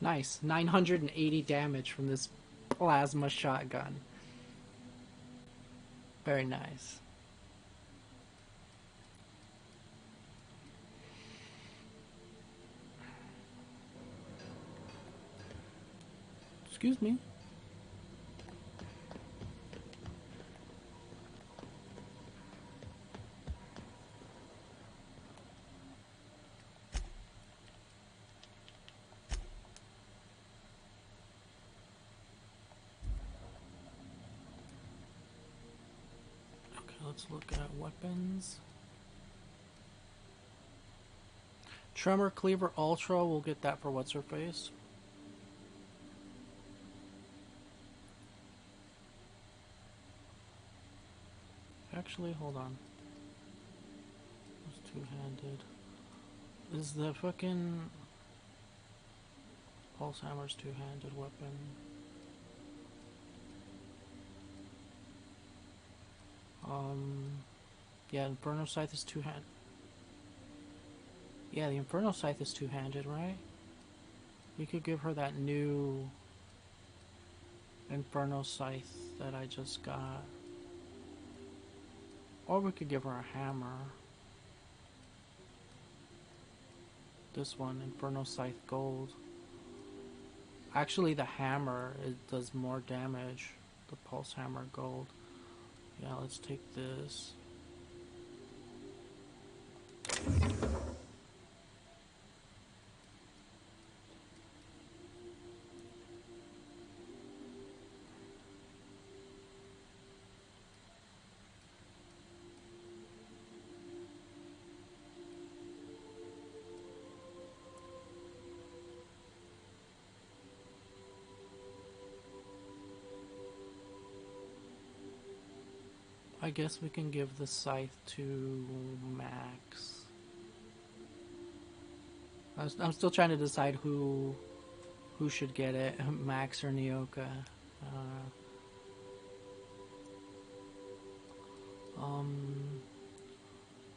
Nice. 980 damage from this plasma shotgun. Very nice. Excuse me. Let's look at weapons. Tremor Cleaver Ultra, we'll get that for what's her face. Actually, hold on. It's two-handed. Is the fucking Pulse Hammer's two-handed weapon? Yeah, Inferno Scythe is two-handed. Yeah, the Inferno Scythe is two-handed, right? We could give her that new Inferno Scythe that I just got. Or we could give her a hammer. This one, Inferno Scythe Gold. Actually, the hammer, it does more damage. The Pulse Hammer Gold. Yeah, let's take this. I guess we can give the scythe to Max. I'm still trying to decide who should get it, Max or Nyoka.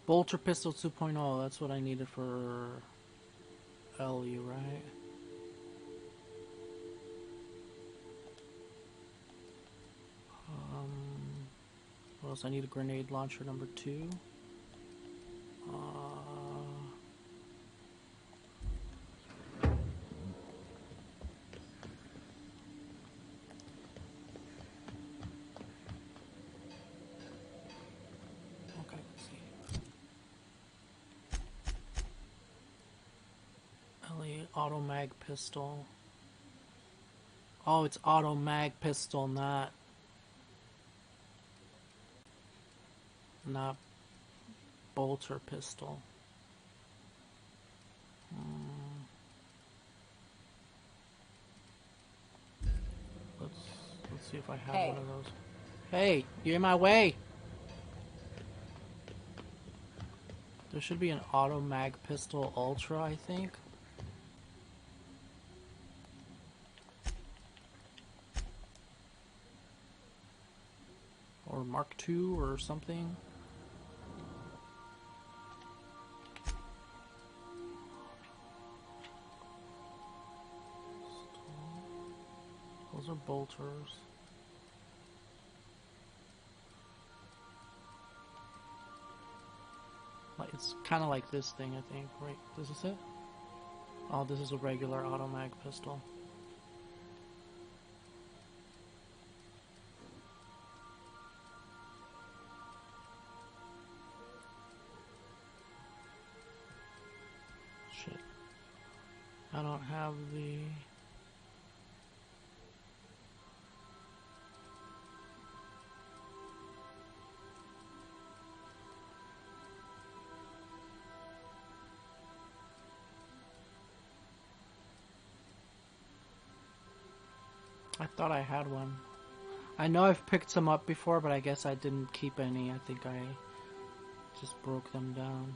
Bolter Pistol 2.0, that's what I needed for Ellie, right? What else? I need a grenade launcher number 2. Okay, let's see. Ellie, auto mag pistol. Oh, it's auto mag pistol, not bolter pistol. Let's see if I have one of those. Hey, you're in my way. There should be an auto mag pistol ultra, I think. Or Mark II or something. Those are bolters. Like, it's kind of like this thing, I think. Right? Is this it? Oh, this is a regular automag pistol. Shit. I don't have the... I thought I had one. I know I've picked some up before, but I guess I didn't keep any. I think I just broke them down.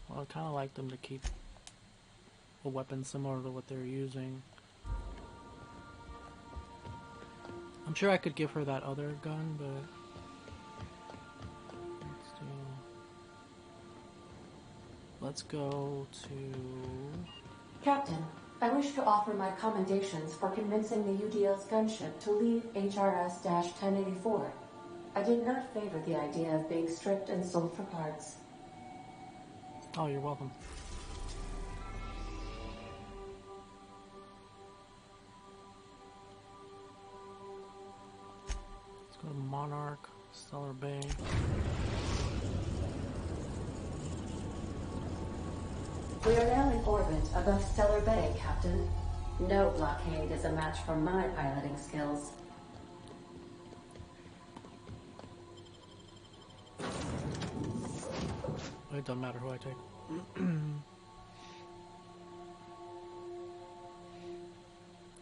Well, I kind of like them to keep a weapon similar to what they're using. I'm sure I could give her that other gun, but... Let's go to... Captain, I wish to offer my commendations for convincing the UDL's gunship to leave HRS-1084. I did not favor the idea of being stripped and sold for parts. Oh, you're welcome. Let's go to Monarch, Stellar Bay. We are now in orbit above Stellar Bay, Captain. No blockade is a match for my piloting skills. It doesn't matter who I take.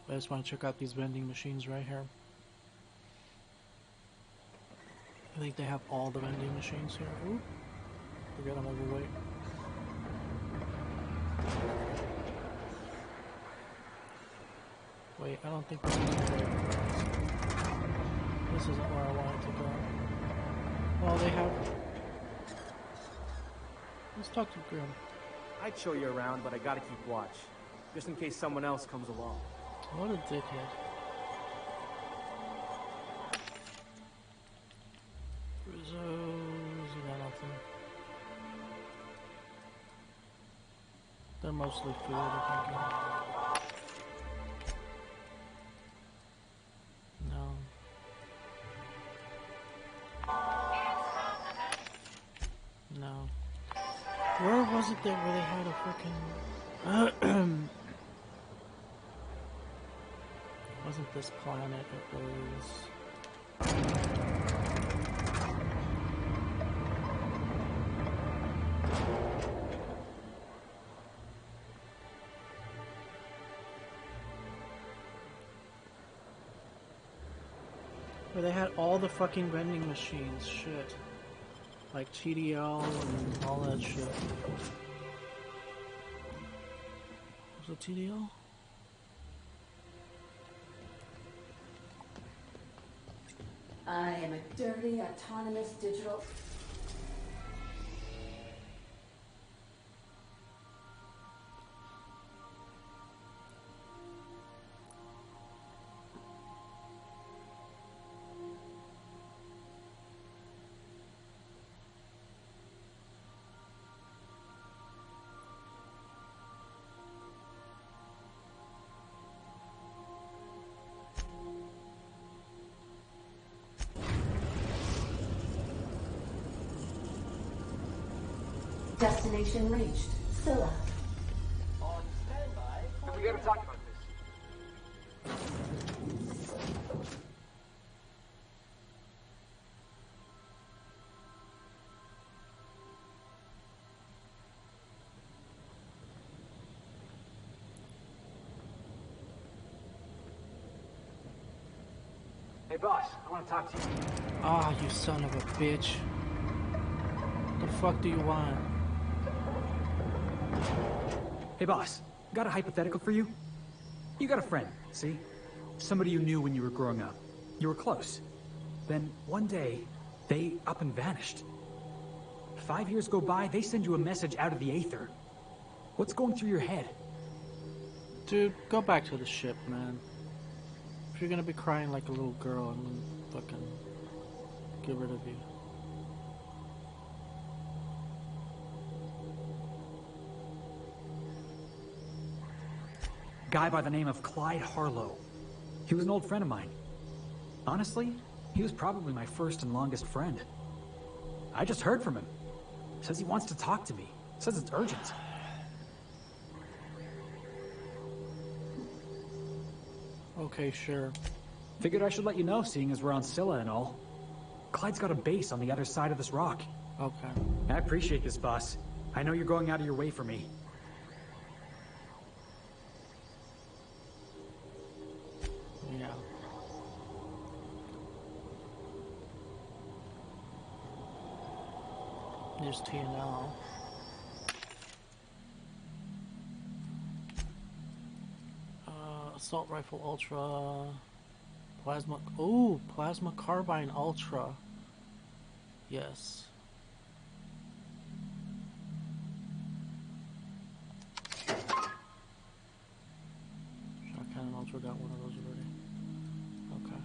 I just want to check out these vending machines right here. I think they have all the vending machines here. Ooh. Forget I'm overweight. Wait, I don't think this is where this isn't where I wanted to go. Well, they have... Let's talk to Grim. I'd show you around, but I gotta keep watch. Just in case someone else comes along. What a dickhead. Rizzo's, I got nothing. They're mostly food, I think. No. No. Where was it that where they had a freaking wasn't this planet, it was where they had all the fucking vending machines, shit. Like TDL and all that shit. Was it TDL? I am a dirty, autonomous digital... Destination reached. Scylla. On standby. We gotta talk about this. Hey boss, I want to talk to you. Ah, you son of a bitch. What the fuck do you want? Hey boss, got a hypothetical for you? You got a friend, see? Somebody you knew when you were growing up. You were close. Then one day, they up and vanished. 5 years go by, they send you a message out of the aether. What's going through your head? Dude, go back to the ship, man. If you're gonna be crying like a little girl, I'm gonna fucking get rid of you. Guy by the name of Clyde Harlow. He was an old friend of mine. Honestly, he was probably my first and longest friend. I just heard from him. Says he wants to talk to me. Says it's urgent. Okay, sure. Figured I should let you know, seeing as we're on Scylla and all. Clyde's got a base on the other side of this rock. Okay. I appreciate this, boss. I know you're going out of your way for me. Yeah. There's TNL. Assault Rifle Ultra. Plasma. Ooh, Plasma Carbine Ultra. Yes. Shotgun Ultra, got one of those already. Okay.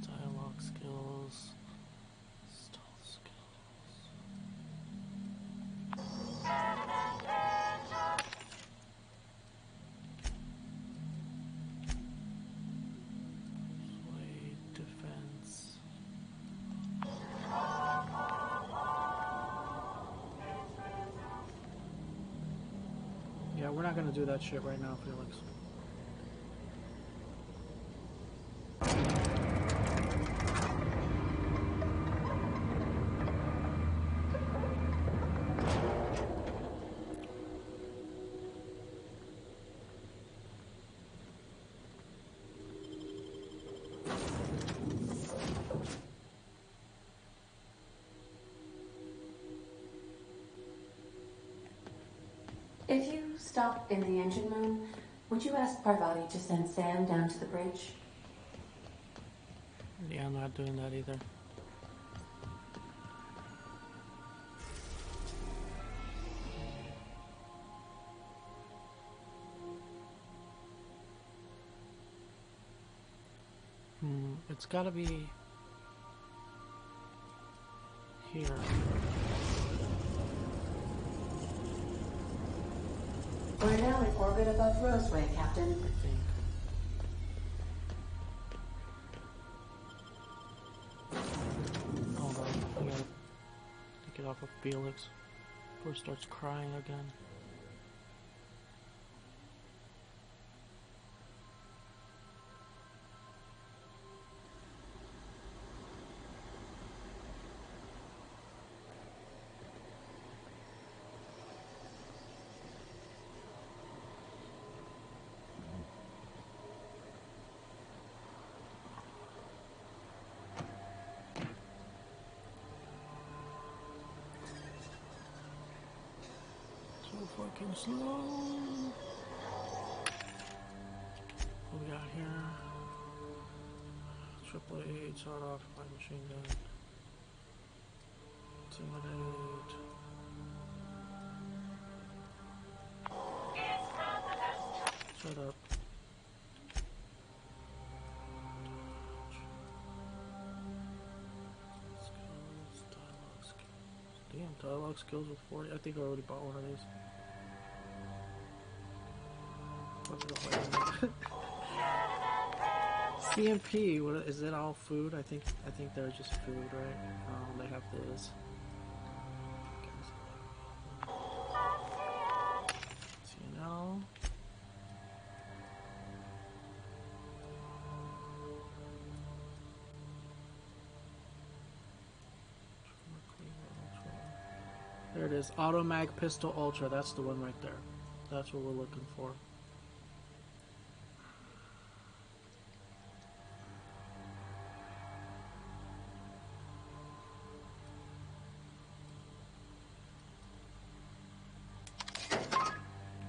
Dialogue skills. Stealth skills. Sway defense. Yeah, we're not gonna do that shit right now, Felix. If you stop in the engine room, would you ask Parvati to send Sam down to the bridge? Yeah, I'm not doing that either. It's gotta be here. We're now in orbit above Roseway, Captain. I think. Hold on, I gotta take it off of Felix before he starts crying again. Fucking slow. What we got here? Triple A, sawed off light machine gun. Intimidate. Shut up. Skills, dialogue skills. Damn, dialogue skills with 40. I think I already bought one of these. CMP, what is it? All food? I think they're just food, right? They have this. CNL. There it is. Automag Pistol Ultra. That's the one right there. That's what we're looking for.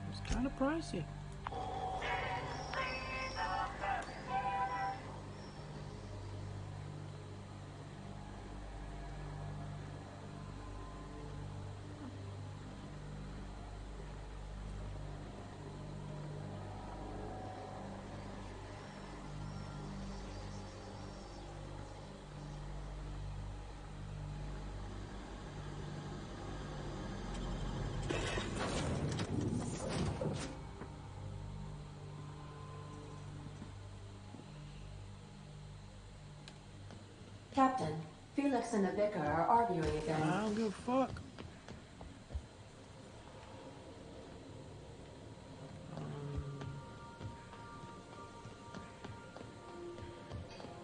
It's kind of pricey. Captain, Felix and the Vicar are arguing again. I don't give a fuck.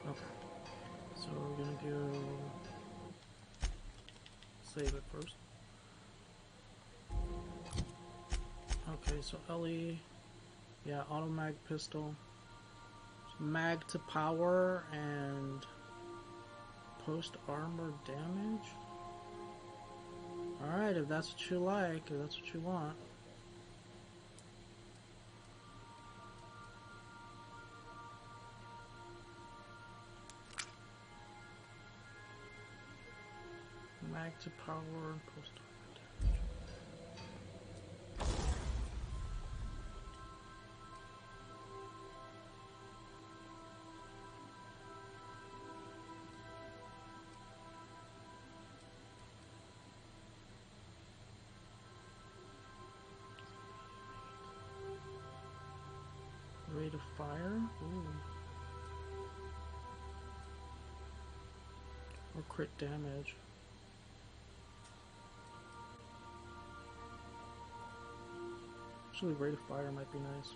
Okay. So we're gonna go save it first. Okay, so Ellie, yeah, automag pistol, mag to power and post armor damage. Alright, if that's what you like, if that's what you want. Mag to power and post armor damage. Rate of fire? Ooh. Or crit damage. Actually, rate of fire might be nice.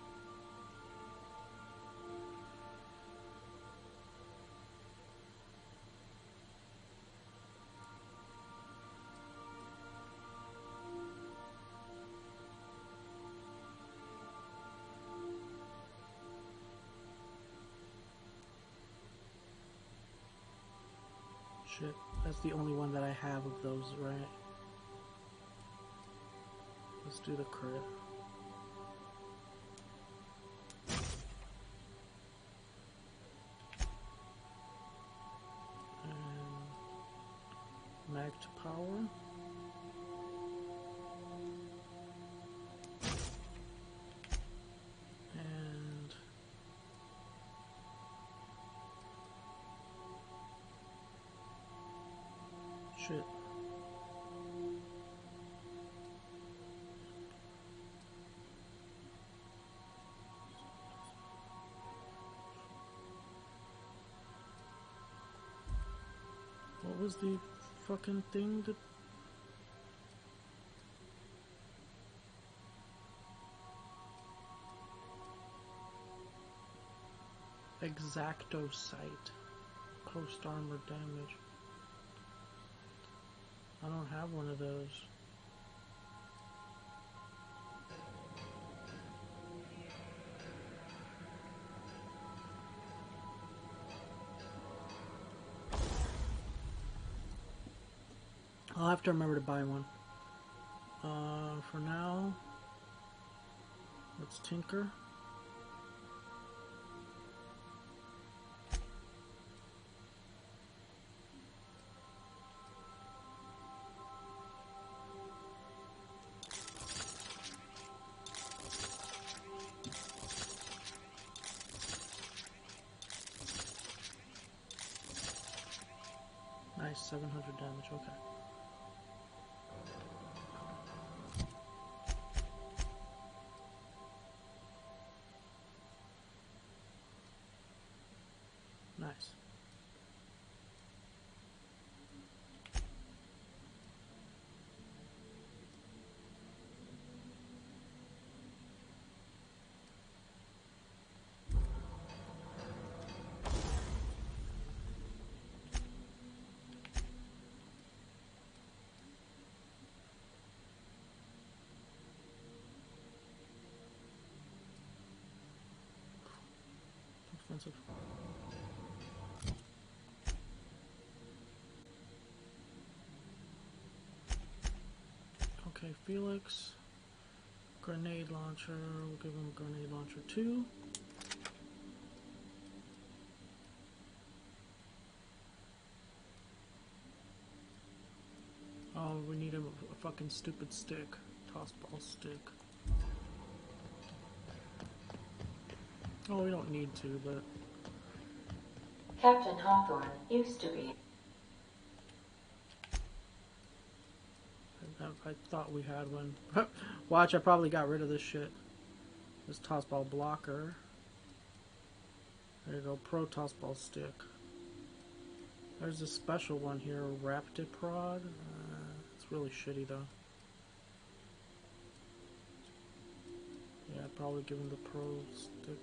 Shit, that's the only one that I have of those, right? Let's do the crit. back to power. And shit. What was the fucking thing that... Exacto sight. Post armor damage. I don't have one of those. I'll have to remember to buy one. For now, let's tinker. Nice, 700 damage, okay. Nice. Expensive. Okay, Felix. Grenade launcher. We'll give him grenade launcher 2. Oh, we need a fucking stupid stick. Tossball stick. Oh, we don't need to, but... Captain Hawthorne used to be. I thought we had one. Watch, I probably got rid of this shit. This tossball blocker. There you go, pro tossball stick. There's a special one here, Raptiprod. It's really shitty though. Yeah, I'd probably give him the pro stick.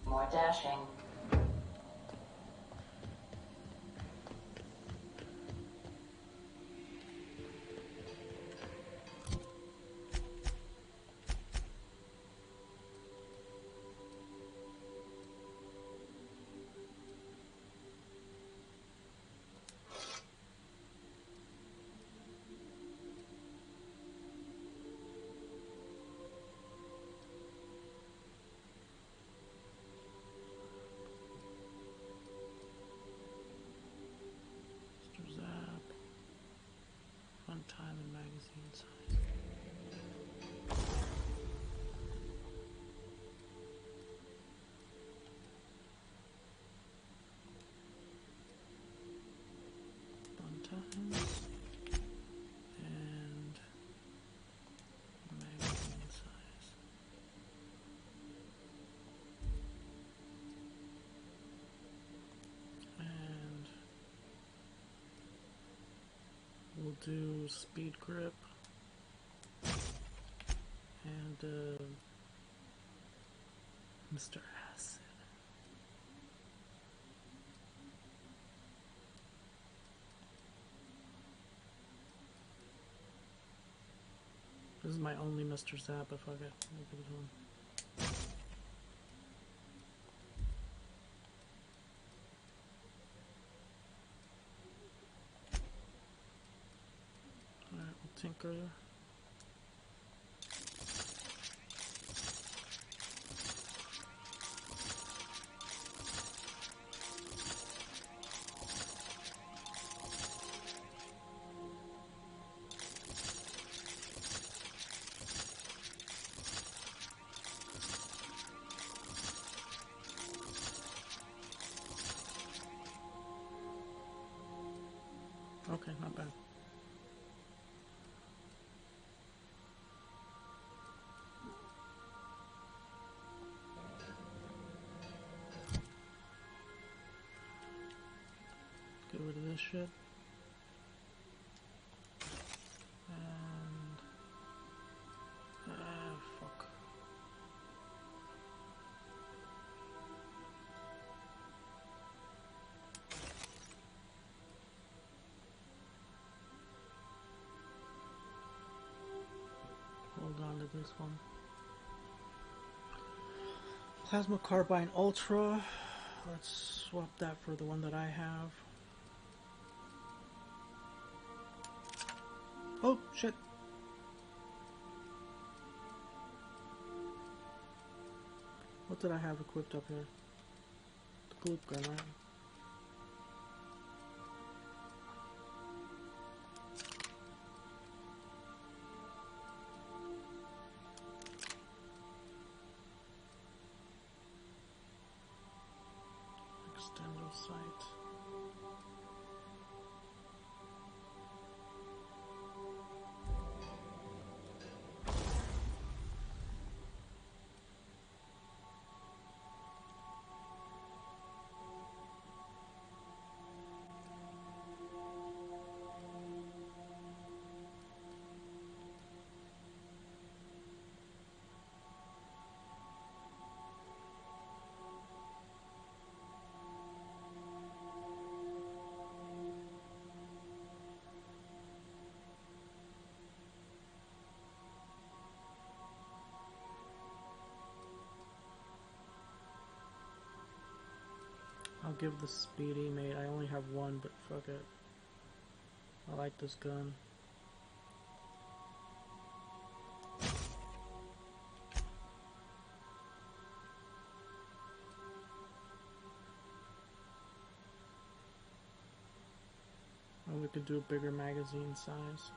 More dashing. Time and magazine size. Fun times and magazine size. And we'll do speed grip and Mr. Acid. This is my only Mr. Zap if I get this one. Tinker. Okay, not bad. Get rid of this shit. And... fuck. Hold on to this one. Plasma Carbine Ultra. Let's swap that for the one that I have. Oh, shit. What did I have equipped up here? The gloop gun, right? Extended sight. I'll give the Speedy mate. I only have one, but fuck it. I like this gun. And we could do a bigger magazine size.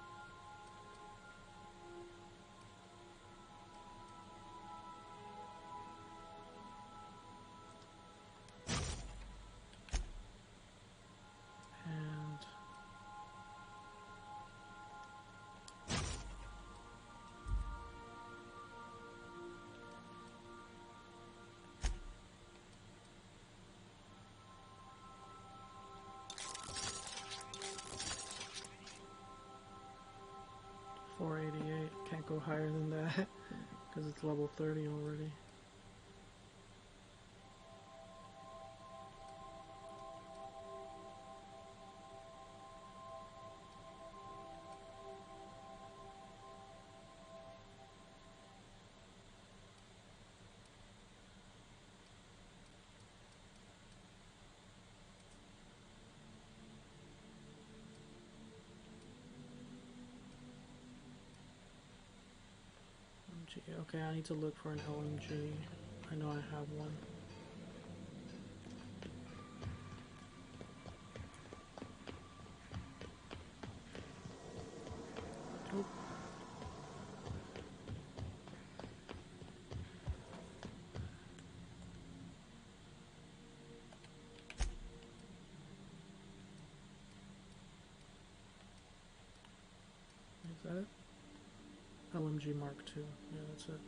Can't go higher than that because it's level 30 already. Okay, I need to look for an LMG. I know I have one. Oh. Is that it? LMG Mark II. Yeah, that's it.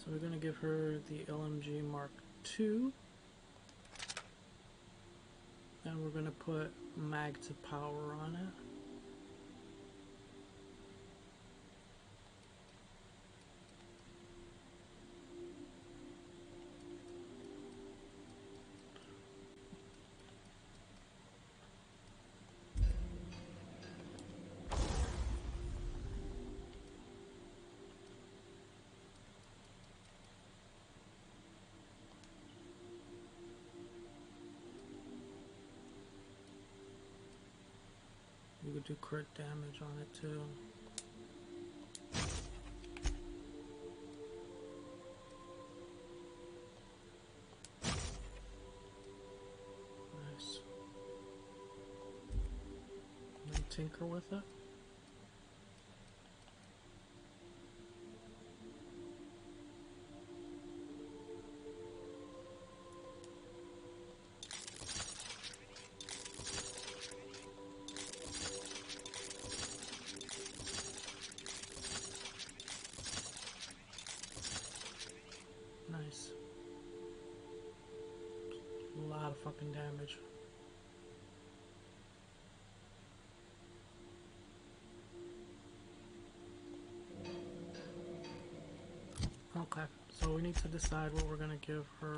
So we're going to give her the LMG Mark II. And we're going to put mag to power on it. You could do crit damage on it too. Nice. And then tinker with it. Nice. A lot of fucking damage. Okay, so we need to decide what we're gonna give her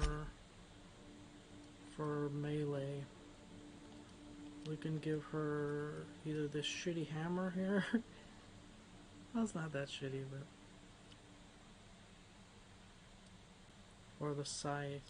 for melee. We can give her either this shitty hammer here. That's not that shitty, but... or the scythe.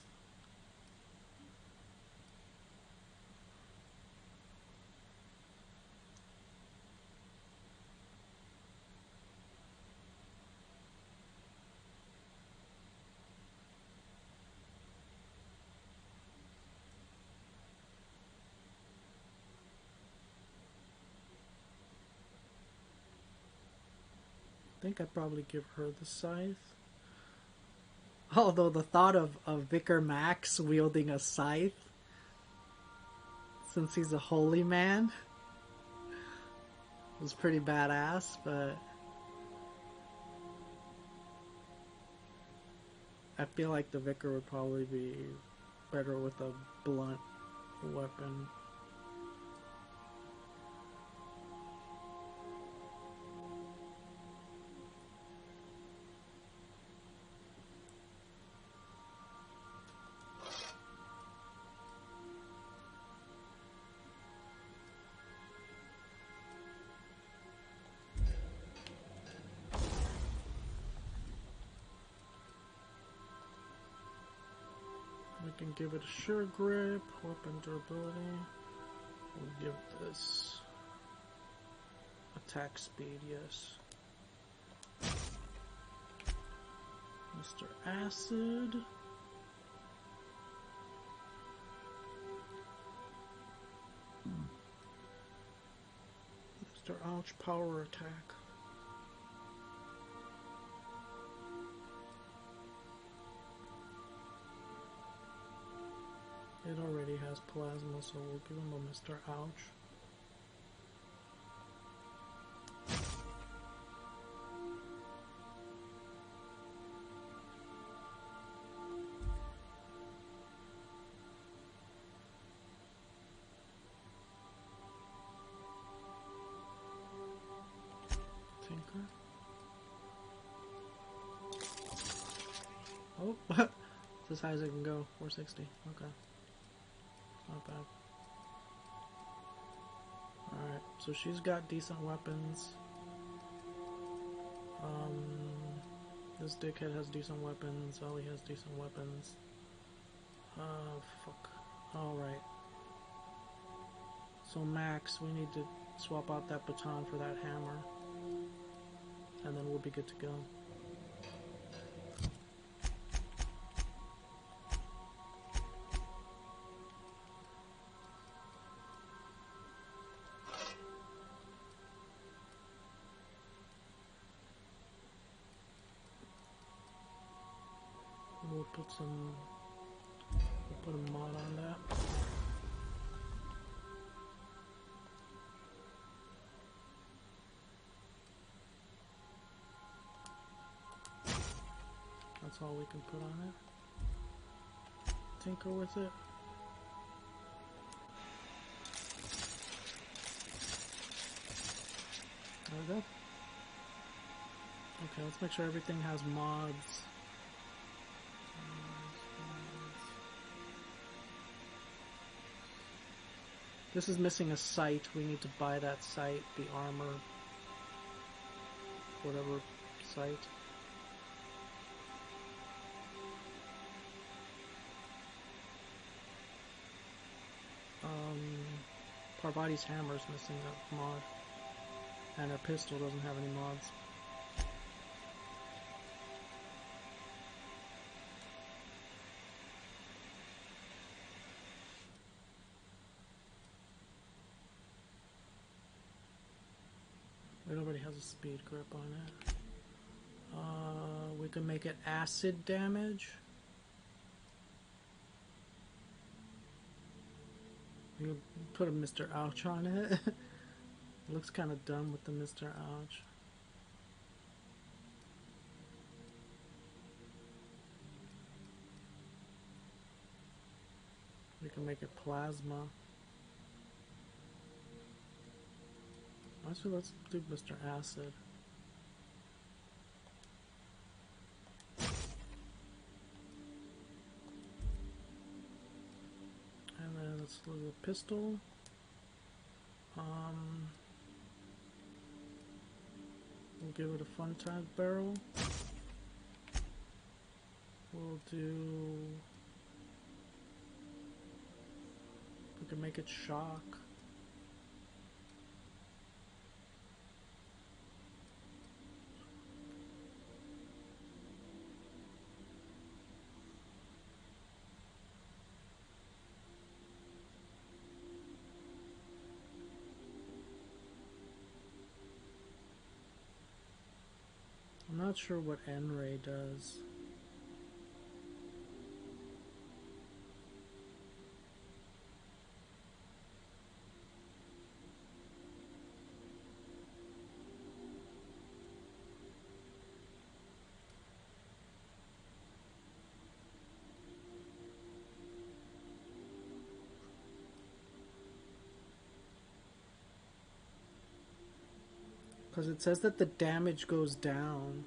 I think I'd probably give her the scythe. Although the thought of Vicar Max wielding a scythe, since he's a holy man, was pretty badass, but I feel like the Vicar would probably be better with a blunt weapon. We can give it a sure grip, weapon durability. We'll give this attack speed, yes. Mr. Acid. Mr. Ouch, power attack. It already has plasma, so we'll give him a Mr. Ouch. Tinker. Oh, it's as high as I can go. 460. Okay. Not bad. Alright, so she's got decent weapons. This dickhead has decent weapons. Ollie has decent weapons. Fuck. Alright. So Max, we need to swap out that baton for that hammer. And then we'll be good to go. We'll put a mod on that. That's all we can put on it. Tinker with it. There we go. Okay, let's make sure everything has mods. This is missing a sight. We need to buy that sight, the armor, whatever sight. Parvati's hammer is missing a mod. And her pistol doesn't have any mods. It already has a speed grip on it. We can make it acid damage. You put a Mr. Ouch on it. It looks kind of dumb with the Mr. Ouch. We can make it plasma. Actually, let's do Mr. Acid. And then let's look at the pistol. We'll give it a fun time barrel. We'll do... We can make it shock. I'm not sure what N-Ray does. Because it says that the damage goes down.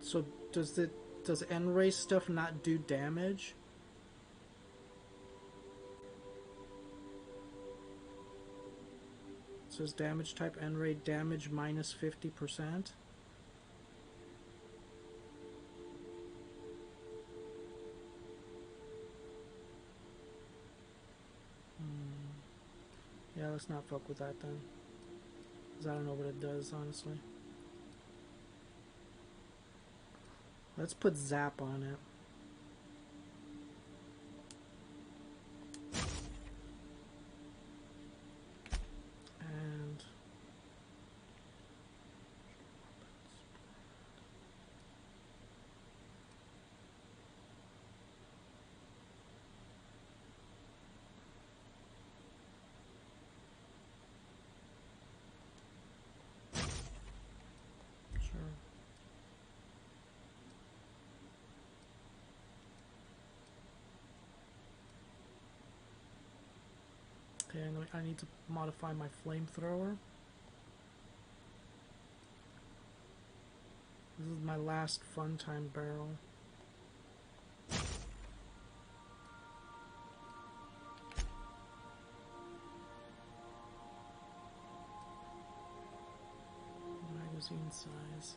So does N-Ray stuff not do damage? It says damage type N-Ray damage minus 50%. Yeah, let's not fuck with that then. Because I don't know what it does, honestly. Let's put Zap on it. And sure. Okay, I need to modify my flamethrower. This is my last fun time barrel. Magazine size.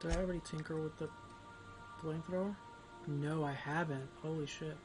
Did I already tinker with the flamethrower? No, I haven't. Holy shit.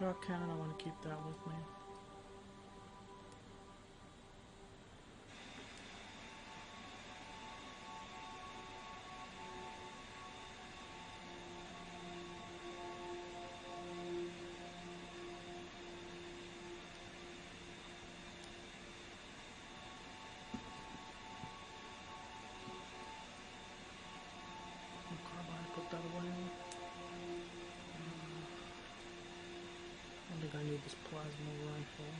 Shock cannon, I want to keep that with me. Carbine, put that away. I think I need this plasma rifle.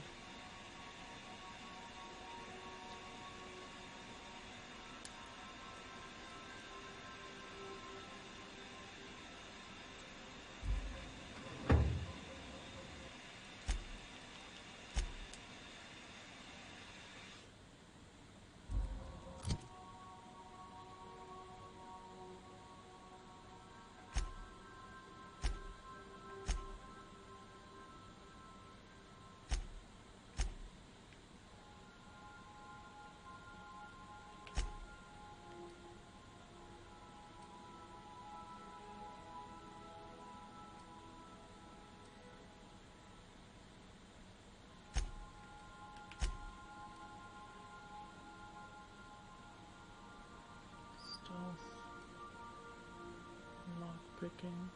Lock picking.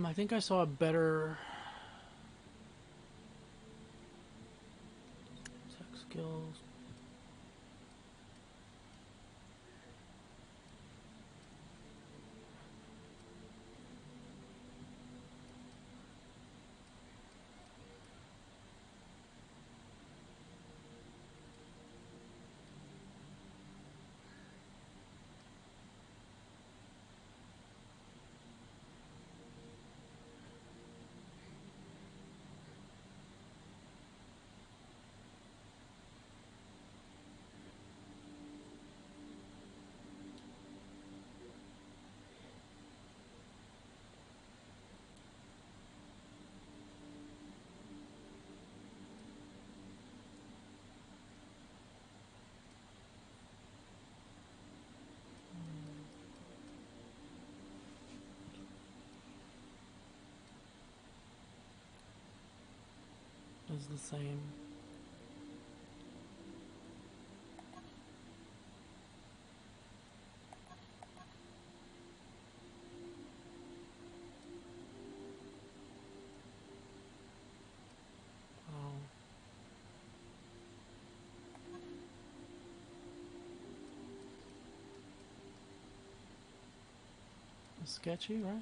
I think I saw a better tech skills. Is the same. Oh. It's sketchy, right?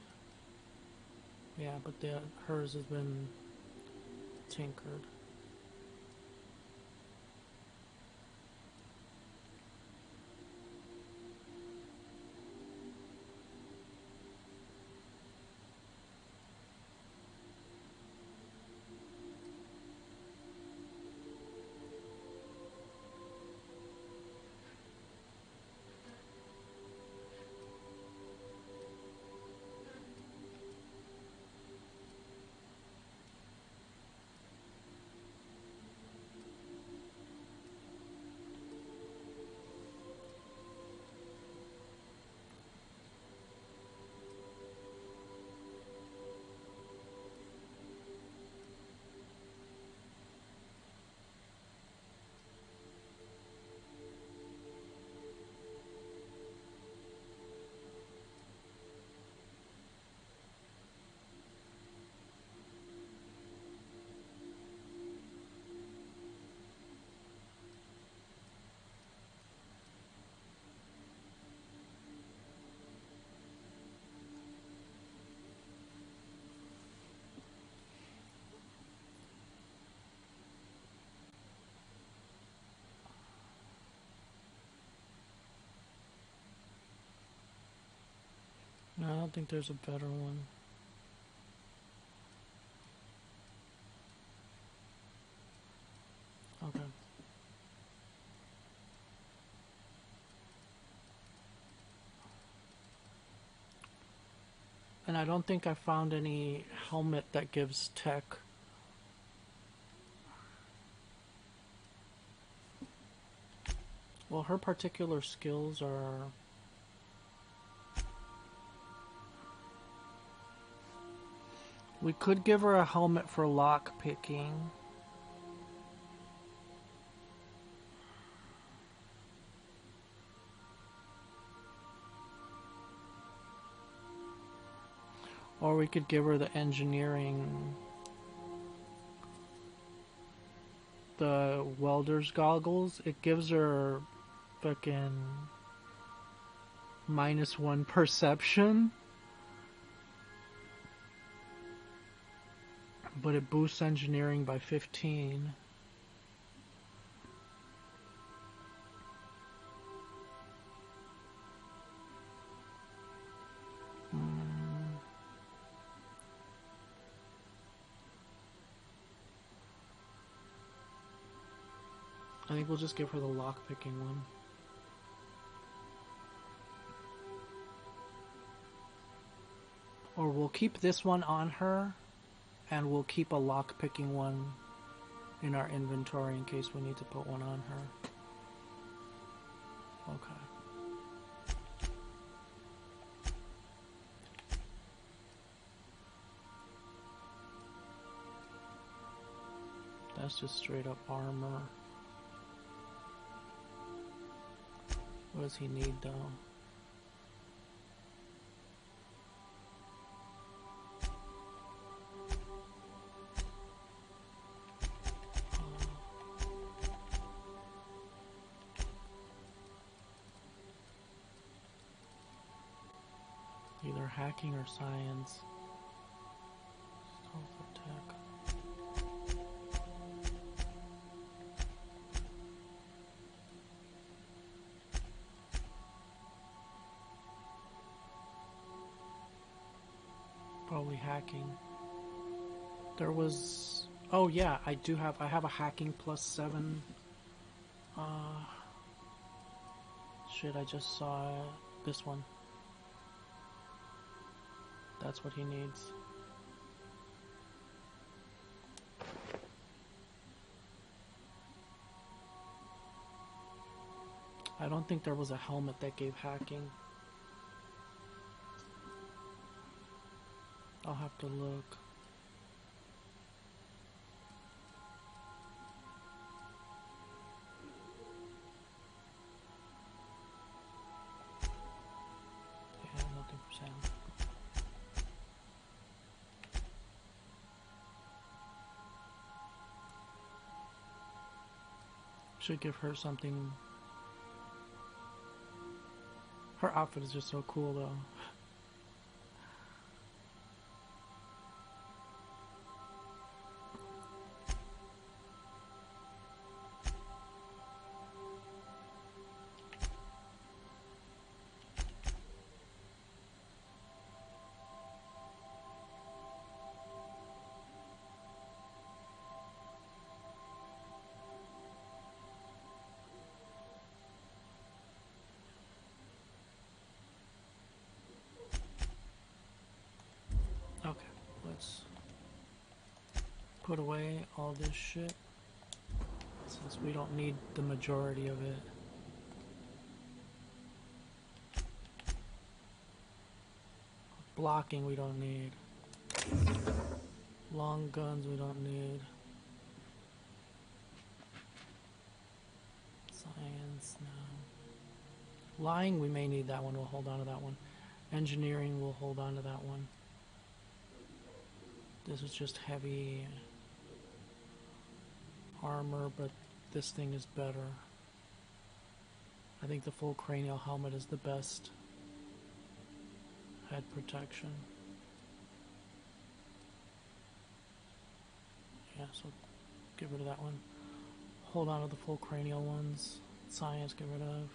Yeah, but hers has been tinkered. No, I don't think there's a better one. Okay. And I don't think I found any helmet that gives tech. Well, her particular skills are... We could give her a helmet for lock picking. Or we could give her the engineering, the welder's goggles. It gives her fucking -1 perception, but it boosts engineering by 15. I think we'll just give her the lock-picking one. Or we'll keep this one on her, and we'll keep a lock-picking one in our inventory in case we need to put one on her. Okay. That's just straight up armor. What does he need though? Either hacking or science. Stealth attack. Probably hacking. There was... Oh yeah, I have a hacking +7. Shit, I just saw this one. That's what he needs. I don't think there was a helmet that gave hacking. I'll have to look. Yeah, nothing for Sam. Should give her something. Her outfit is just so cool though. Okay, let's put away all this shit since we don't need the majority of it. Blocking we don't need. Long guns we don't need. Science, no. Lying we may need that one, we'll hold on to that one. Engineering we'll hold on to that one. This is just heavy armor, but this thing is better. I think the full cranial helmet is the best head protection. Yeah, so get rid of that one. Hold on to the full cranial ones. Science, get rid of.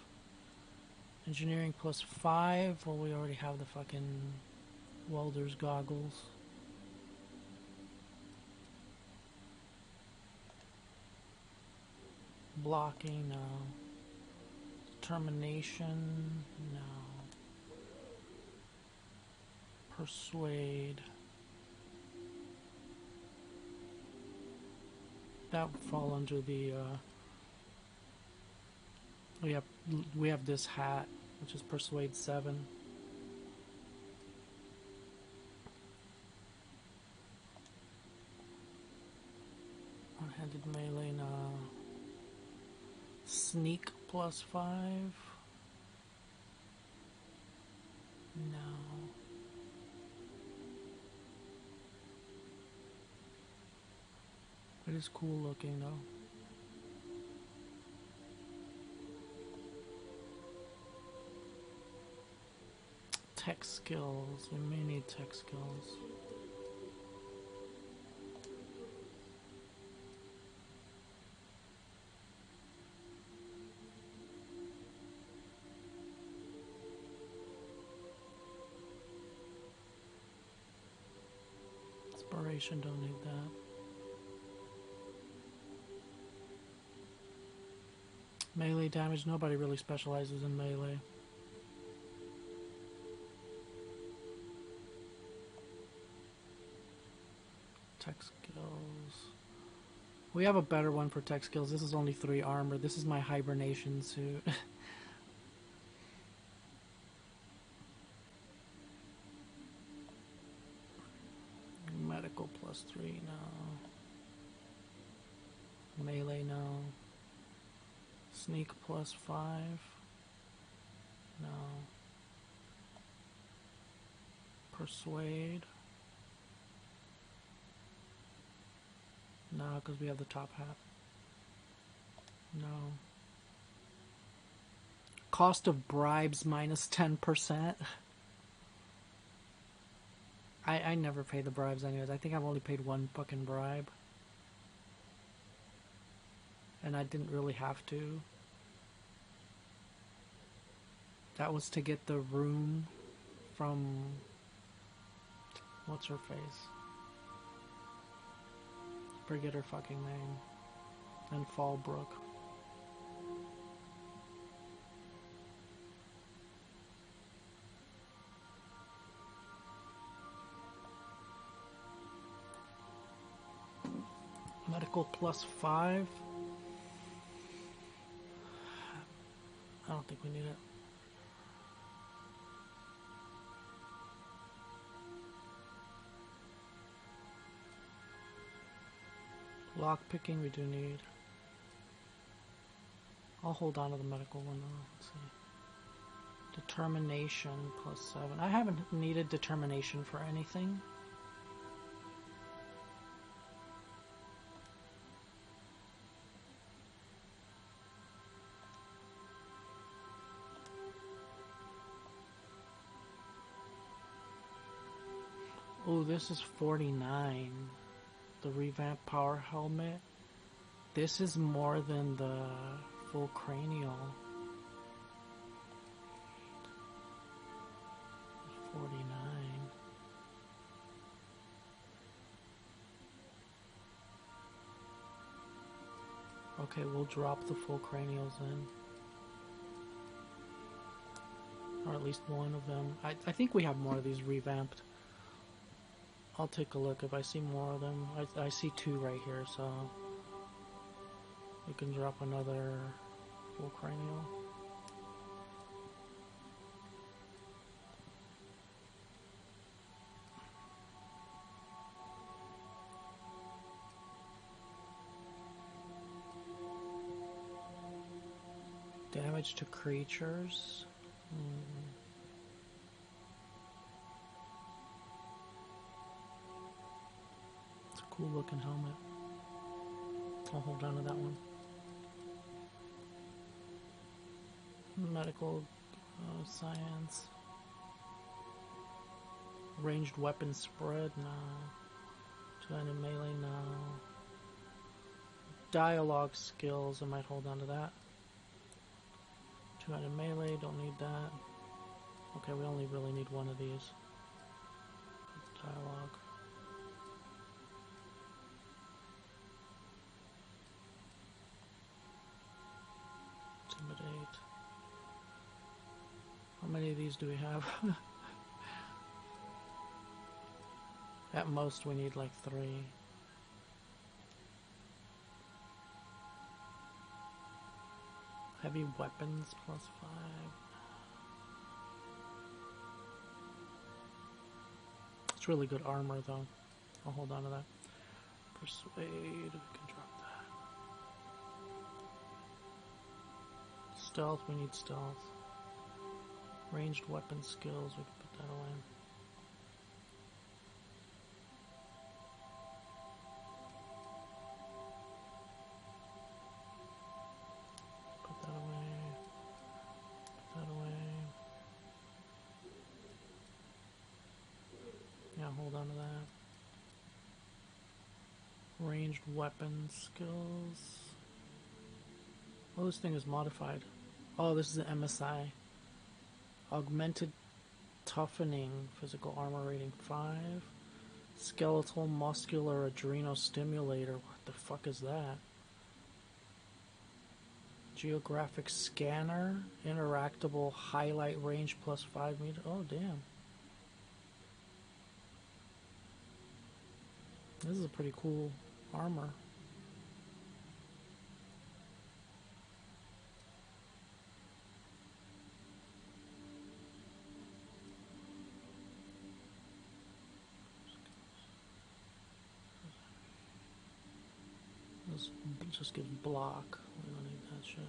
Engineering +5. Well, we already have the fucking welder's goggles. Blocking, no. Determination, no. Persuade. That would fall under the, we have this hat, which is Persuade 7. One-handed melee, no. Sneak +5. No. It is cool looking though. Tech skills. We may need tech skills. Inspiration, don't need that. Melee damage, nobody really specializes in melee. Tech skills. We have a better one for tech skills. This is only 3 armor. This is my hibernation suit. Medical +3, no. Melee, no. Sneak +5, no. Persuade, no, because we have the top hat. No. Cost of bribes -10%. I never pay the bribes anyways. I think I've only paid 1 fucking bribe. And I didn't really have to. That was to get the room from... what's her face? Forget her fucking name. And Fallbrook. Medical +5. I don't think we need it. Lock picking we do need. I'll hold on to the medical one though. Let's see. Determination +7. I haven't needed determination for anything. Oh, this is 49. The revamped power helmet. This is more than the full cranial. 49. Okay, we'll drop the full cranials then. Or at least one of them. I think we have more of these revamped. I'll take a look if I see more of them. I see 2 right here, so we can drop another full cranial. Damage to creatures. Cool looking helmet. I'll hold on to that one. Medical science. Ranged weapon spread, no. Two-handed melee, no. Dialogue skills, I might hold on to that. Two-handed melee, don't need that. Okay, we only really need one of these. Dialogue. Intimidate. How many of these do we have? At most we need like 3. Heavy weapons +5. It's really good armor though. I'll hold on to that. Persuade, we can drop that. Stealth, we need stealth. Ranged weapon skills, we can put that away. Put that away. Put that away. Yeah, hold on to that. Ranged weapon skills. Oh, this thing is modified. Oh, this is an MSI. Augmented toughening, physical armor rating 5. Skeletal muscular adrenal stimulator. What the fuck is that? Geographic scanner, interactable highlight range +5 meter. Oh, damn. This is a pretty cool armor. This just gives block. We don't need that shit.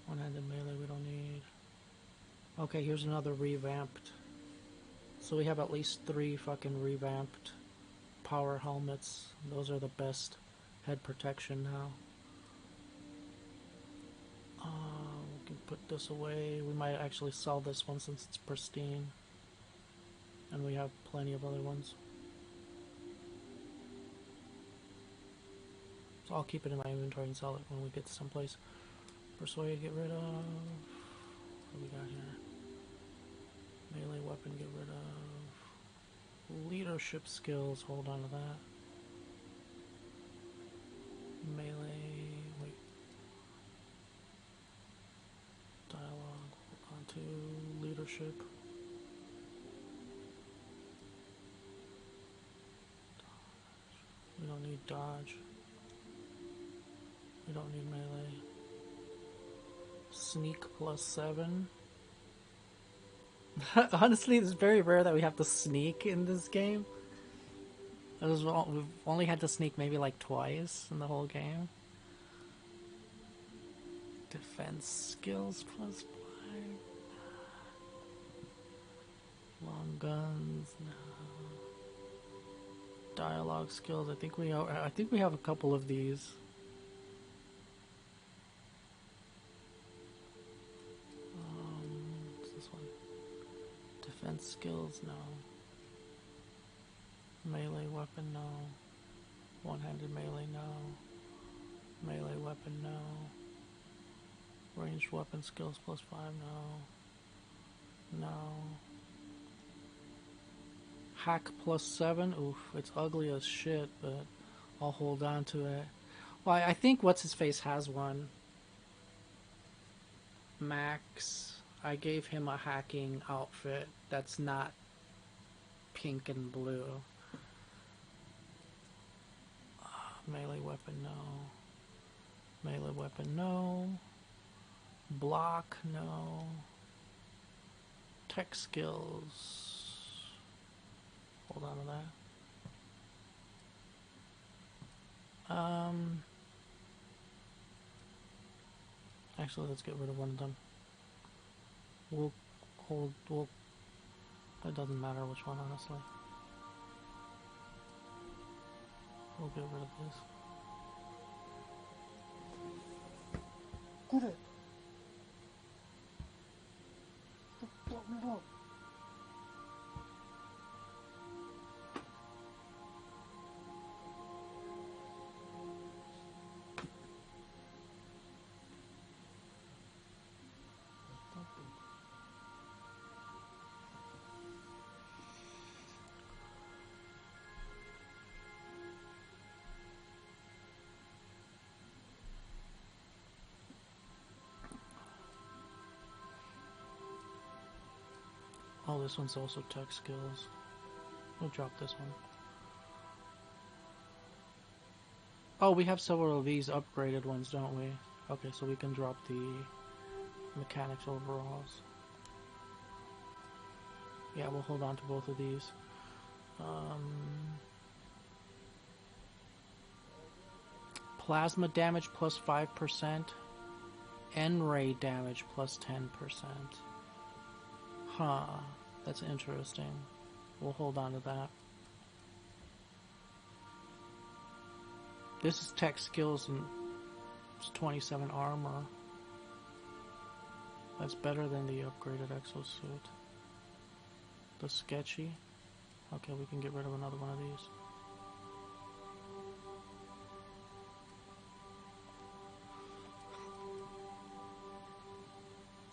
One-handed melee we don't need. Okay, here's another revamped. So we have at least 3 fucking revamped power helmets. Those are the best head protection now. We can put this away. We might actually sell this one since it's pristine. And we have plenty of other ones. So I'll keep it in my inventory and sell it when we get to someplace. Persuade, get rid of. What do we got here? Melee weapon, get rid of. Leadership skills, hold on to that. Melee, wait. Dialogue, hold on to leadership. We don't need dodge. We don't need melee. Sneak +7. Honestly, it's very rare that we have to sneak in this game. We've only had to sneak maybe like twice in the whole game. Defense skills +5. Long guns, no. Dialogue skills. I think we have a couple of these. What's this one? Defense skills, no. Melee weapon, no. One-handed melee, no. Melee weapon, no. Ranged weapon skills +5, no. No. Hack +7, oof, it's ugly as shit, but I'll hold on to it. Well, I think What's-His-Face has one. Max, I gave him a hacking outfit that's not pink and blue. Melee weapon, no. Melee weapon, no. Block, no. Tech skills. Hold on to that. Actually, let's get rid of one of them. It doesn't matter which one, honestly. We'll get rid of this. Get it! Stop me up! Oh, this one's also tech skills. We'll drop this one. Oh, we have several of these upgraded ones, don't we? Okay, so we can drop the mechanics overalls. Yeah, we'll hold on to both of these. Plasma damage plus 5%. N-ray damage plus 10%. Huh, that's interesting. We'll hold on to that. This is tech skills and it's 27 armor. That's better than the upgraded exosuit. The sketchy. Okay, we can get rid of another one of these.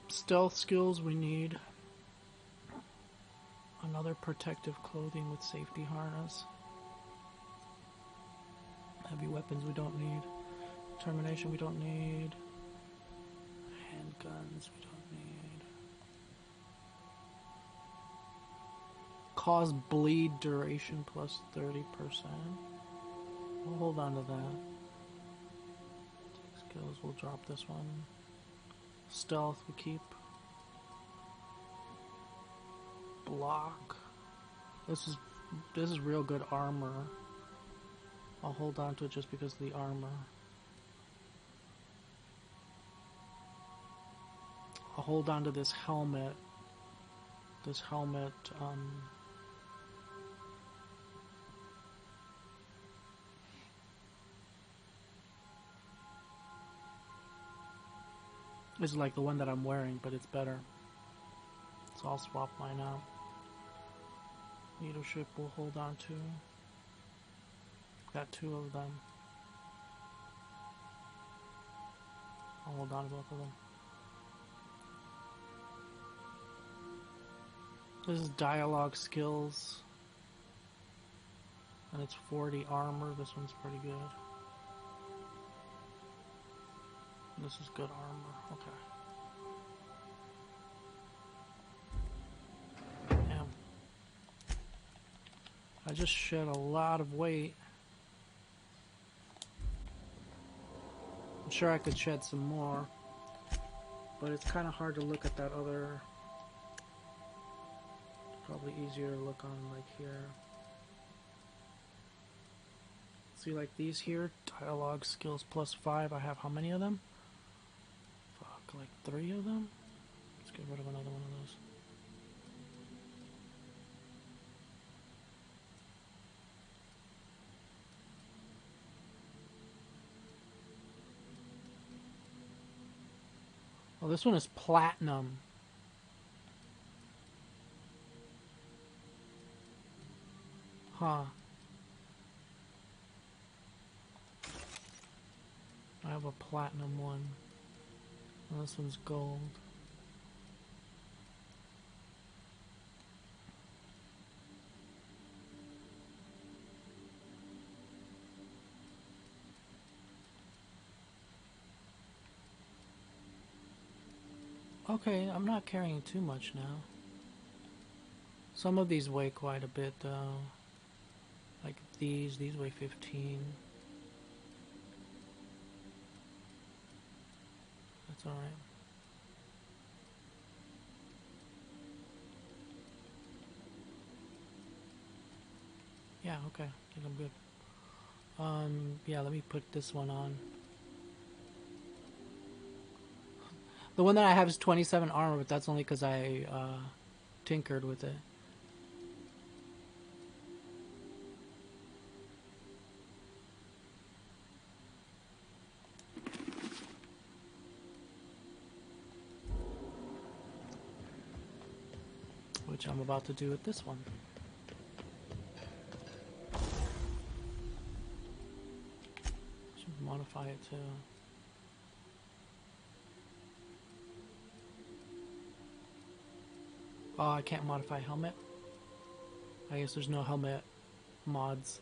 Stealth skills we need. Another protective clothing with safety harness. Heavy weapons we don't need. Termination we don't need. Handguns we don't need. Cause bleed duration plus 30%. We'll hold on to that. Skills, we'll drop this one. Stealth we keep. Block. This is real good armor. I'll hold on to it just because of the armor. I'll hold on to this helmet. This helmet, is like the one that I'm wearing, but it's better. So I'll swap mine out. Leadership we'll hold on to. Got 2 of them. I'll hold on to both of them. This is dialogue skills. And it's 40 armor. This one's pretty good. This is good armor. Okay. Damn. I just shed a lot of weight. I'm sure I could shed some more, but it's kind of hard to look at that other. Probably easier to look on like here. See, like these here, dialogue skills plus 5. I have how many of them? Fuck, like 3 of them? Let's get rid of another one of those. Oh, this one is platinum. Huh. I have a platinum one. And this one's gold. Okay, I'm not carrying too much now. Some of these weigh quite a bit though. Like these weigh 15. That's alright. Yeah, okay. I think I'm good. Yeah, let me put this one on. The one that I have is 27 armor, but that's only because I tinkered with it. Which I'm about to do with this one. Should modify it to... Oh, I can't modify helmet. I guess there's no helmet mods.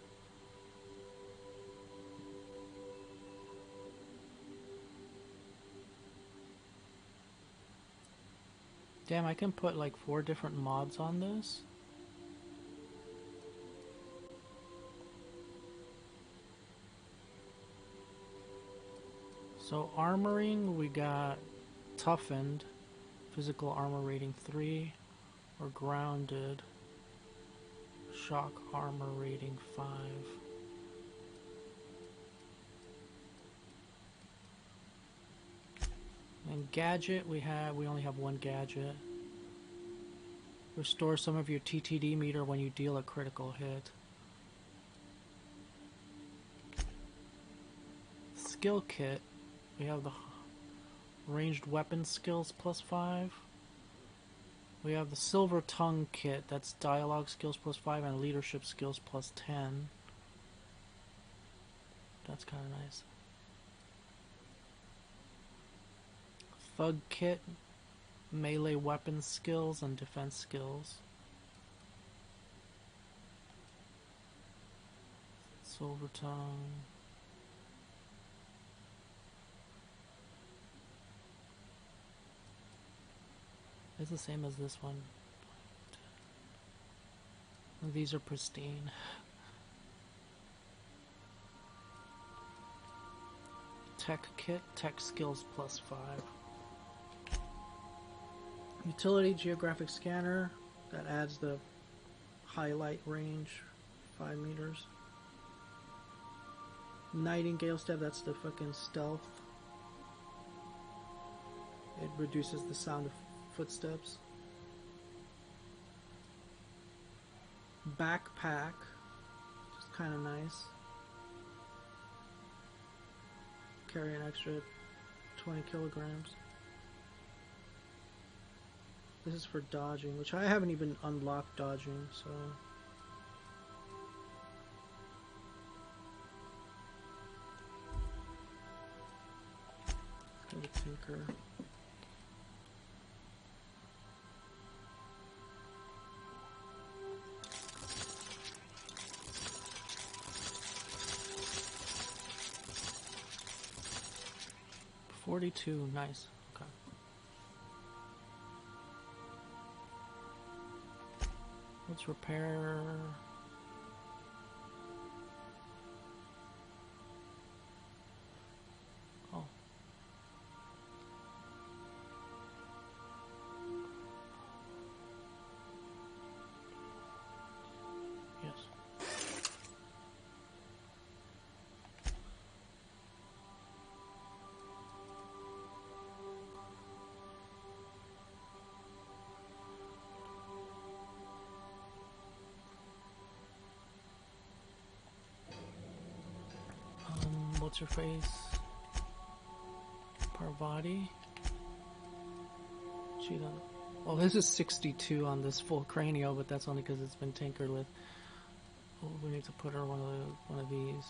Damn, I can put like 4 different mods on this. So armoring, we got toughened, physical armor rating 3, or grounded, shock armor rating 5. And gadget, we only have 1 gadget. Restore some of your TTD meter when you deal a critical hit. Skill kit, we have the ranged weapon skills plus 5. We have the silver tongue kit, that's dialogue skills plus 5 and leadership skills plus 10. That's kind of nice. Thug kit, melee weapon skills and defense skills. Silver tongue. It's the same as this one. And these are pristine. Tech kit, tech skills plus 5. Utility geographic scanner, that adds the highlight range, 5 meters. Nightingale step, that's the fucking stealth. It reduces the sound of footsteps. Backpack, just kind of nice. Carry an extra 20 kilograms. This is for dodging, which I haven't even unlocked dodging, so... Let's go to Tinker. $42, nice. Okay. Let's repair. Oh. Yes. What's her face? Parvati? She doesn't. Well, this is 62 on this full cranial, but that's only because it's been tinkered with. Oh, we need to put her one of these.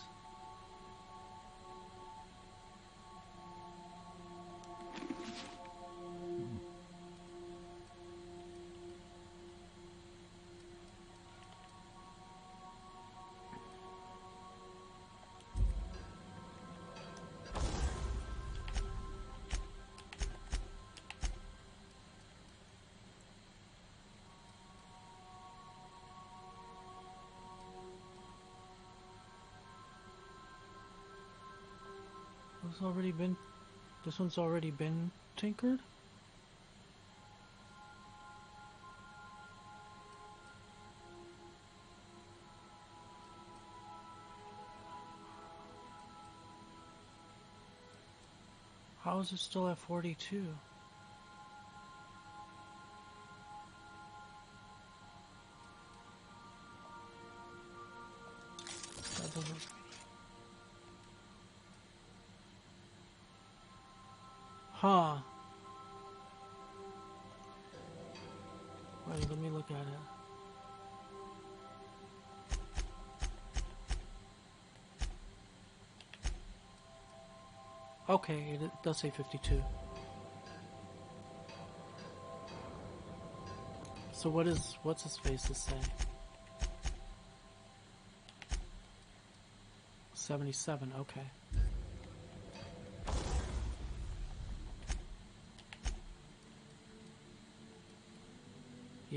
This one's already been tinkered? How is it still at 42? That doesn't... Huh. Wait, let me look at it. Okay, it does say 52. So what's his face to say? 77, okay.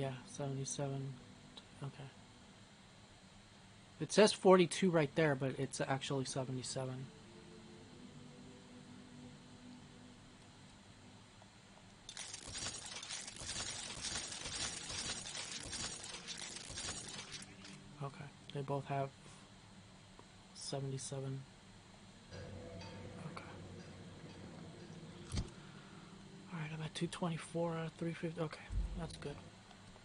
Yeah, 77. Okay. It says 42 right there, but it's actually 77. Okay, they both have 77. Okay. Alright, I'm at 224 out of 350. Okay, that's good.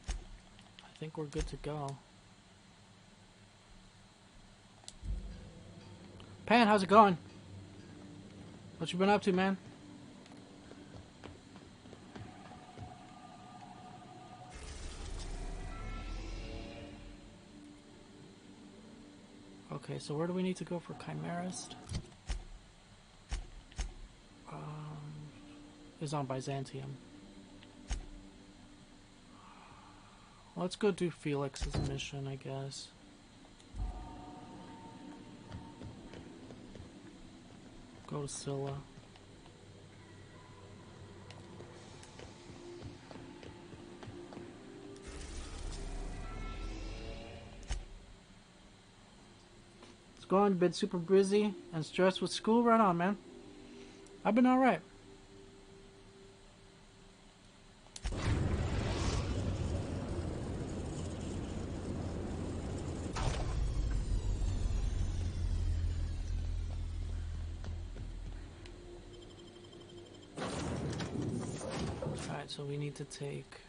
I think we're good to go. Pan, how's it going? What you been up to, man? Okay, so where do we need to go for Chimerist? Is on Byzantium. Let's go do Felix's mission, I guess. Go to Scylla. It's going, been super busy and stressed with school. Right on, man. I've been alright. So we need to take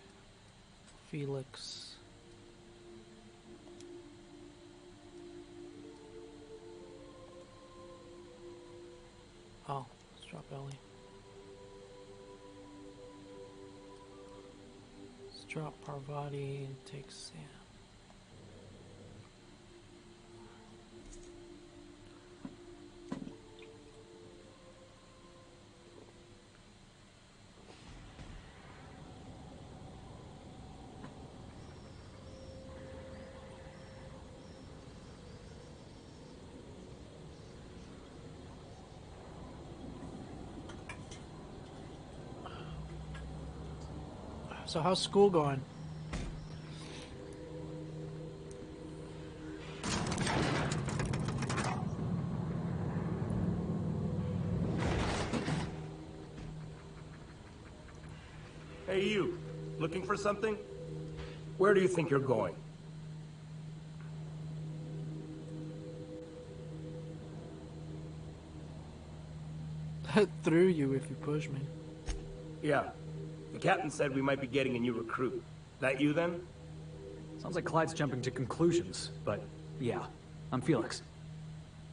Felix. Oh, let's drop Ellie. Let's drop Parvati and take Sam. So how's school going? Hey you, looking for something? Where do you think you're going? Through you if you push me. Yeah. The captain said we might be getting a new recruit. That you then? Sounds like Clyde's jumping to conclusions, but yeah, I'm Felix.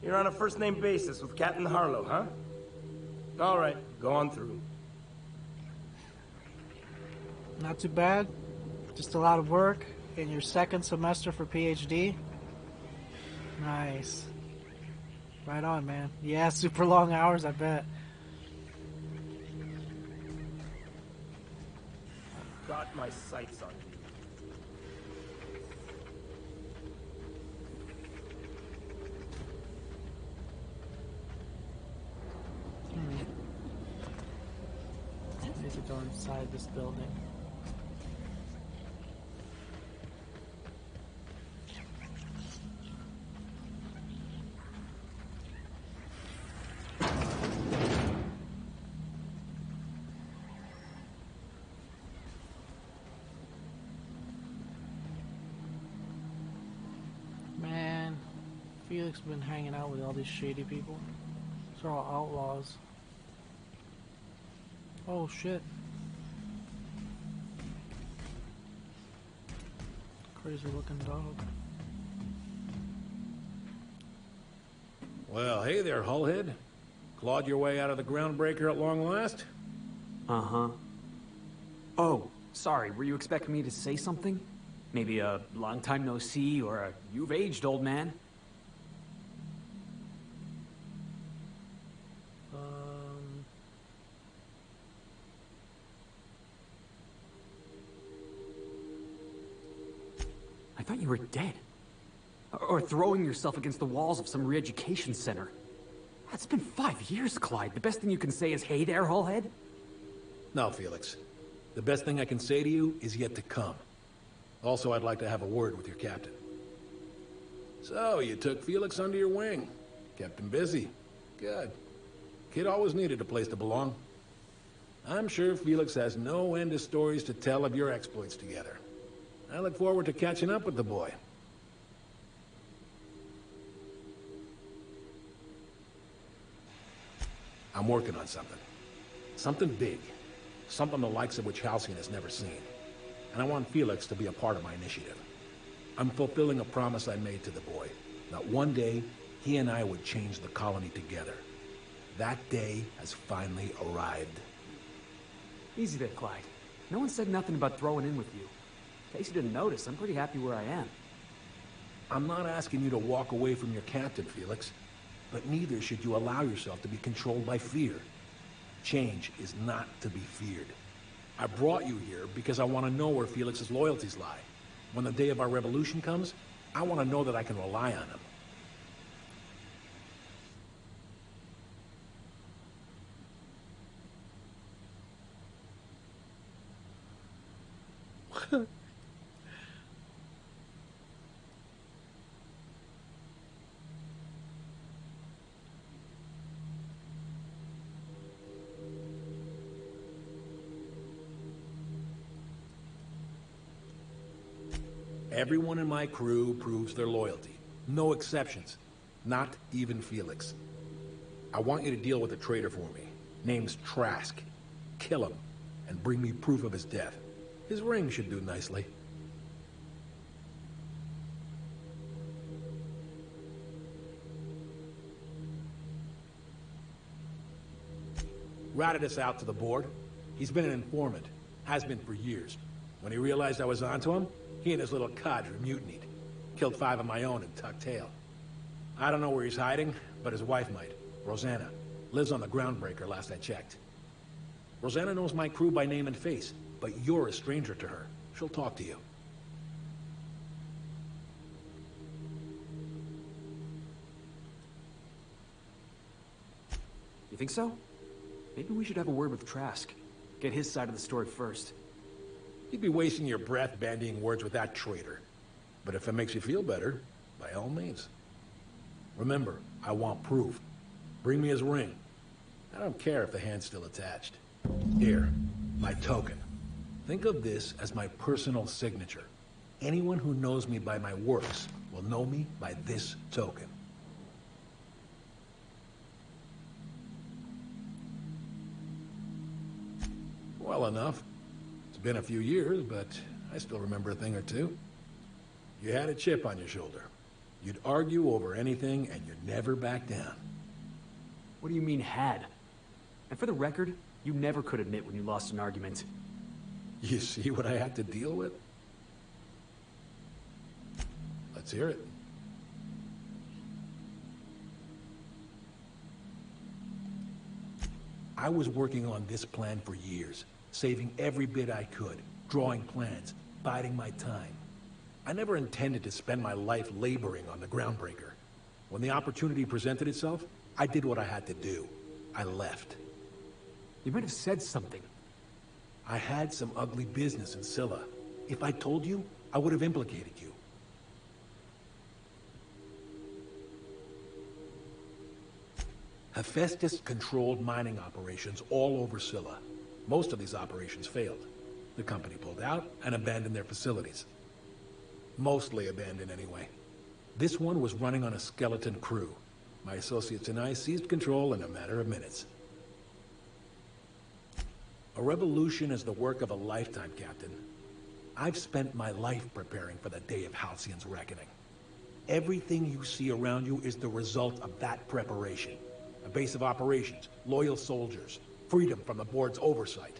You're on a first-name basis with Captain Harlow, huh? All right, go on through. Not too bad. Just a lot of work in your second semester for PhD. Nice. Right on, man. Yeah, super long hours, I bet. Got my sights on you. Need to go inside this building. Man, Felix been hanging out with all these shady people. These are all outlaws. Oh shit. Crazy looking dog. Well, hey there, Hullhead. Clawed your way out of the groundbreaker at long last? Uh-huh. Oh, sorry, were you expecting me to say something? Maybe a long time no see, or a you've aged, old man? I thought you were dead. Or throwing yourself against the walls of some re-education center. It's been 5 years, Clyde. The best thing you can say is, hey there, Hullhead? No, Felix. The best thing I can say to you is yet to come. Also, I'd like to have a word with your captain. So, you took Felix under your wing. Kept him busy. Good. Kid always needed a place to belong. I'm sure Felix has no end of stories to tell of your exploits together. I look forward to catching up with the boy. I'm working on something. Something big. Something the likes of which Halcyon has never seen. And I want Felix to be a part of my initiative. I'm fulfilling a promise I made to the boy, that one day he and I would change the colony together. That day has finally arrived. Easy there, Clyde. No one said nothing about throwing in with you. In case you didn't notice, I'm pretty happy where I am. I'm not asking you to walk away from your captain, Felix, but neither should you allow yourself to be controlled by fear. Change is not to be feared. I brought you here because I want to know where Felix's loyalties lie. When the day of our revolution comes, I want to know that I can rely on him. Everyone in my crew proves their loyalty. No exceptions. Not even Felix. I want you to deal with a traitor for me. Name's Trask. Kill him, and bring me proof of his death. His ring should do nicely. Ratted us out to the board. He's been an informant. Has been for years. When he realized I was onto him, he and his little cadre mutinied. Killed 5 of my own in Tuck Tail. I don't know where he's hiding, but his wife might. Rosanna. Lives on the Groundbreaker, last I checked. Rosanna knows my crew by name and face, but you're a stranger to her. She'll talk to you. You think so? Maybe we should have a word with Trask. Get his side of the story first. You'd be wasting your breath bandying words with that traitor. But if it makes you feel better, by all means. Remember, I want proof. Bring me his ring. I don't care if the hand's still attached. Here, my token. Think of this as my personal signature. Anyone who knows me by my works will know me by this token. Well enough. It's been a few years, but I still remember a thing or two. You had a chip on your shoulder. You'd argue over anything, and you'd never back down. What do you mean, had? And for the record, you never could admit when you lost an argument. You see what I had to deal with? Let's hear it. I was working on this plan for years, saving every bit I could, drawing plans, biding my time. I never intended to spend my life laboring on the Groundbreaker. When the opportunity presented itself, I did what I had to do. I left. You might have said something. I had some ugly business in Scylla. If I told you, I would have implicated you. Hephaestus controlled mining operations all over Scylla. Most of these operations failed. The company pulled out and abandoned their facilities. Mostly abandoned anyway. This one was running on a skeleton crew. My associates and I seized control in a matter of minutes. A revolution is the work of a lifetime, Captain. I've spent my life preparing for the day of Halcyon's reckoning. Everything you see around you is the result of that preparation. A base of operations, loyal soldiers, freedom from the board's oversight.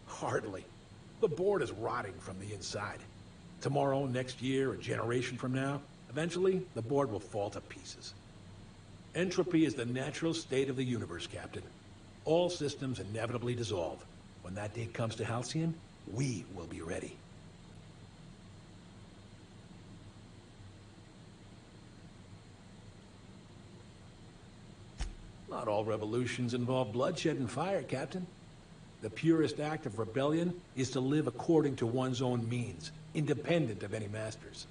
Hardly. The board is rotting from the inside. Tomorrow, next year, a generation from now, eventually, the board will fall to pieces. Entropy is the natural state of the universe, Captain. All systems inevitably dissolve. When that day comes to Halcyon, we will be ready. Not all revolutions involve bloodshed and fire, Captain. The purest act of rebellion is to live according to one's own means, independent of any masters.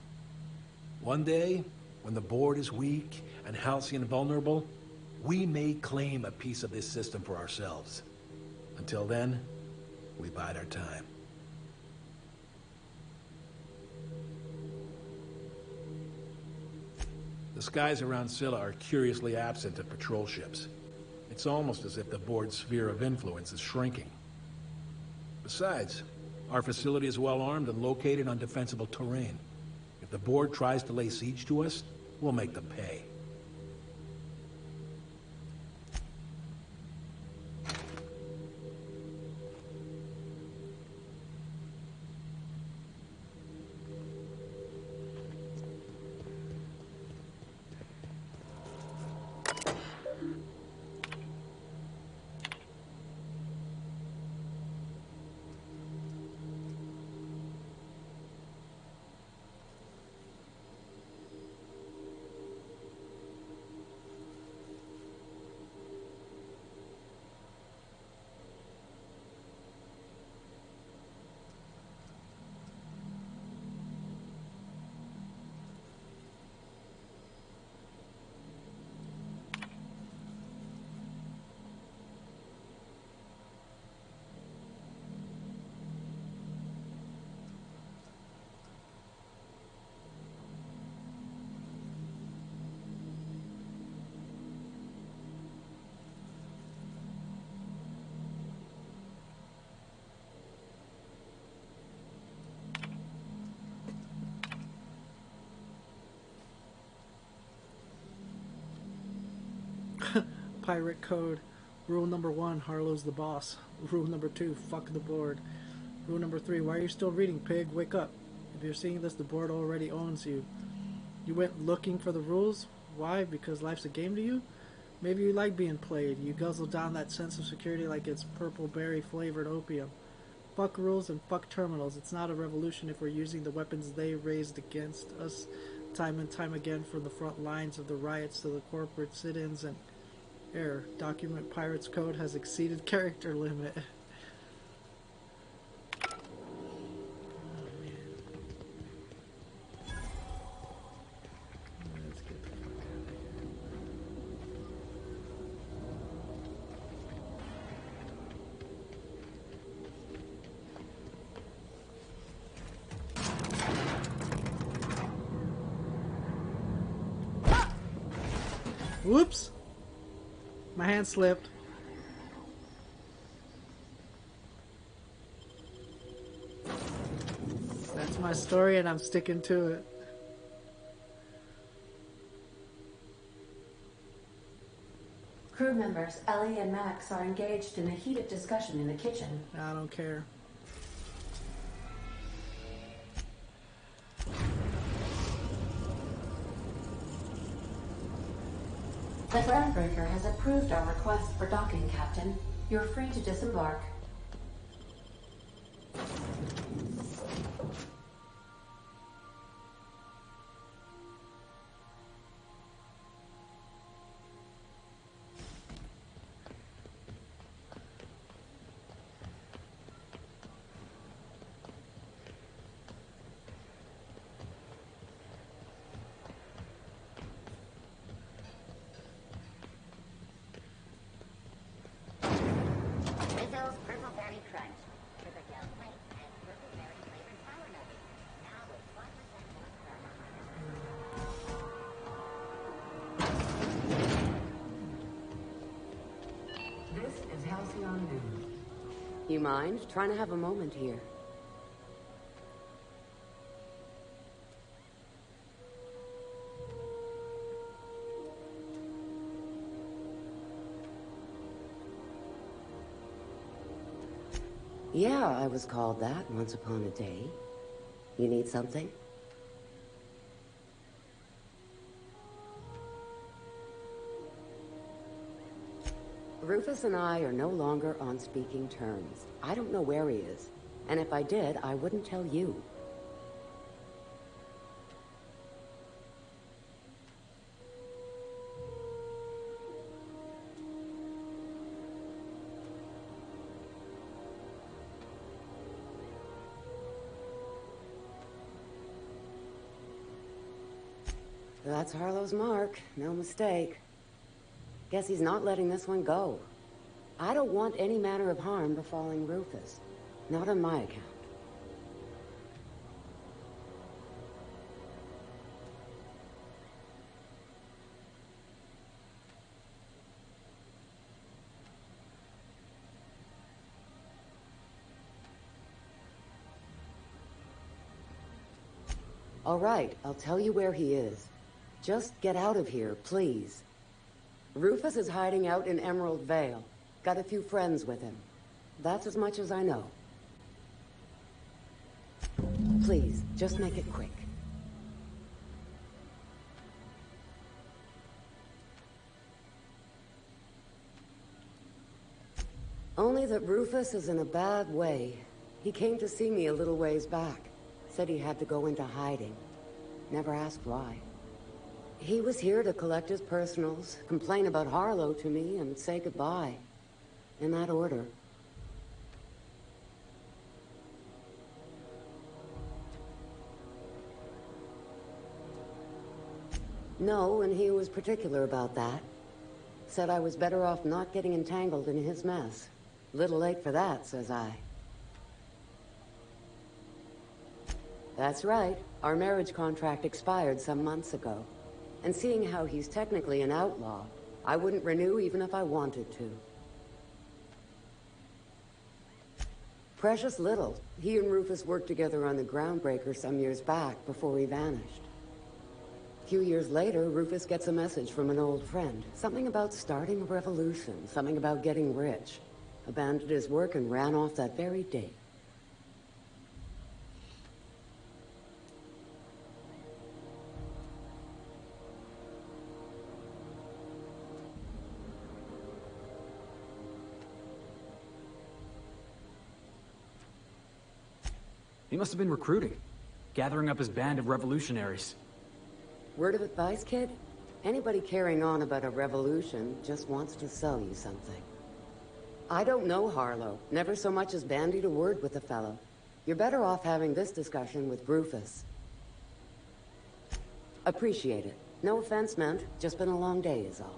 One day, when the board is weak and Halcyon vulnerable, we may claim a piece of this system for ourselves. Until then, we bide our time. The skies around Scylla are curiously absent of patrol ships. It's almost as if the board's sphere of influence is shrinking. Besides, our facility is well armed and located on defensible terrain. If the board tries to lay siege to us, we'll make them pay. Pirate code. Rule number 1, Harlow's the boss. Rule number 2, fuck the board. Rule number 3, why are you still reading, pig? Wake up. If you're seeing this, the board already owns you. You went looking for the rules? Why? Because life's a game to you? Maybe you like being played. You guzzle down that sense of security like it's purple berry flavored opium. Fuck rules and fuck terminals. It's not a revolution if we're using the weapons they raised against us time and time again, from the front lines of the riots to the corporate sit-ins and error. Document Pirates Code has exceeded character limit. Whoops! My hand slipped. That's my story and I'm sticking to it. Crew members Ellie and Max are engaged in a heated discussion in the kitchen. I don't care. The Groundbreaker has approved our request for docking, Captain. You're free to disembark. You mind? Trying to have a moment here. Yeah, I was called that once upon a day. You need something? Rufus and I are no longer on speaking terms. I don't know where he is. And if I did, I wouldn't tell you. That's Harlow's mark, no mistake. Guess he's not letting this one go. I don't want any manner of harm befalling Rufus. Not on my account. All right, I'll tell you where he is. Just get out of here, please. Rufus is hiding out in Emerald Vale. Got a few friends with him. That's as much as I know. Please, just make it quick. Only that Rufus is in a bad way. He came to see me a little ways back. Said he had to go into hiding. Never asked why. He was here to collect his personals, complain about Harlow to me, and say goodbye. In that order. No, and he was particular about that. Said I was better off not getting entangled in his mess. Little late for that, says I. That's right. Our marriage contract expired some months ago. And seeing how he's technically an outlaw, I wouldn't renew even if I wanted to. Precious little. He and Rufus worked together on the Groundbreaker some years back before he vanished. A few years later, Rufus gets a message from an old friend. Something about starting a revolution, something about getting rich. Abandoned his work and ran off that very day. He must have been recruiting, gathering up his band of revolutionaries. Word of advice, kid? Anybody carrying on about a revolution just wants to sell you something. I don't know Harlow, never so much as bandied a word with the fellow. You're better off having this discussion with Rufus. Appreciate it. No offense meant, just been a long day is all.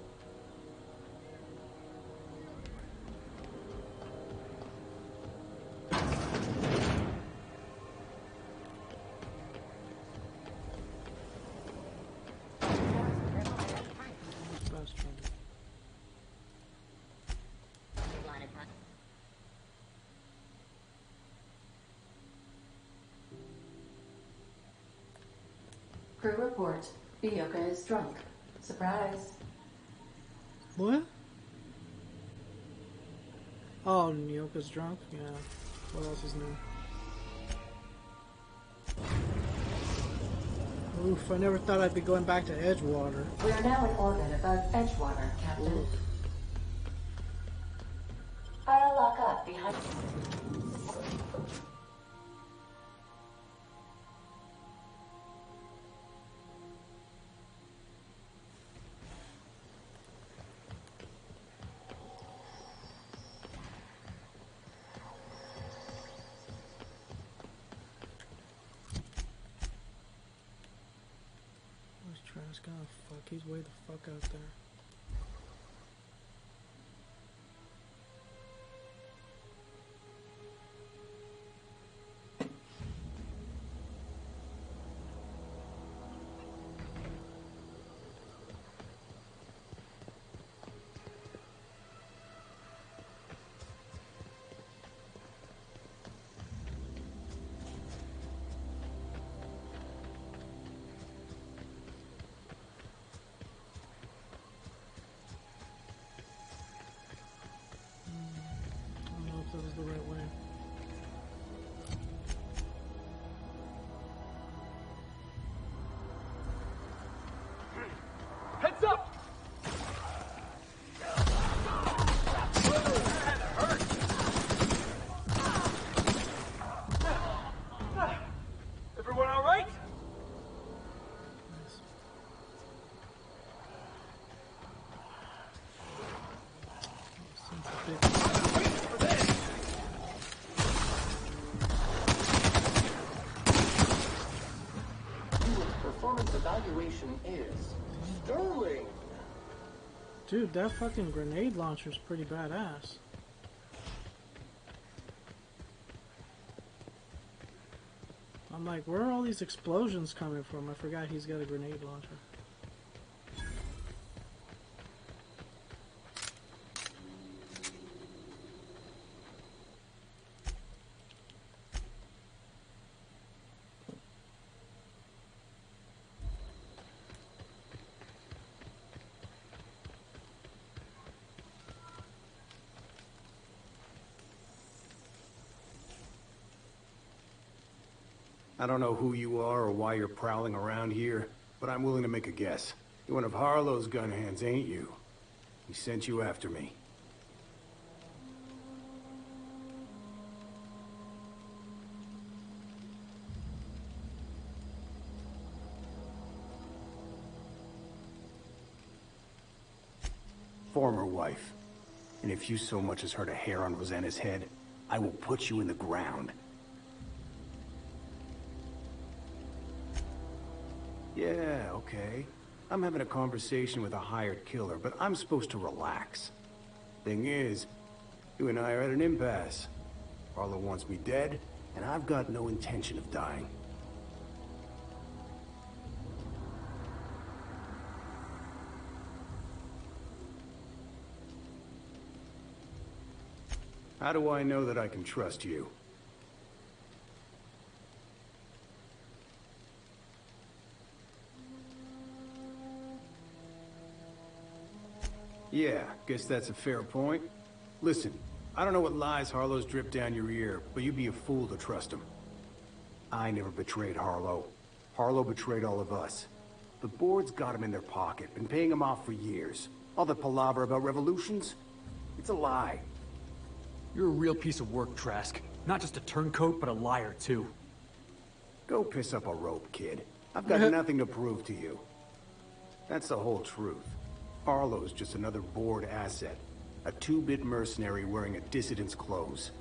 Crew report. Ioka is drunk. Surprise. What? Oh, Nyoka's drunk? Yeah. What else is new? Oof, I never thought I'd be going back to Edgewater. We are now in orbit above Edgewater, Captain. Oof. I'll lock up behind. Trash gonna fuck, he's way the fuck out there. This is the right way. Heads up! Everyone all right? evaluation is sterling. Dude, that fucking grenade launcher's pretty badass. I'm like, where are all these explosions coming from? I forgot he's got a grenade launcher. I don't know who you are or why you're prowling around here, but I'm willing to make a guess. You're one of Harlow's gun hands, ain't you? He sent you after me. Former wife. And if you so much as hurt a hair on Rosanna's head, I will put you in the ground. Yeah, okay. I'm having a conversation with a hired killer, but I'm supposed to relax. Thing is, you and I are at an impasse. Harlow wants me dead, and I've got no intention of dying. How do I know that I can trust you? Yeah, guess that's a fair point. Listen, I don't know what lies Harlow's dripped down your ear, but you'd be a fool to trust him. I never betrayed Harlow. Harlow betrayed all of us. The board's got him in their pocket, been paying him off for years. All the palaver about revolutions? It's a lie. You're a real piece of work, Trask. Not just a turncoat, but a liar, too. Go piss up a rope, kid. I've got nothing to prove to you. That's the whole truth. Harlow's just another board asset. A two-bit mercenary wearing a dissident's clothes.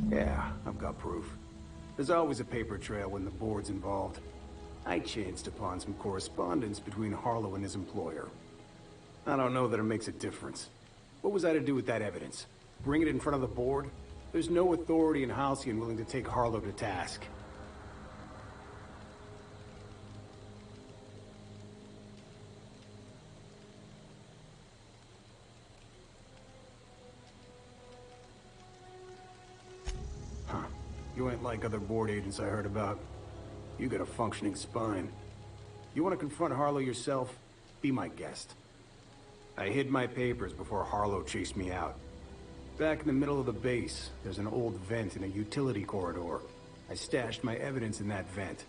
Yeah, I've got proof. There's always a paper trail when the board's involved. I chanced upon some correspondence between Harlow and his employer. I don't know that it makes a difference. What was I to do with that evidence? Bring it in front of the board? There's no authority in Halcyon willing to take Harlow to task. Huh. You ain't like other board agents I heard about. You got a functioning spine. You want to confront Harlow yourself? Be my guest. I hid my papers before Harlow chased me out. Back in the middle of the base, there's an old vent in a utility corridor. I stashed my evidence in that vent.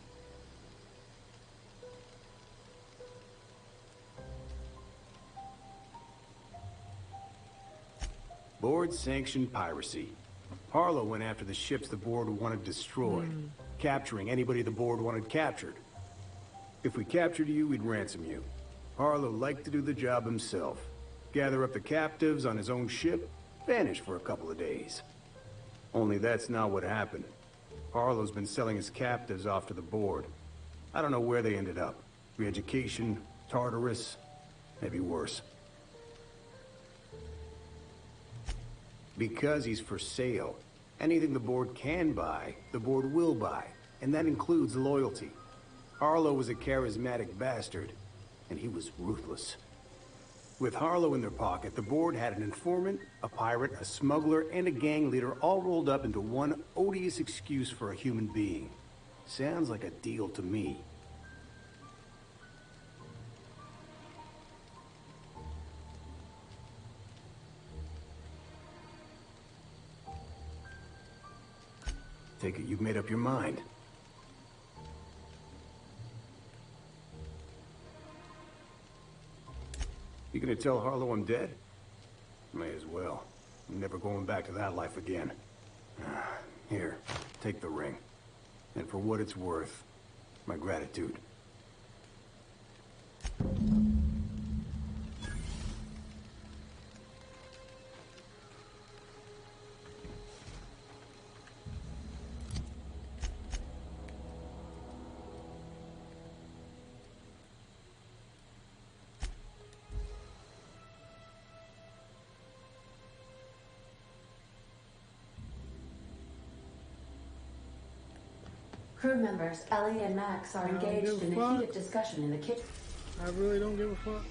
Board-sanctioned piracy. Harlow went after the ships the board wanted destroyed, capturing anybody the board wanted captured. If we captured you, we'd ransom you. Harlow liked to do the job himself. Gather up the captives on his own ship, vanish for a couple of days. Only that's not what happened. Harlow's been selling his captives off to the board. I don't know where they ended up. Re-education, Tartarus, maybe worse. Because he's for sale. Anything the board can buy, the board will buy. And that includes loyalty. Harlow was a charismatic bastard, and he was ruthless. With Harlow in their pocket, the board had an informant, a pirate, a smuggler, and a gang leader all rolled up into one odious excuse for a human being. Sounds like a deal to me. Take it you've made up your mind. You gonna tell Harlow I'm dead? May as well. I'm never going back to that life again. Here, take the ring. And for what it's worth, My gratitude. Crew members Ellie and Max are engaged in a heated discussion in the kitchen. I really don't give a fuck.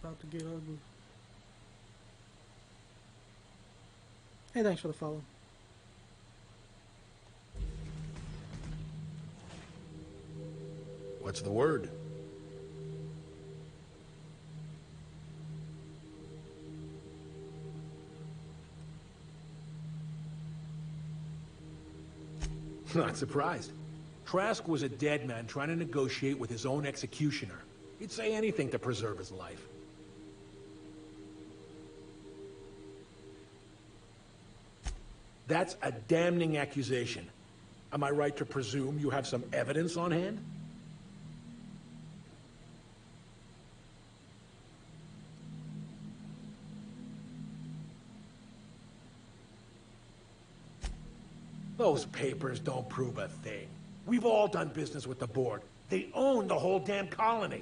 About to get ugly. Hey, thanks for the follow. What's the word? Not surprised. Trask was a dead man trying to negotiate with his own executioner. He'd say anything to preserve his life. That's a damning accusation. Am I right to presume you have some evidence on hand? Those papers don't prove a thing. We've all done business with the board. They own the whole damn colony.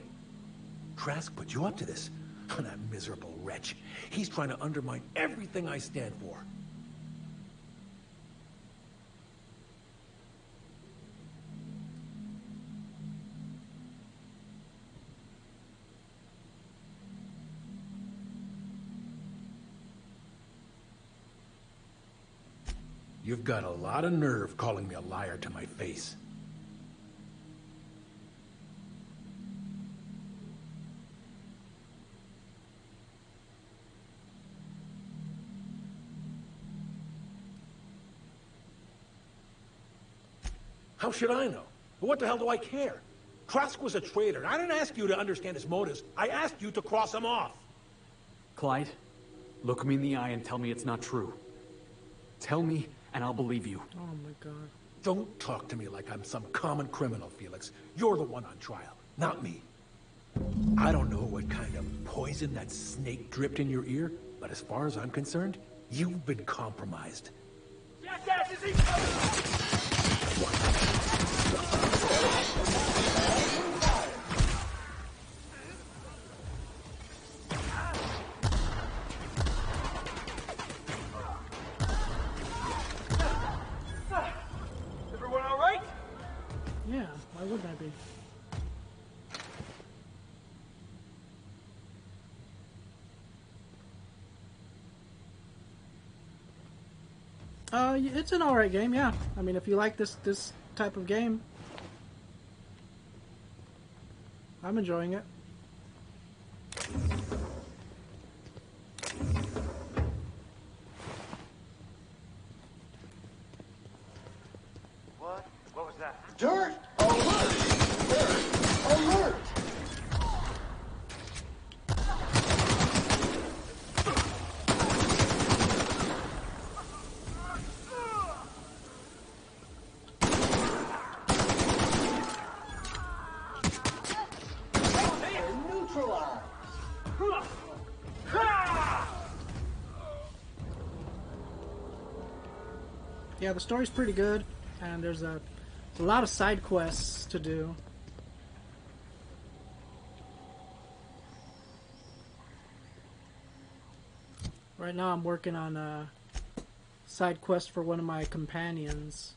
Trask put you up to this. That miserable wretch. He's trying to undermine everything I stand for. You've got a lot of nerve calling me a liar to my face. How should I know? What the hell do I care? Trask was a traitor. I didn't ask you to understand his motives. I asked you to cross him off. Clyde, look me in the eye and tell me it's not true. Tell me, and I'll believe you. Oh my god. Don't talk to me like I'm some common criminal, Felix. You're the one on trial, not me. I don't know what kind of poison that snake dripped in your ear, but as far as I'm concerned, you've been compromised. Jackass, is he coming? Everyone all right? Yeah, why wouldn't I be? It's an alright game, yeah. I mean, if you like this type of game, I'm enjoying it. What? What was that? Dirt! Alert! Dirt! Alert! Yeah, the story's pretty good, and there's a lot of side quests to do. Right now I'm working on a side quest for one of my companions.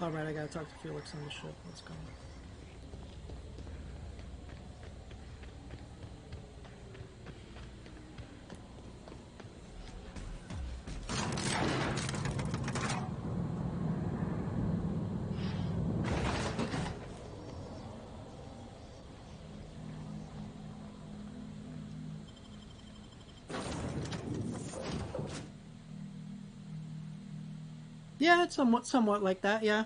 Alright, I gotta talk to Felix on the ship. Let's go. Yeah, it's somewhat like that, yeah.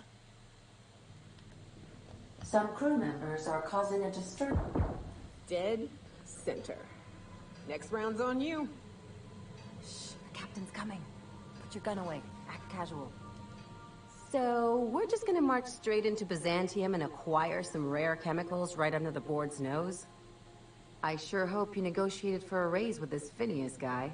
Some crew members are causing a disturbance. Dead center. Next round's on you. Shh, the captain's coming. Put your gun away. Act casual. So, we're just gonna march straight into Byzantium and acquire some rare chemicals right under the board's nose? I sure hope you negotiated for a raise with this Phineas guy.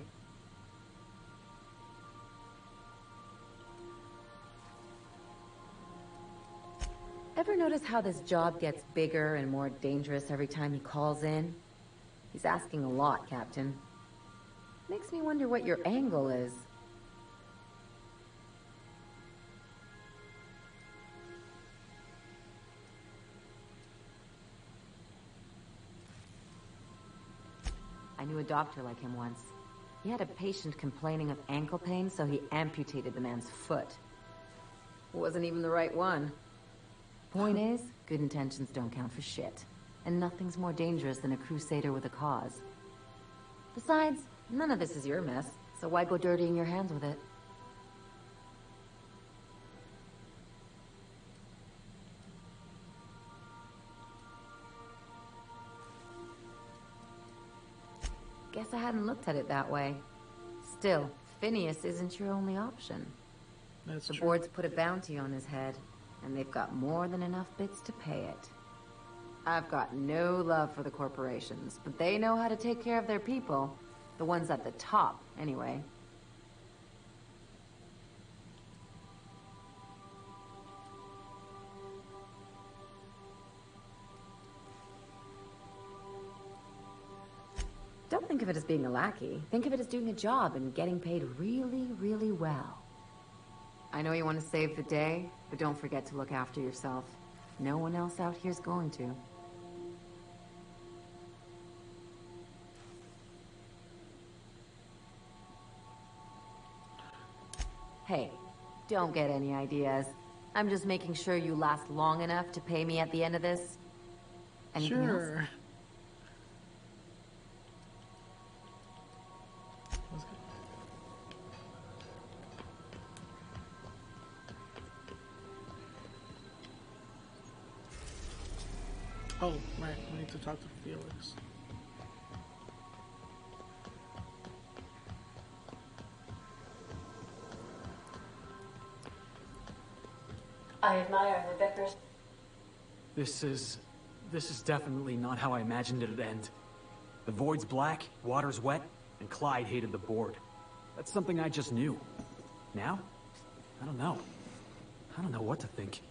Ever notice how this job gets bigger and more dangerous every time he calls in? He's asking a lot, Captain. Makes me wonder what your angle is. I knew a doctor like him once. He had a patient complaining of ankle pain, so he amputated the man's foot. Wasn't even the right one. Point is, good intentions don't count for shit. And nothing's more dangerous than a crusader with a cause. Besides, none of this is your mess, so why go dirtying your hands with it? Guess I hadn't looked at it that way. Still, Phineas isn't your only option. That's the true. board's put a bounty on his head, and they've got more than enough bits to pay it. I've got no love for the corporations, but they know how to take care of their people. The ones at the top, anyway. Don't think of it as being a lackey. Think of it as doing a job and getting paid really, really well. I know you want to save the day, but don't forget to look after yourself. No one else out here's going to. Hey, don't get any ideas. I'm just making sure you last long enough to pay me at the end of this. Anything Sure. else? Oh, right. I need to talk to Felix. I admire Rebecca's. This is definitely not how I imagined it'd end. The void's black, water's wet, and Clyde hated the board. That's something I just knew. Now? I don't know. I don't know what to think.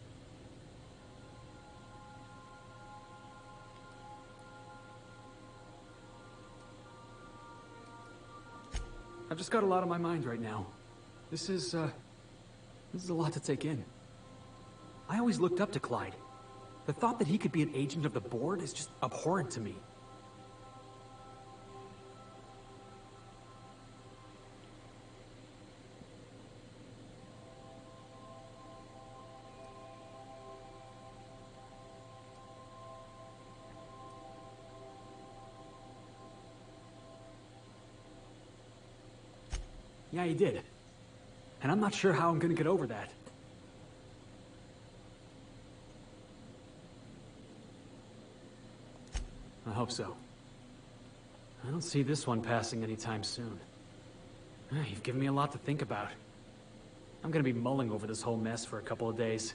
I've just got a lot on my mind right now. This is a lot to take in. I always looked up to Clyde. The thought that he could be an agent of the board is just abhorrent to me. Yeah, he did. And I'm not sure how I'm gonna get over that. I hope so. I don't see this one passing anytime soon. You've given me a lot to think about. I'm gonna be mulling over this whole mess for a couple of days.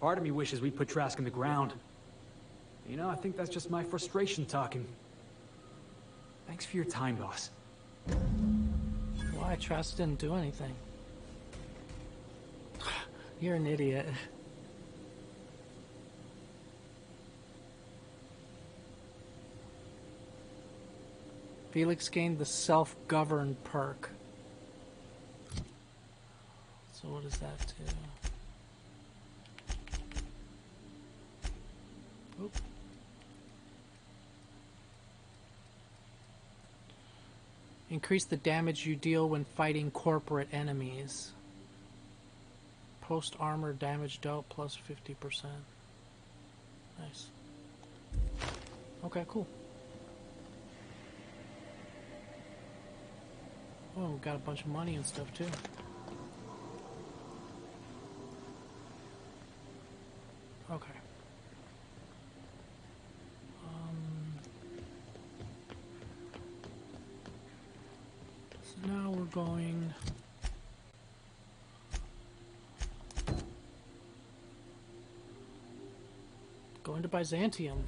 Part of me wishes we put Trask in the ground. You know, I think that's just my frustration talking. Thanks for your time, boss. Why? Trask didn't do anything. You're an idiot. Felix gained the self-govern perk. So what does that do? Oop. Increase the damage you deal when fighting corporate enemies. Post armor damage dealt plus 50%. Nice. Okay, cool. Oh, we got a bunch of money and stuff too. Okay. So now we're going to Byzantium.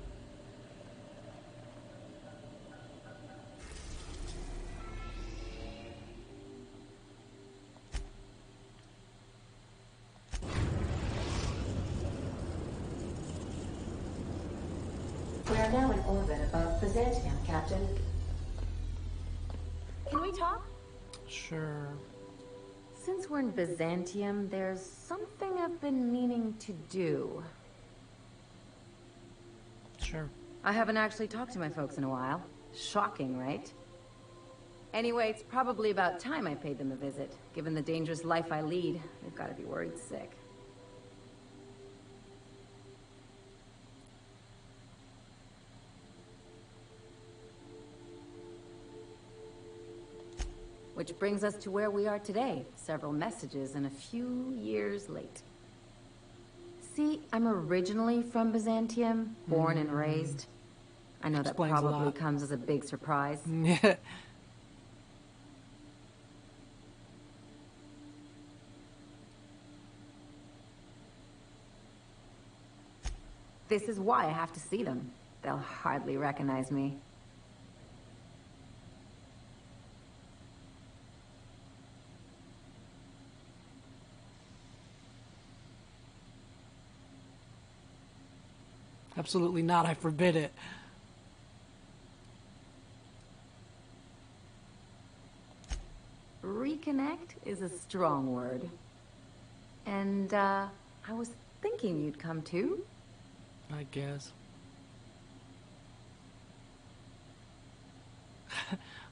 We are now in orbit above Byzantium, Captain. Can we talk? Sure. Since we're in Byzantium, there's something I've been meaning to do. Sure. I haven't actually talked to my folks in a while. Shocking, right? Anyway, it's probably about time I paid them a visit. Given the dangerous life I lead, they've got to be worried sick. Which brings us to where we are today. Several messages and a few years late. See, I'm originally from Byzantium, born and raised. I know that Explains a probably lot. comes as a big surprise. Yeah. This is why I have to see them. They'll hardly recognize me. Absolutely not. I forbid it. Reconnect is a strong word. And, I was thinking you'd come too. I guess.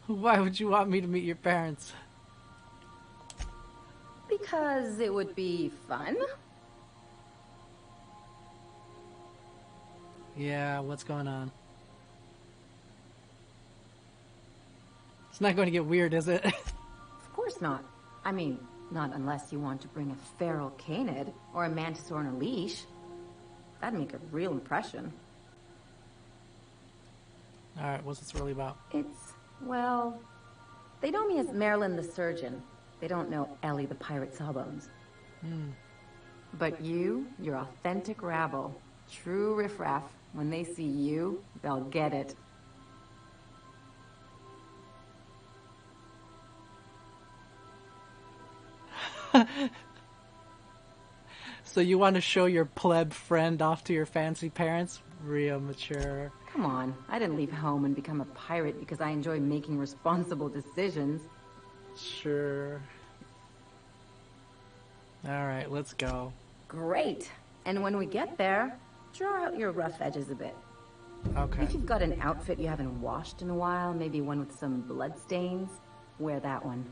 Why would you want me to meet your parents? Because it would be fun. Yeah, what's going on? It's not going to get weird, is it? Of course not. I mean, not unless you want to bring a feral canid or a mantis on a leash. That'd make a real impression. Alright, what's this really about? It's, well, they know me as Marilyn the Surgeon. They don't know Ellie the Pirate Sawbones. But you're authentic rabble. True riffraff. When they see you, they'll get it. So you want to show your pleb friend off to your fancy parents? Real mature. Come on, I didn't leave home and become a pirate because I enjoy making responsible decisions. Sure. Alright, let's go. Great. And when we get there, draw out your rough edges a bit. Okay. If you've got an outfit you haven't washed in a while, maybe one with some blood stains, wear that one.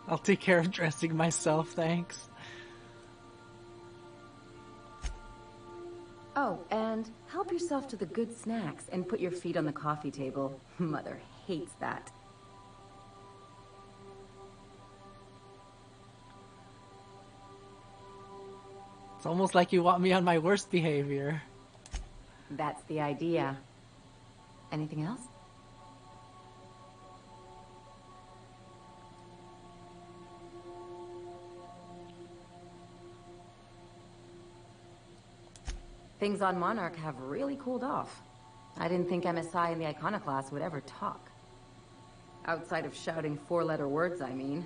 I'll take care of dressing myself, thanks. Oh, and help yourself to the good snacks and put your feet on the coffee table. Mother hates that. It's almost like you want me on my worst behavior. That's the idea. Anything else? Things on Monarch have really cooled off. I didn't think MSI and the Iconoclast would ever talk. Outside of shouting four-letter words, I mean.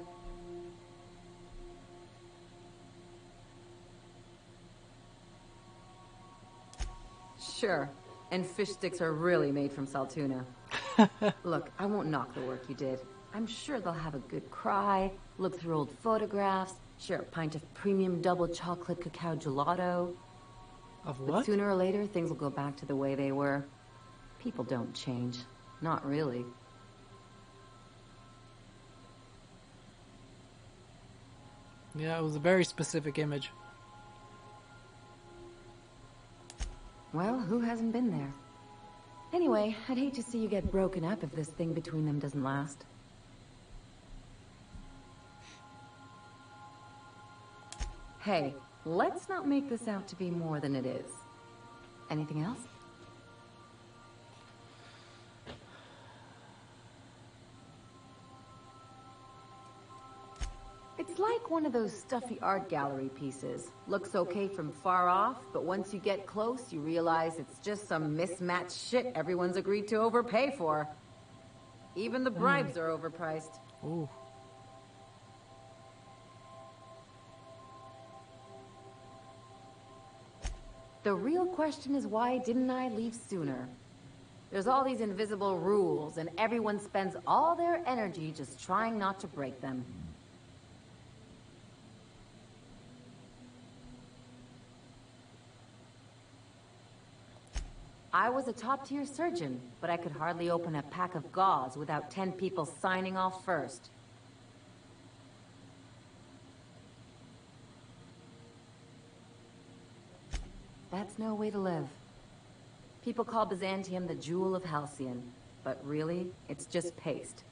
Sure, and fish sticks are really made from Saltuna. Look, I won't knock the work you did. I'm sure they'll have a good cry, look through old photographs, share a pint of premium double chocolate cacao gelato. Of what? But sooner or later, things will go back to the way they were. People don't change. Not really. Yeah, it was a very specific image. Well, who hasn't been there? Anyway, I'd hate to see you get broken up if this thing between them doesn't last. Hey, let's not make this out to be more than it is. Anything else? It's like one of those stuffy art gallery pieces. Looks okay from far off, but once you get close, you realize it's just some mismatched shit everyone's agreed to overpay for. Even the bribes are overpriced. Ooh. The real question is, why didn't I leave sooner? There's all these invisible rules, and everyone spends all their energy just trying not to break them. I was a top-tier surgeon, but I could hardly open a pack of gauze without 10 people signing off first. That's no way to live. People call Byzantium the jewel of Halcyon, but really, it's just paste.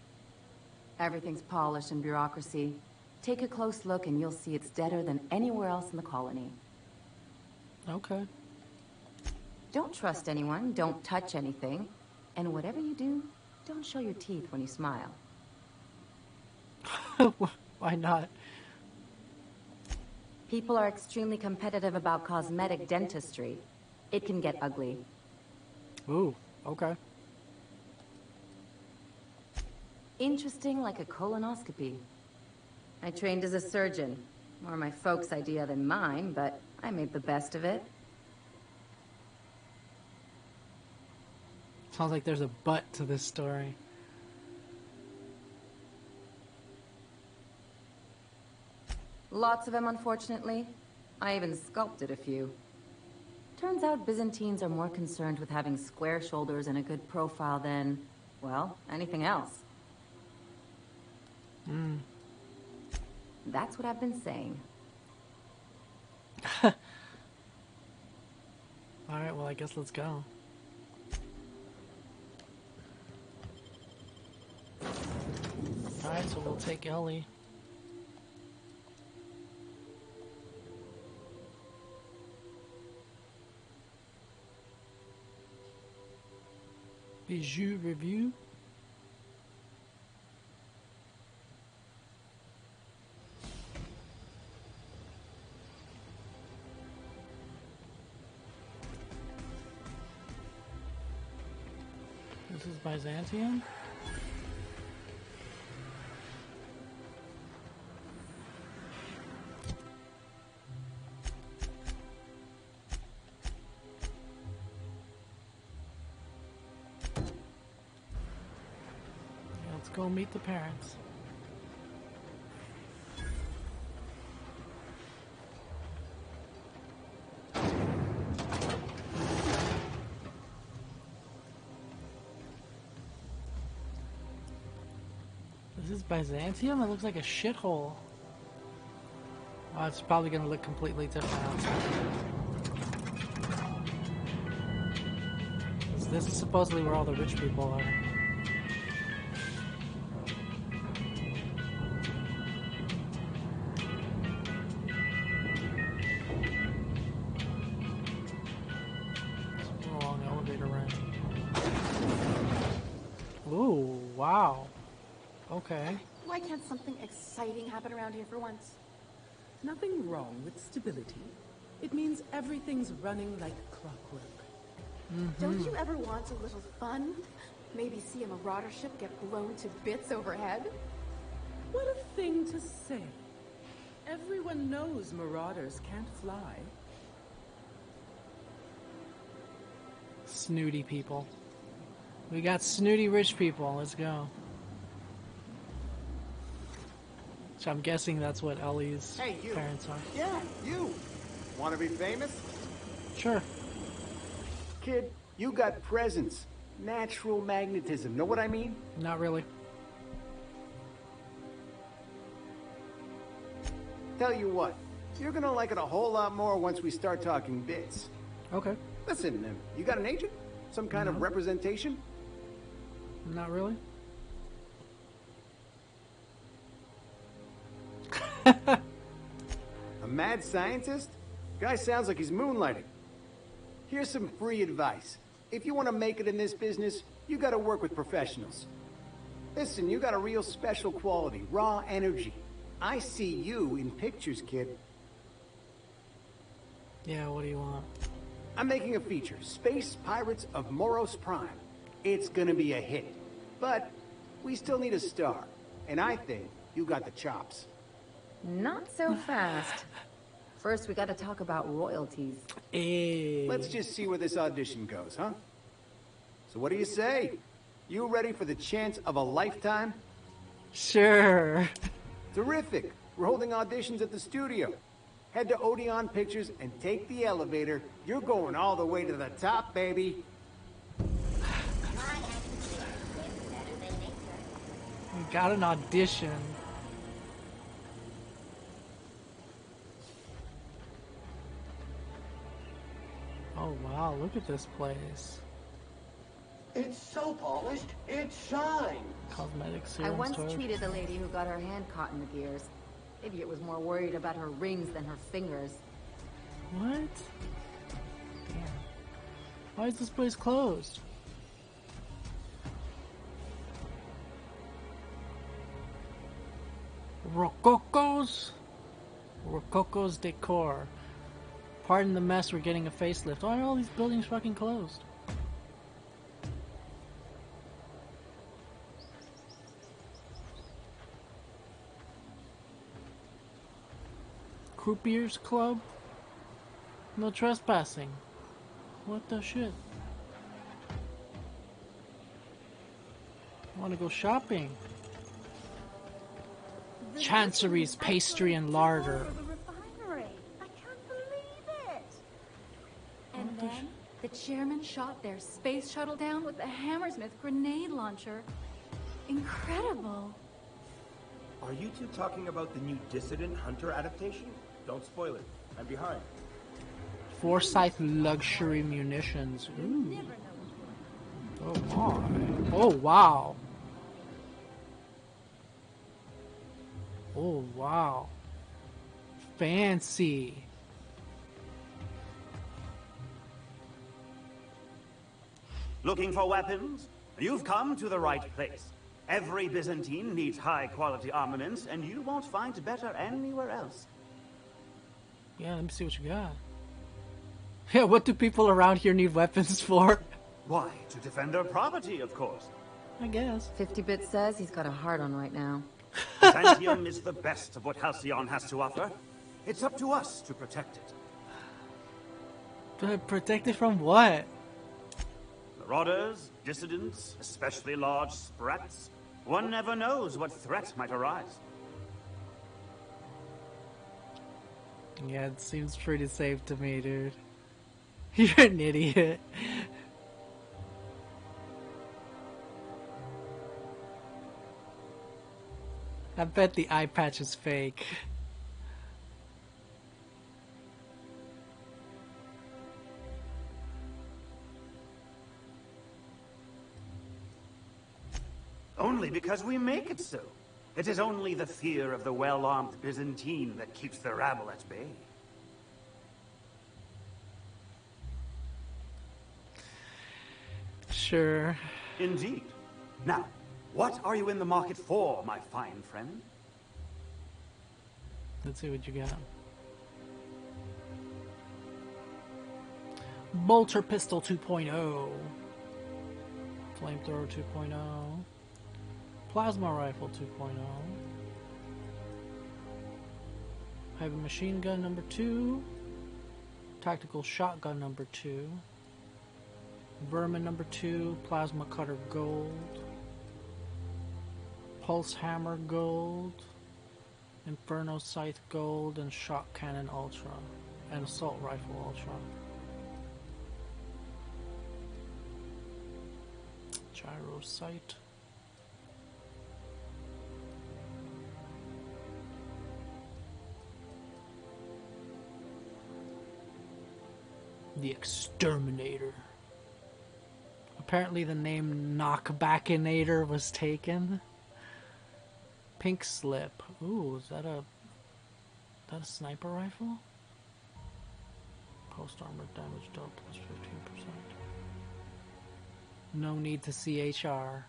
Everything's polished and bureaucracy. Take a close look and you'll see it's deader than anywhere else in the colony. Okay. Don't trust anyone, don't touch anything, and whatever you do, don't show your teeth when you smile. Why not? People are extremely competitive about cosmetic dentistry. It can get ugly. Ooh, okay. Interesting like a colonoscopy. I trained as a surgeon. More my folks' idea than mine, but I made the best of it. Sounds like there's a but to this story. Lots of them, unfortunately. I even sculpted a few. Turns out Byzantines are more concerned with having square shoulders and a good profile than, well, anything else. That's what I've been saying. Alright, well, I guess let's go. Alright, so we'll take Ellie. Bijou review. This is Byzantium. Let's go meet the parents. This is Byzantium? It looks like a shithole. Oh, it's probably gonna look completely different outside. This is supposedly where all the rich people are. Ooh, wow. Okay. Why can't something exciting happen around here for once? Nothing wrong with stability. It means everything's running like clockwork. Don't you ever want a little fun? Maybe see a marauder ship get blown to bits overhead? What a thing to say. Everyone knows marauders can't fly. Snooty people. We got snooty rich people. Let's go. So I'm guessing that's what Ellie's parents are. Yeah, you. Want to be famous? Sure. Kid, you got presence. Natural magnetism. Know what I mean? Not really. Tell you what, you're gonna like it a whole lot more once we start talking bits. Okay. Listen, you got an agent? Some kind of representation? Not really. A mad scientist? Guy sounds like he's moonlighting. Here's some free advice. If you want to make it in this business, you gotta work with professionals. Listen, you got a real special quality, raw energy. I see you in pictures, kid. Yeah, what do you want? I'm making a feature, Space Pirates of Moros Prime. It's gonna be a hit. But we still need a star. And I think you got the chops. Not so fast. First, we gotta talk about royalties. Let's just see where this audition goes, huh? So what do you say? You ready for the chance of a lifetime? Sure. Terrific. We're holding auditions at the studio. Head to Odeon Pictures and take the elevator. You're going all the way to the top, baby. We got an audition. Oh wow, look at this place. It's so polished, it shines. Cosmetic I serum once storage. treated a lady who got her hand caught in the gears. Idiot was more worried about her rings than her fingers. What? Damn. Why is this place closed? Rococo's decor. Pardon the mess, we're getting a facelift. Why are all these buildings fucking closed? Croupiers Club? No trespassing. What the shit? I want to go shopping. Chancery's Pastry and Larder. And then the chairman shot their space shuttle down with the Hammersmith grenade launcher. Incredible. Are you two talking about the new Dissident Hunter adaptation? Don't spoil it. I'm behind. Forsyth Luxury Munitions. Ooh. Oh my. Oh wow. Oh wow. Fancy. Looking for weapons? You've come to the right place. Every Byzantine needs high-quality armaments, and you won't find better anywhere else. Yeah, let me see what you got. Yeah, what do people around here need weapons for? Why? To defend their property, of course. I guess. 50-Bit says he's got a heart on right now. Byzantium is the best of what Halcyon has to offer. It's up to us to protect it. But protect it from what? Marauders, dissidents, especially large sprats. One never knows what threat might arise. Yeah, it seems pretty safe to me, dude. You're an idiot. I bet the eye patch is fake. Only because we make it so. It is only the fear of the well-armed Byzantine that keeps the rabble at bay. Sure. Indeed. Now, what are you in the market for, my fine friend? Let's see what you got. Bolter Pistol 2.0. Flamethrower 2.0. Plasma Rifle 2.0. Heavy Machine Gun number 2. Tactical Shotgun number 2. Vermin number 2. Plasma Cutter Gold. Pulse Hammer Gold. Inferno Scythe Gold. And Shock Cannon Ultra. And Assault Rifle Ultra. Gyro Sight. The Exterminator. Apparently the name Knockbackinator was taken. Pink Slip. Ooh, is that a sniper rifle? Post armor damage dealt plus 15%. No need to CHR.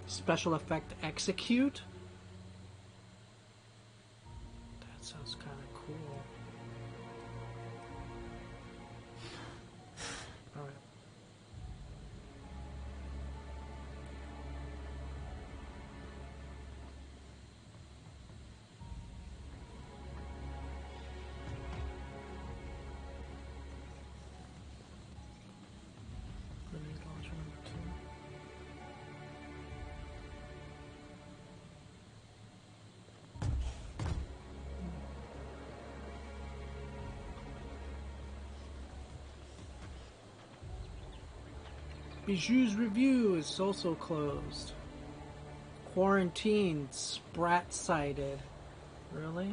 Special effect Execute? That sounds kind of cool. Alright. Bijou's Review is also closed. Quarantine Sprat sighted. Really?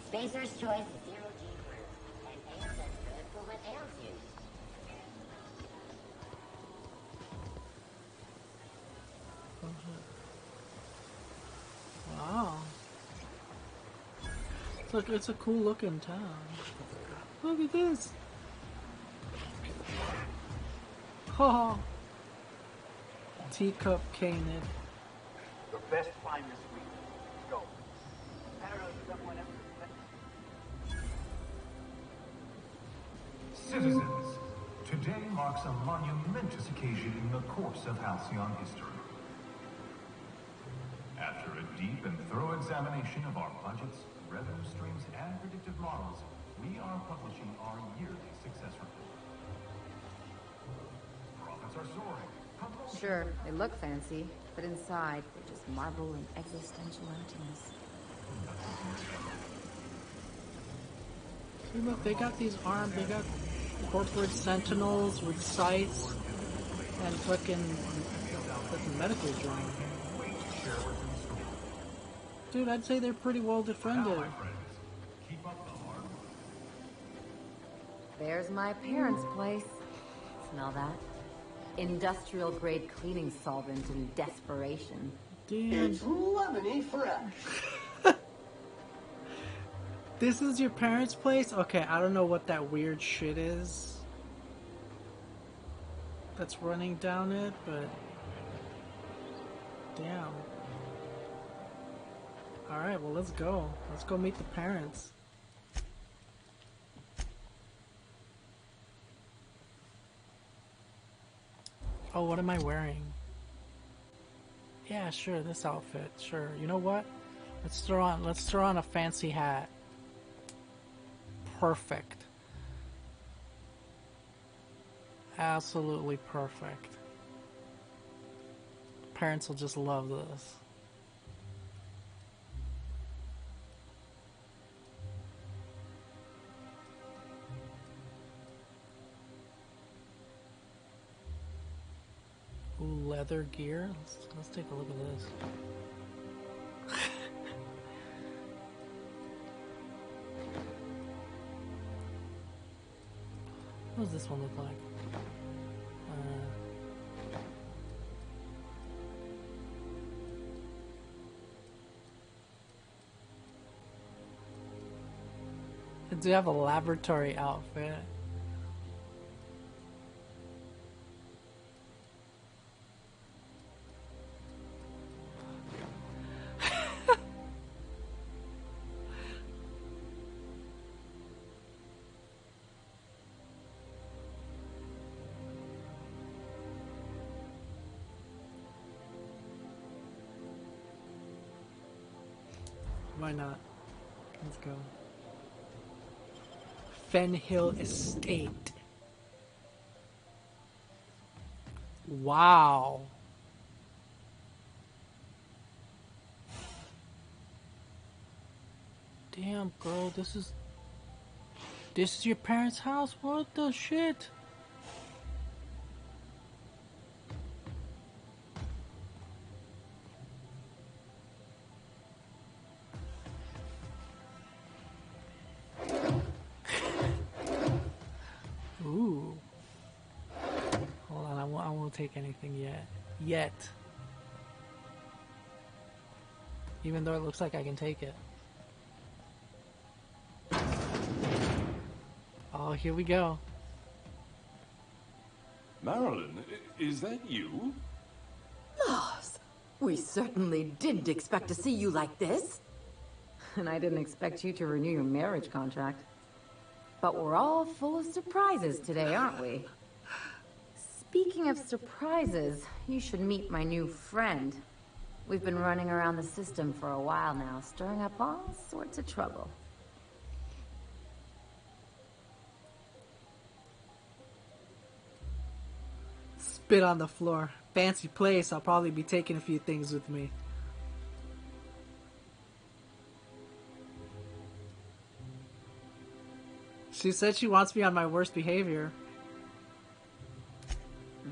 Spacer's Choice Zero-G Crew. And aims as good for what ails you. Wow. Look, it's a cool looking town. Look at this. Oh. Teacup Canid. The best find this week. Let's go. I don't know if you got one Citizens, today marks a monumentous occasion in the course of Halcyon history. After a deep and thorough examination of our budgets, revenue streams, and predictive models, we are publishing our yearly success report. Profits are soaring. Sure, they look fancy, but inside, they're just marble and existential emptiness. See, look, they got these armed, they got corporate sentinels with sights and fucking medical drone. Dude, I'd say they're pretty well defended. There's my parents' place. Smell that? Industrial grade cleaning solvent in desperation. Damn. It's lemony fresh. This is your parents' place? Okay, I don't know what that weird shit is that's running down it, but damn. Alright, well, let's go. Let's go meet the parents. Oh, what am I wearing? Yeah, sure, this outfit. Sure. You know what? Let's throw on a fancy hat. Perfect. Absolutely perfect. Parents will just love this. Ooh, leather gear. Let's take a look at this. What does this one look like? Do you have a laboratory outfit? Why not? Let's go. Fenhill Estate. Wow. Damn, girl, this is your parents' house? What the shit? Ooh. Hold on, I won't take anything yet. Even though it looks like I can take it. Oh, here we go. Marilyn, is that you? Lars, we certainly didn't expect to see you like this. And I didn't expect you to renew your marriage contract. But we're all full of surprises today, aren't we? Speaking of surprises, you should meet my new friend. We've been running around the system for a while now, stirring up all sorts of trouble. Spit on the floor. Fancy place, I'll probably be taking a few things with me. She said she wants me on my worst behavior.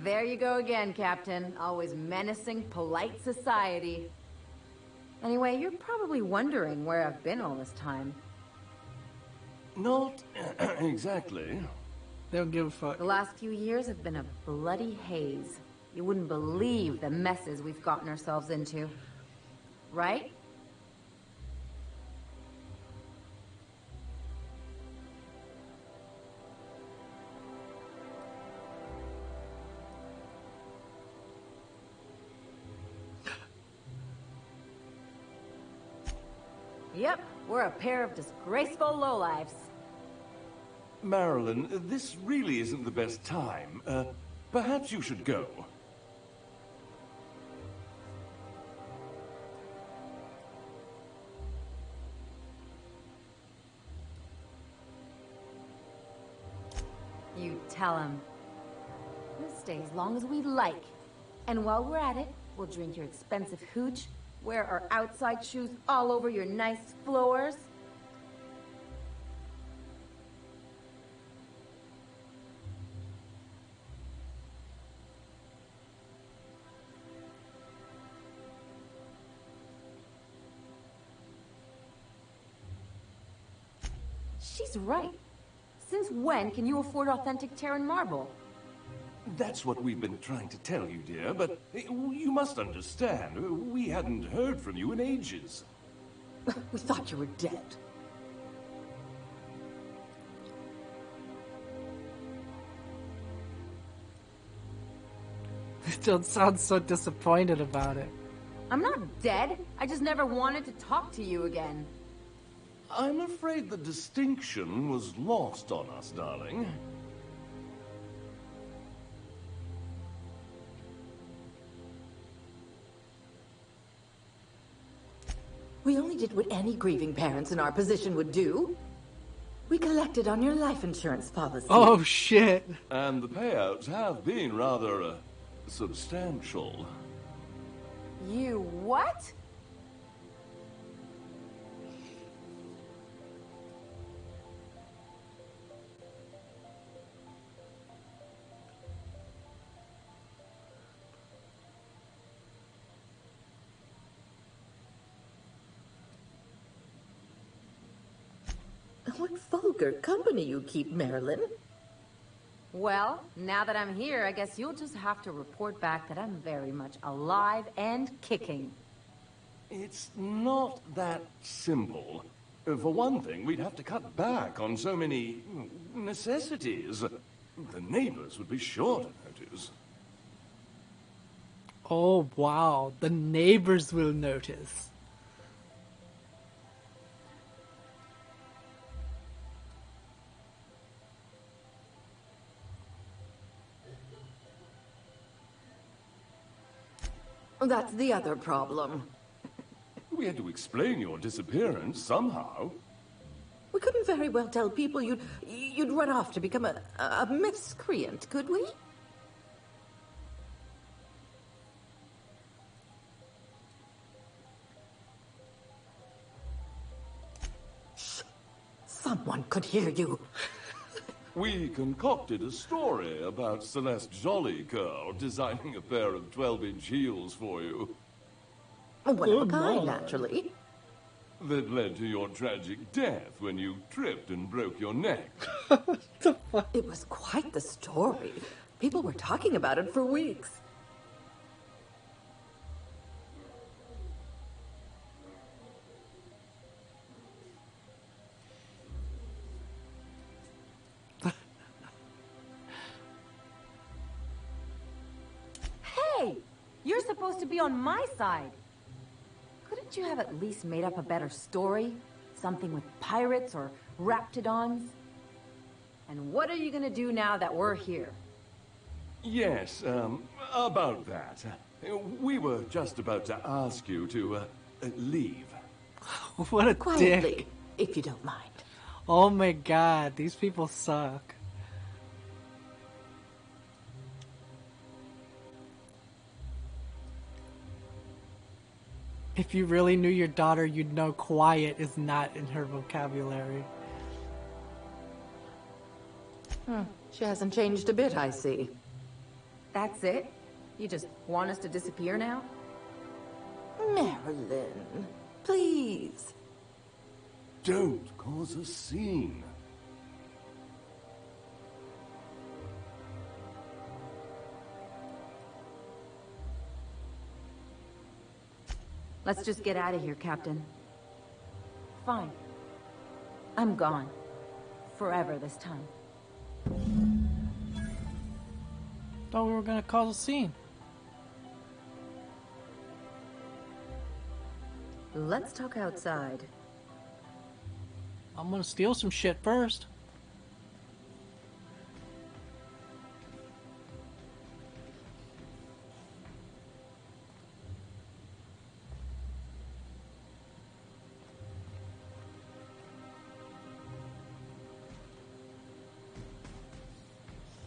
There you go again, Captain. Always menacing polite society. Anyway, you're probably wondering where I've been all this time. Not exactly. They don't give a fuck. The last few years have been a bloody haze. You wouldn't believe the messes we've gotten ourselves into. Right? Yep, we're a pair of disgraceful lowlifes. Marilyn, this really isn't the best time. Perhaps you should go. You tell him. We'll stay as long as we like. And while we're at it, we'll drink your expensive hooch, wear our outside shoes all over your nice floors. She's right. Since when can you afford authentic Terran marble? That's what we've been trying to tell you, dear, but you must understand. We hadn't heard from you in ages. We thought you were dead. Don't sound so disappointed about it. I'm not dead. I just never wanted to talk to you again. I'm afraid the distinction was lost on us, darling. We only did what any grieving parents in our position would do. We collected on your life insurance policy. Oh, shit. And the payouts have been rather, substantial. You what? What vulgar company you keep, Marilyn. Well, now that I'm here, I guess you'll just have to report back that I'm very much alive and kicking. It's not that simple. For one thing, we'd have to cut back on so many necessities. The neighbors would be sure to notice. Oh, wow. The neighbors will notice. That's the other problem. We had to explain your disappearance somehow. We couldn't very well tell people you'd run off to become a miscreant, could we? Shh! Someone could hear you. We concocted a story about Celeste Jollycurl designing a pair of 12-inch heels for you. One of a kind, naturally. That led to your tragic death when you tripped and broke your neck. It was quite the story. People were talking about it for weeks. Hey! You're supposed to be on my side. Couldn't you have at least made up a better story? Something with pirates or raptidons? And what are you gonna do now that we're here? Yes, about that. We were just about to ask you to, leave. What a Quietly, dick. if you don't mind. Oh my god, these people suck. If you really knew your daughter, you'd know quiet is not in her vocabulary. She hasn't changed a bit, I see. That's it? You just want us to disappear now? Marilyn, please. Don't cause a scene. Let's just get out of here, Captain. Fine. I'm gone. Forever this time. Thought we were gonna cause a scene. Let's talk outside. I'm gonna steal some shit first.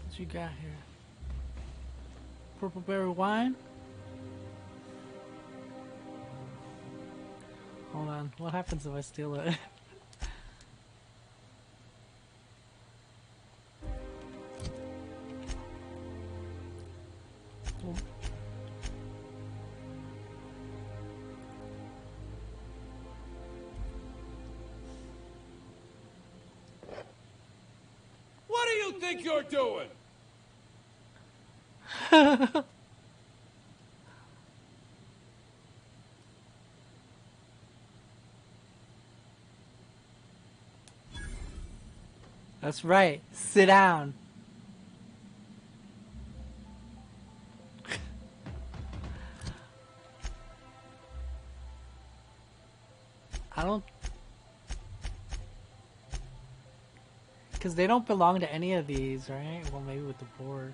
What you got here? Purple berry wine? Hold on, what happens if I steal it? What do you think you're doing? That's right. Sit down. I don't... Because they don't belong to any of these, right? Well, maybe with the board.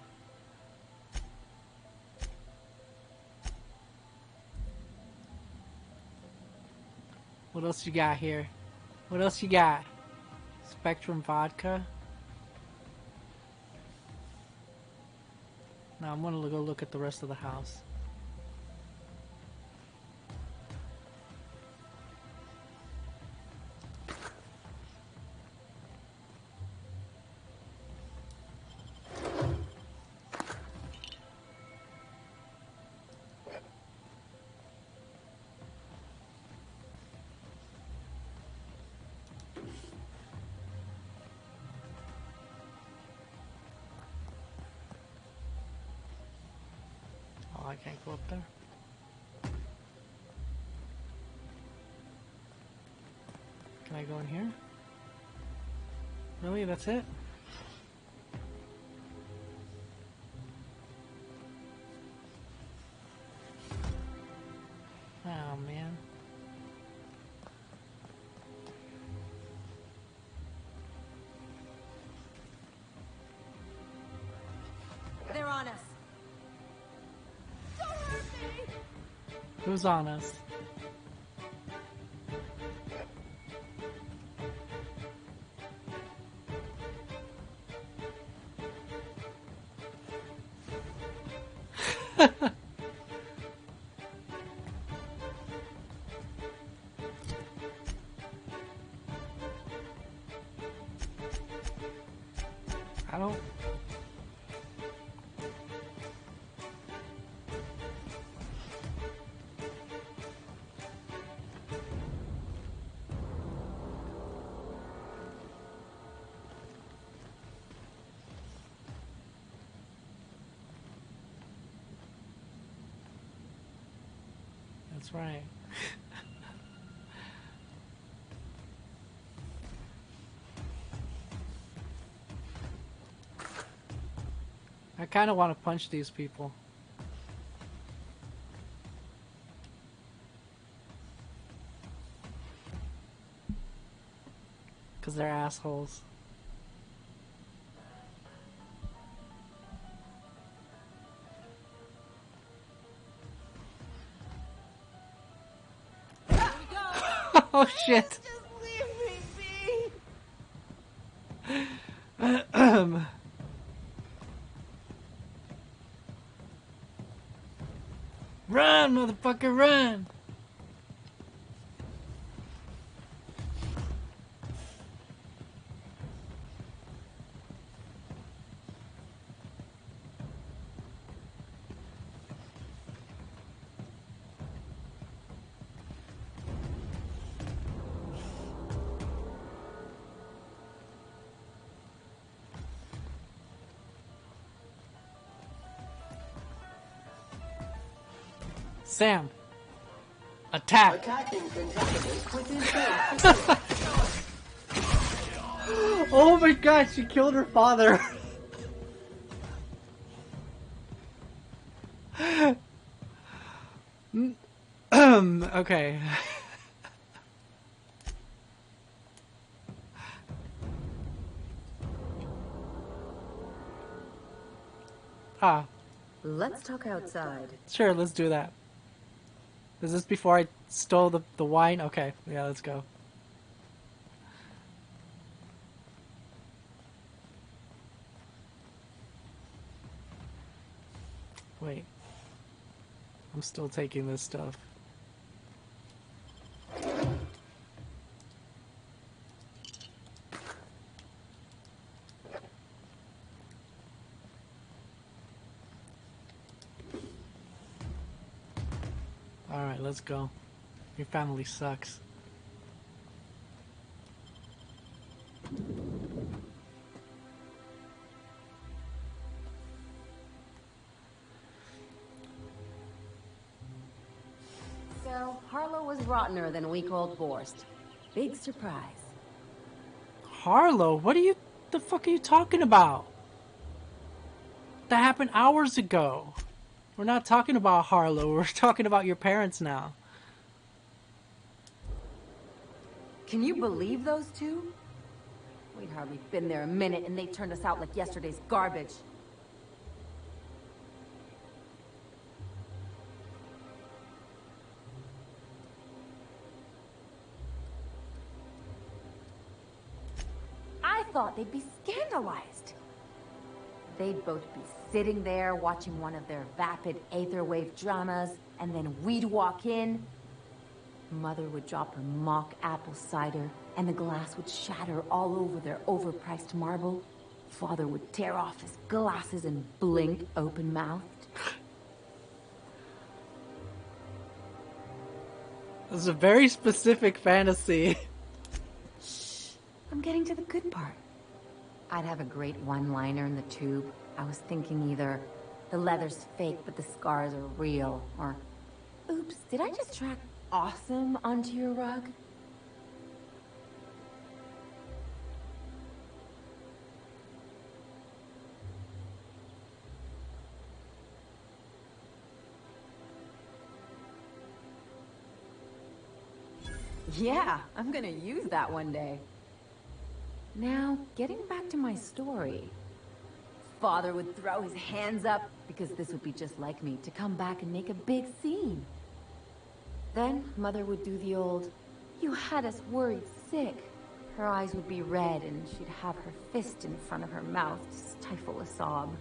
What else you got here? What else you got? Spectrum vodka? Now I'm gonna go look at the rest of the house. I can't go up there. Can I go in here? Really? That's it? Oh, man. They're on us. Who's on us? I don't... That's right. I kind of want to punch these people. Because they're assholes. Oh shit. Just leave me be. Run, motherfucker, run! Sam, attack! Attacking contestants within 10 Oh my god, she killed her father! Okay. Ah. Let's talk outside. Sure, let's do that. Is this before I stole the wine? Okay, yeah, let's go. Wait. I'm still taking this stuff. Alright, let's go. Your family sucks. So, Harlow was rottener than a week-old Borst. Big surprise. Harlow? What the fuck are you talking about? That happened hours ago. We're not talking about Harlow, we're talking about your parents now. Can you believe those two? We'd hardly been there a minute and they turned us out like yesterday's garbage. I thought they'd be scandalized. They'd both be sitting there watching one of their vapid aetherwave dramas, and then we'd walk in. Mother would drop her mock apple cider, and the glass would shatter all over their overpriced marble. Father would tear off his glasses and blink open-mouthed. This is a very specific fantasy. Shh, I'm getting to the good part. I'd have a great one-liner in the tube. I was thinking either, the leather's fake but the scars are real, or, oops, did I just track awesome onto your rug? Yeah, I'm gonna use that one day. Now, getting back to my story. Father would throw his hands up, because this would be just like me, to come back and make a big scene. Then, Mother would do the old, "You had us worried sick." Her eyes would be red, and she'd have her fist in front of her mouth to stifle a sob.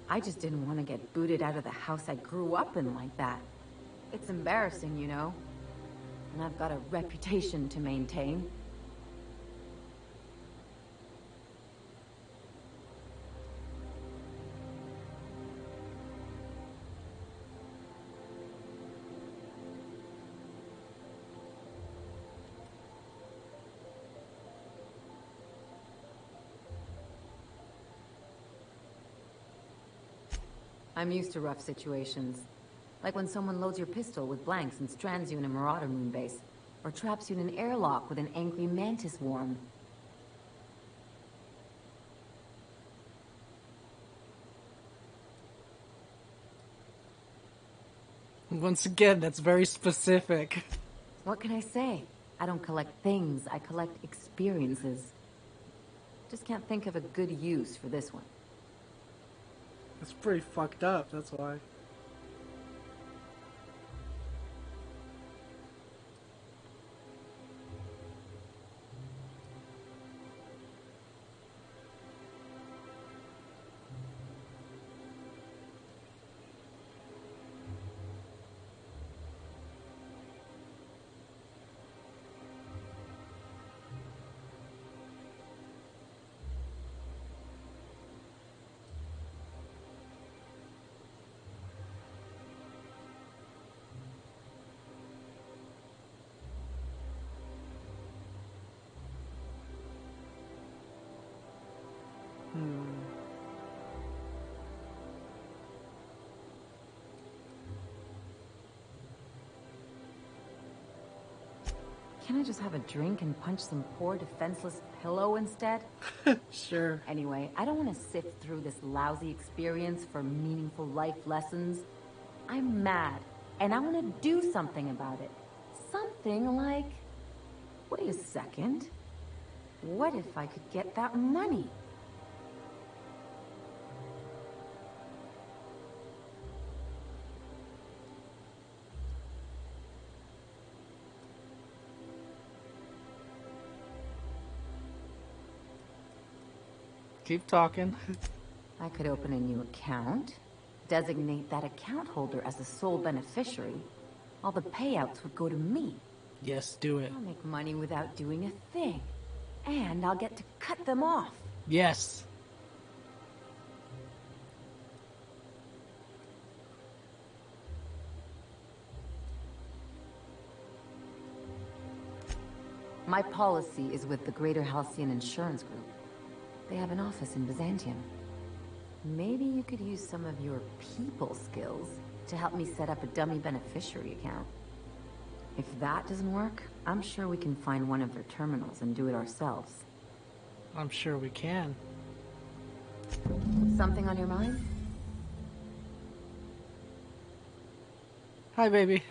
I just didn't want to get booted out of the house I grew up in like that. It's embarrassing, you know? And I've got a reputation to maintain. I'm used to rough situations. Like when someone loads your pistol with blanks and strands you in a Marauder moonbase, or traps you in an airlock with an angry mantis worm. Once again, that's very specific. What can I say? I don't collect things, I collect experiences. Just can't think of a good use for this one. It's pretty fucked up, that's why. Can't I just have a drink and punch some poor defenseless pillow instead? Sure. Anyway, I don't want to sift through this lousy experience for meaningful life lessons. I'm mad, and I want to do something about it. Something like... Wait a second. What if I could get that money? Keep talking. I could open a new account, designate that account holder as the sole beneficiary. All the payouts would go to me. Yes, do it. I'll make money without doing a thing. And I'll get to cut them off. Yes. My policy is with the Greater Halcyon Insurance Group. They have an office in Byzantium. Maybe you could use some of your people skills to help me set up a dummy beneficiary account. If that doesn't work, I'm sure we can find one of their terminals and do it ourselves. I'm sure we can. Something on your mind? Hi, baby.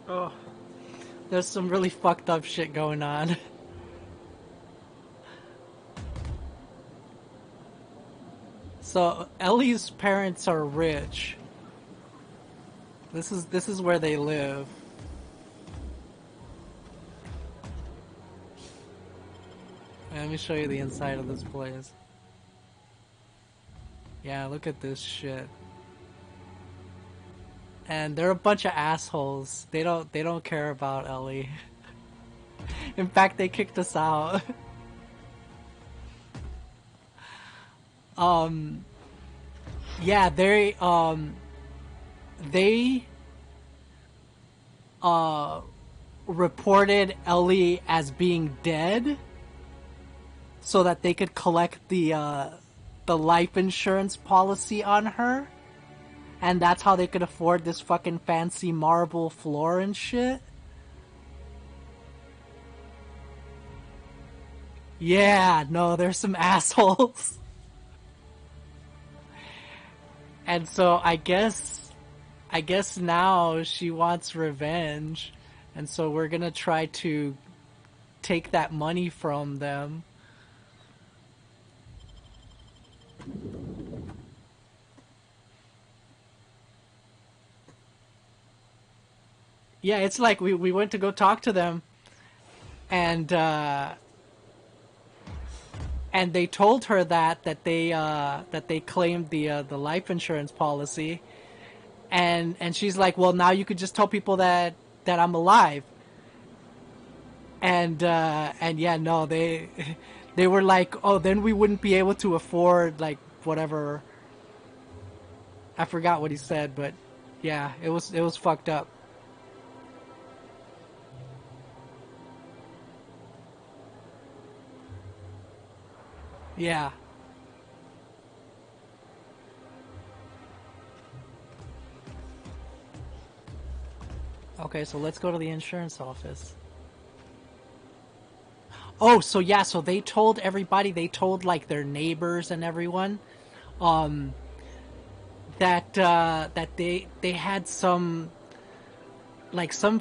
Oh, there's some really fucked up shit going on. So Ellie's parents are rich. This is where they live. Let me show you the inside of this place. Yeah, look at this shit. And they're a bunch of assholes. They don't care about Ellie. In fact, they kicked us out. Yeah, they reported Ellie as being dead so that they could collect the life insurance policy on her. And that's how they could afford this fucking fancy marble floor and shit. Yeah, no, there's some assholes. And so I guess now she wants revenge. And so we're gonna try to take that money from them. Yeah, it's like we went to go talk to them, and they told her that they claimed the life insurance policy, and she's like, well, now you could just tell people that I'm alive. And yeah, no, they were like, oh, then we wouldn't be able to afford like whatever. I forgot what he said, but yeah, it was fucked up. Yeah. Okay, so let's go to the insurance office. Oh, so yeah, so they told everybody, they told like their neighbors and everyone, that they had some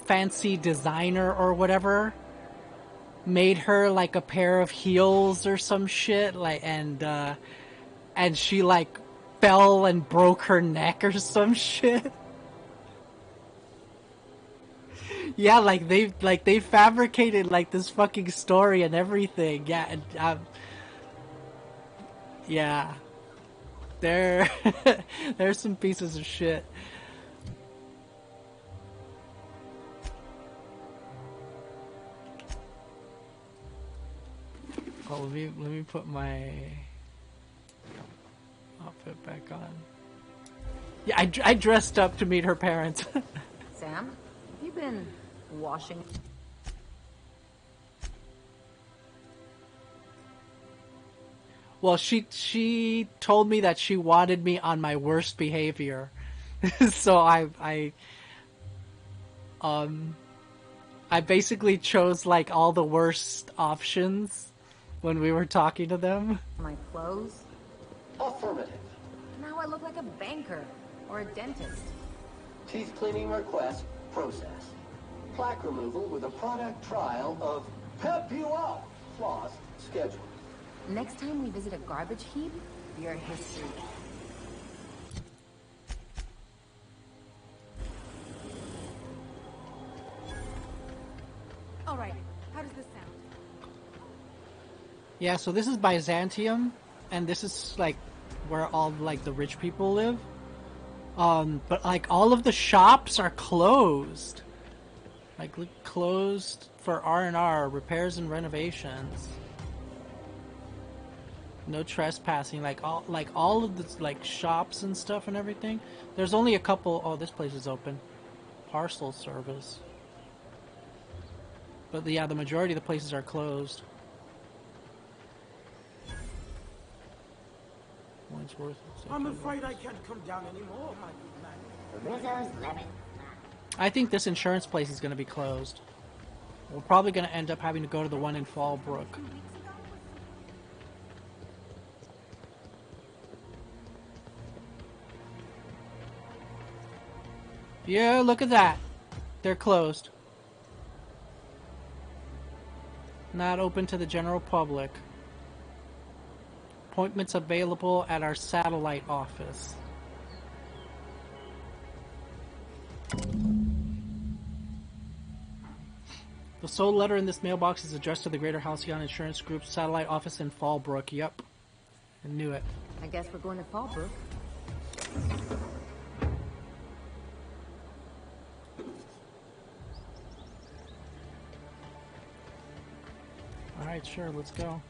fancy designer or whatever made her like a pair of heels or some shit, like, and she like fell and broke her neck or some shit. Yeah, like they fabricated like this fucking story and everything. Yeah, and yeah, they're some pieces of shit. Oh, let me put my outfit back on. Yeah, I dressed up to meet her parents. Sam, have you been washing? Well, she told me that she wanted me on my worst behavior, so I basically chose like all the worst options when we were talking to them. My clothes? Affirmative. Now I look like a banker or a dentist. Teeth cleaning request processed. Plaque removal with a product trial of Pep You Out floss scheduled. Next time we visit a garbage heap, your history. All right, how does this sound? Yeah, so this is Byzantium, and this is like where all like the rich people live. But like all of the shops are closed. Like closed for R&R, repairs and renovations. No trespassing, like all of the like shops and stuff and everything. There's only a couple. Oh, this place is open. Parcel service. But yeah, the majority of the places are closed. I'm afraid I can't come down anymore, my good man. I think this insurance place is going to be closed. We're probably going to end up having to go to the one in Fallbrook. Yeah, look at that. They're closed. Not open to the general public. Appointments available at our satellite office. The sole letter in this mailbox is addressed to the Greater Halcyon Insurance Group's satellite office in Fallbrook. Yep. I knew it. I guess we're going to Fallbrook. Alright, sure, let's go.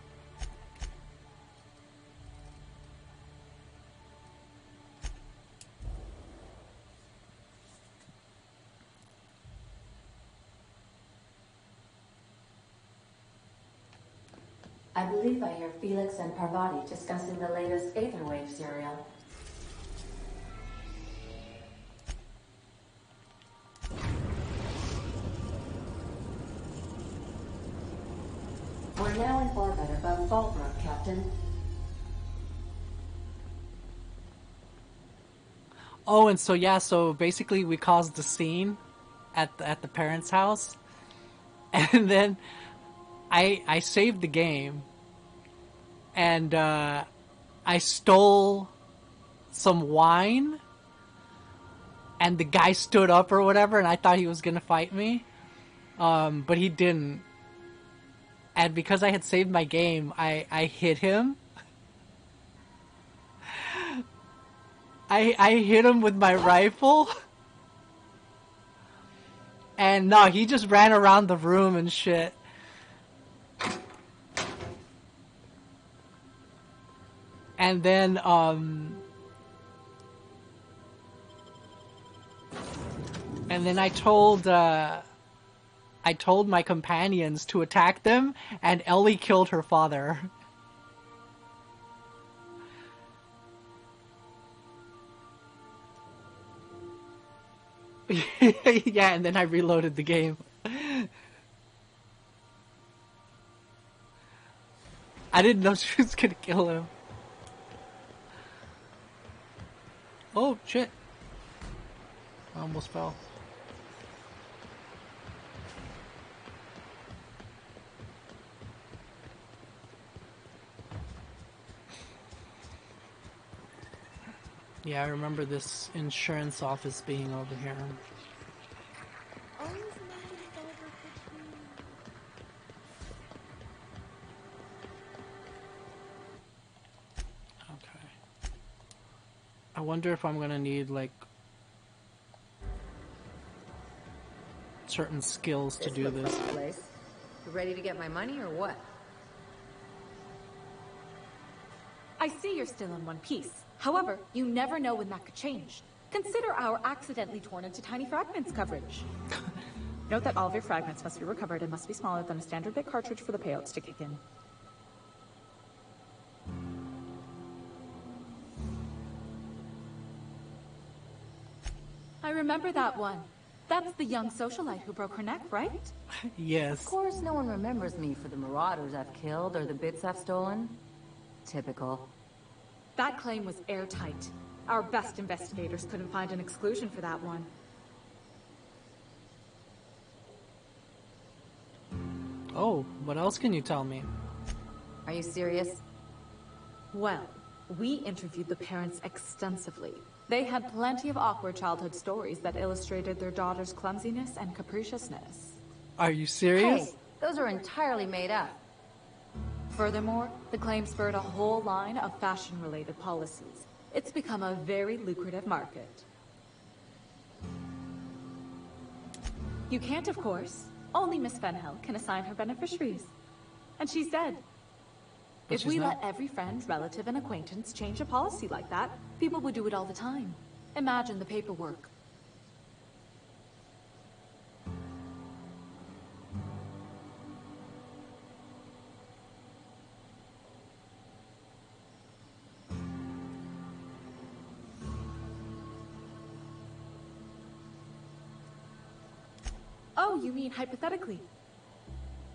I believe I hear Felix and Parvati discussing the latest Aetherwave serial. We're now in orbit above Fallbrook, Captain. Oh, and so yeah, so basically we caused the scene at the parents' house, and then I saved the game, and I stole some wine and the guy stood up or whatever, and I thought he was gonna fight me, but he didn't. And because I had saved my game, I hit him. I hit him with my rifle. And no, he just ran around the room and shit. And then, I told my companions to attack them, and Ellie killed her father. Yeah, and then I reloaded the game. I didn't know she was gonna kill him. Oh, shit. I almost fell. Yeah, I remember this insurance office being over here. Okay. I wonder if I'm gonna need, like, certain skills to do this. Place. You ready to get my money or what? I see you're still in one piece. However, you never know when that could change. Consider our accidentally torn into tiny fragments coverage. Note that all of your fragments must be recovered and must be smaller than a standard bit cartridge for the payouts to kick in. I remember that one. That's the young socialite who broke her neck, right? Yes. Of course, no one remembers me for the marauders I've killed or the bits I've stolen. Typical. That claim was airtight. Our best investigators couldn't find an exclusion for that one. Oh, what else can you tell me? Are you serious? Well, we interviewed the parents extensively. They had plenty of awkward childhood stories that illustrated their daughter's clumsiness and capriciousness. Are you serious? Hey, those are entirely made up. Furthermore, the claim spurred a whole line of fashion-related policies. It's become a very lucrative market. You can't, of course. Only Miss Fenhill can assign her beneficiaries. And she's dead. But if we let every friend, relative, and acquaintance change a policy like that, people would do it all the time. Imagine the paperwork. Oh, you mean hypothetically?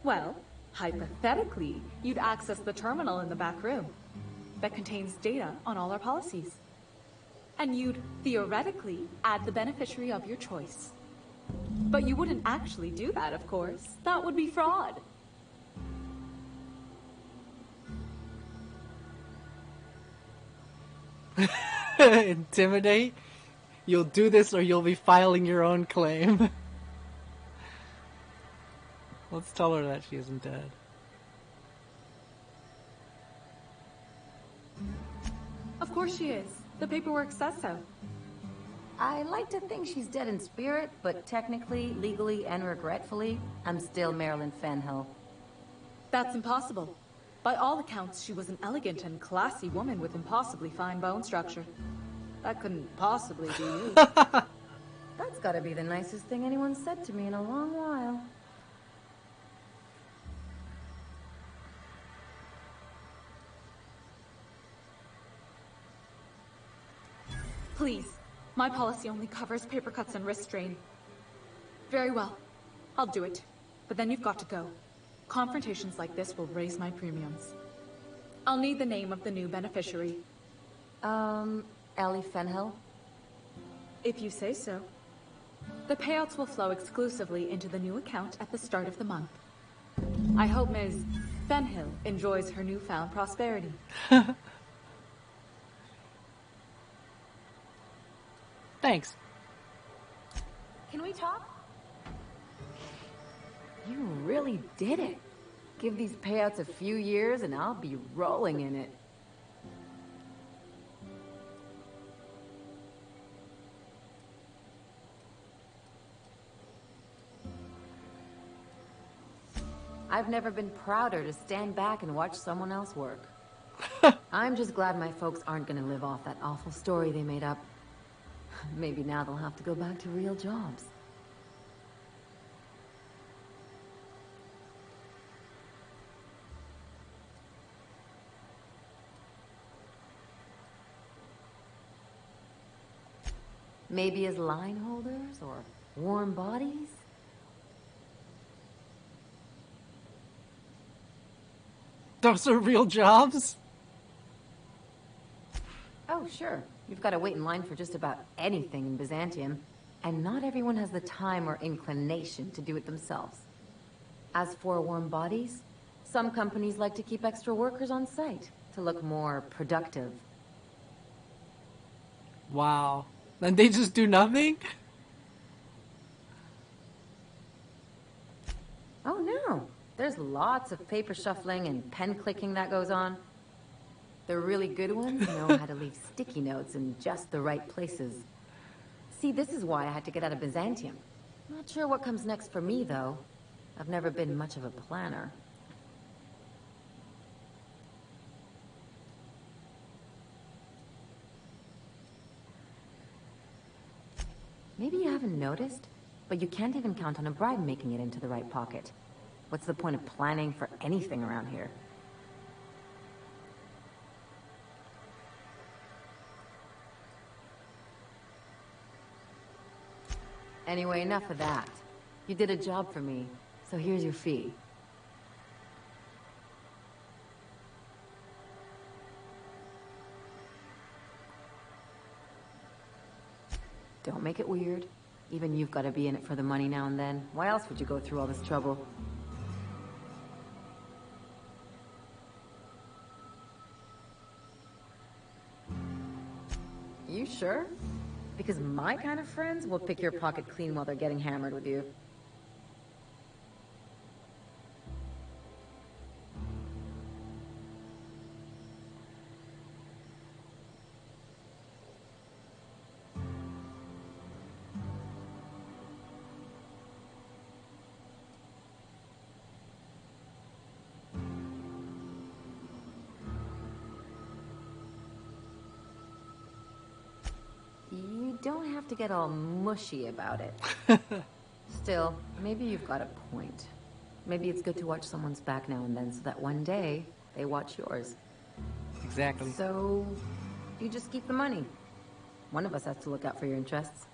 Well, hypothetically, you'd access the terminal in the back room that contains data on all our policies. And you'd, theoretically, add the beneficiary of your choice. But you wouldn't actually do that, of course. That would be fraud. Intimidate? You'll do this or you'll be filing your own claim. Let's tell her that she isn't dead. Of course she is. The paperwork says so. I like to think she's dead in spirit, but technically, legally, and regretfully, I'm still Marilyn Fenhill. That's impossible. By all accounts, she was an elegant and classy woman with impossibly fine bone structure. That couldn't possibly be you. That's gotta be the nicest thing anyone's said to me in a long while. Please. My policy only covers paper cuts and wrist strain. Very well. I'll do it. But then you've got to go. Confrontations like this will raise my premiums. I'll need the name of the new beneficiary. Ellie Fenhill? If you say so. The payouts will flow exclusively into the new account at the start of the month. I hope Ms. Fenhill enjoys her newfound prosperity. Thanks. can we talk? You really did it. Give these payouts a few years and I'll be rolling in it. I've never been prouder to stand back and watch someone else work. I'm just glad my folks aren't gonna live off that awful story they made up. Maybe now they'll have to go back to real jobs. Maybe as line holders or warm bodies? Those are real jobs? Oh, sure. You've got to wait in line for just about anything in Byzantium, and not everyone has the time or inclination to do it themselves. As for warm bodies, some companies like to keep extra workers on site to look more productive. Wow. And they just do nothing? Oh no, there's lots of paper shuffling and pen clicking that goes on. The really good ones know how to leave sticky notes in just the right places. See, this is why I had to get out of Byzantium. Not sure what comes next for me, though. I've never been much of a planner. Maybe you haven't noticed, but you can't even count on a bribe making it into the right pocket. What's the point of planning for anything around here? Anyway, enough of that. You did a job for me, so here's your fee. Don't make it weird. Even you've got to be in it for the money now and then. Why else would you go through all this trouble? You sure? Because my kind of friends will pick your pocket clean while they're getting hammered with you. You don't have to get all mushy about it. Still, maybe you've got a point. Maybe it's good to watch someone's back now and then so that one day they watch yours. Exactly. So, you just keep the money. One of us has to look out for your interests.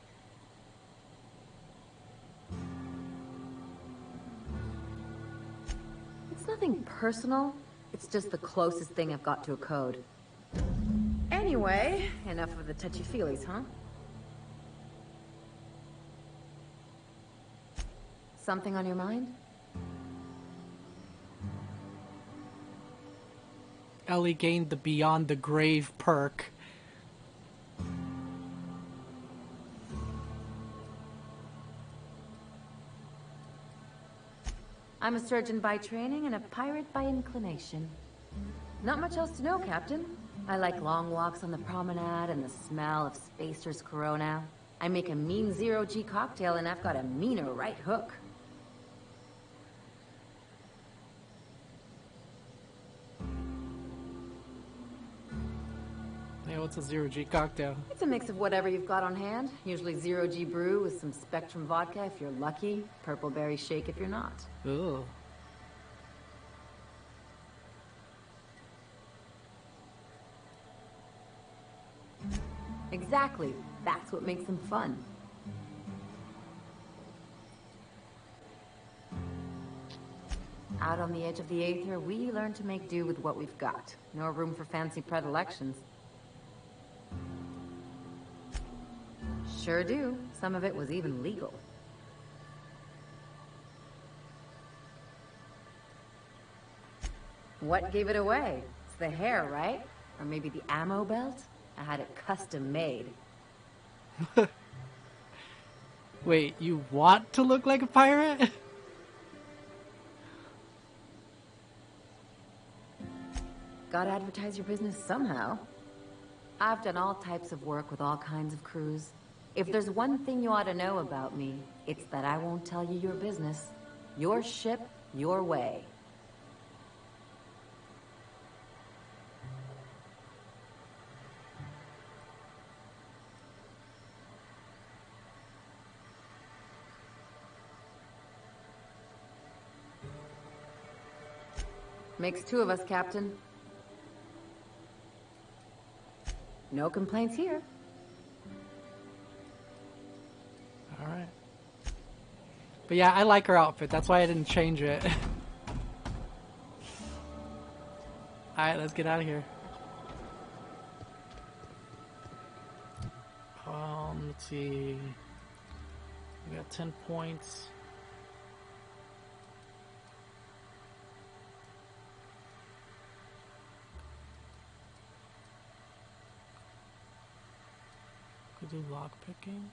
It's nothing personal. It's just the closest thing I've got to a code. Anyway, enough of the touchy-feelies, huh? Something on your mind? Ellie gained the Beyond the Grave perk. I'm a surgeon by training and a pirate by inclination. Not much else to know, Captain. I like long walks on the promenade and the smell of Spacer's Corona. I make a mean zero-G cocktail and I've got a meaner right hook. Yeah, what's a zero-G cocktail? It's a mix of whatever you've got on hand. Usually zero-G brew with some Spectrum vodka if you're lucky, purple berry shake if you're not. Ooh. Exactly. That's what makes them fun. Out on the edge of the Aether, we learn to make do with what we've got. No room for fancy predilections. Sure do. Some of it was even legal. What gave it away? It's the hair, right? Or maybe the ammo belt? I had it custom made. Wait, you want to look like a pirate? Gotta advertise your business somehow. I've done all types of work with all kinds of crews. If there's one thing you ought to know about me, it's that I won't tell you your business. Your ship, your way. Makes two of us, Captain. No complaints here. Alright. But yeah, I like her outfit. That's why I didn't change it. Alright, let's get out of here. Let's see. We got 10 points. Could do lock picking.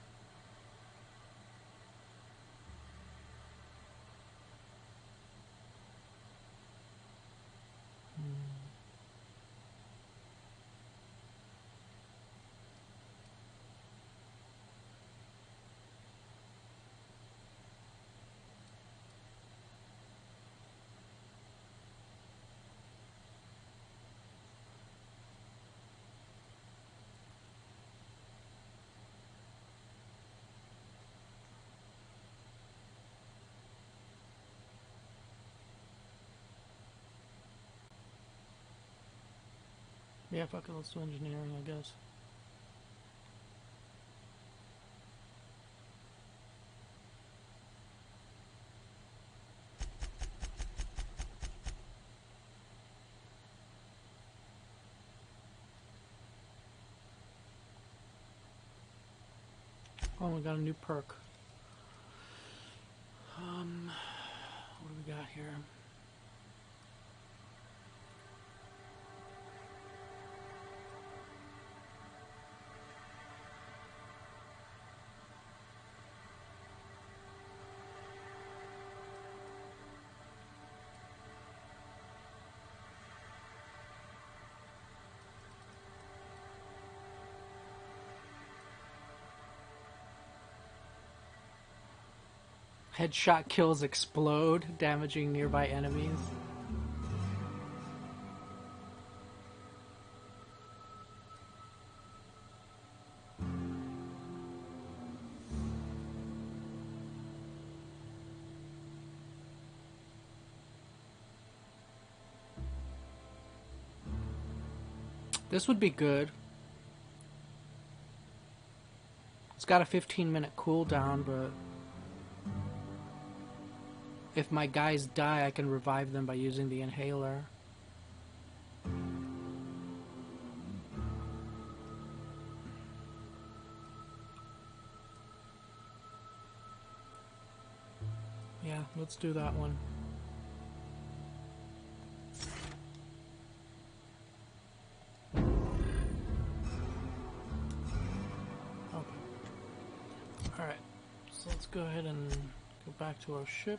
Yeah, fuck it, let's do engineering, I guess. Oh, we got a new perk. What do we got here? Headshot kills explode, damaging nearby enemies. This would be good. It's got a 15-minute cooldown, but if my guys die, I can revive them by using the inhaler. Yeah, let's do that one. Okay. Alright, so let's go ahead and go back to our ship.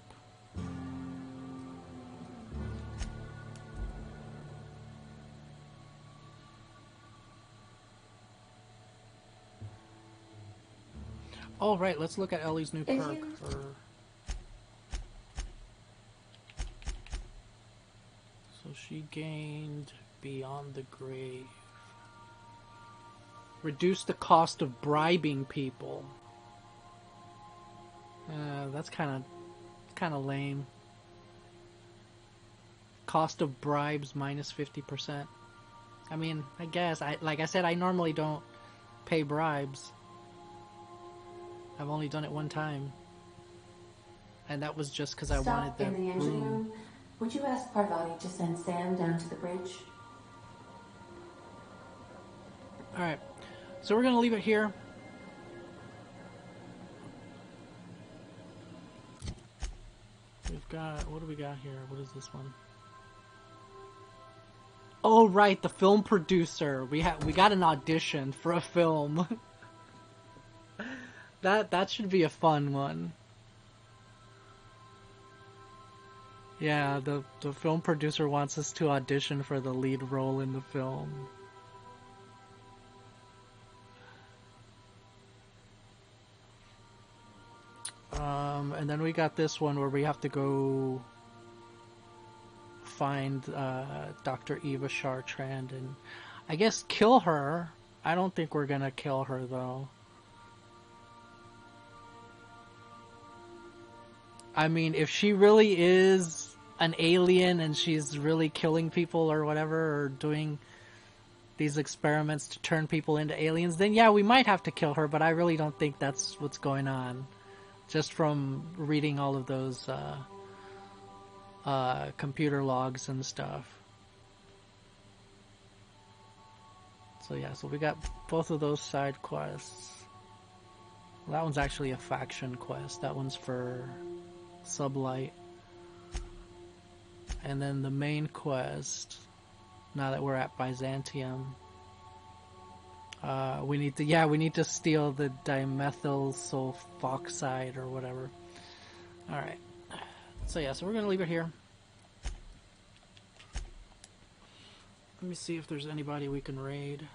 All right, let's look at Ellie's new perk. So she gained Beyond the Grave. Reduce the cost of bribing people. That's kind of lame. Cost of bribes minus 50%. I mean, I guess like I said, I normally don't pay bribes. I've only done it one time, and that was just because I wanted that in the engine room. Would you ask Parvati to send Sam down to the bridge? All right, so we're gonna leave it here. We've got, what do we got here? What is this one? Oh right, the film producer. We got an audition for a film. That should be a fun one. Yeah, the film producer wants us to audition for the lead role in the film. And then we got this one where we have to go find Dr. Eva Chartrand and I guess kill her. I don't think we're gonna kill her though. I mean, if she really is an alien and she's really killing people or whatever, or doing these experiments to turn people into aliens, then yeah, we might have to kill her, but I really don't think that's what's going on. Just from reading all of those computer logs and stuff. So yeah, so we got both of those side quests. Well, that one's actually a faction quest. That one's for Sublight. And then the main quest, now that we're at Byzantium, we need to steal the dimethyl sulfoxide or whatever. Alright. So yeah, so we're gonna leave it here. Let me see if there's anybody we can raid.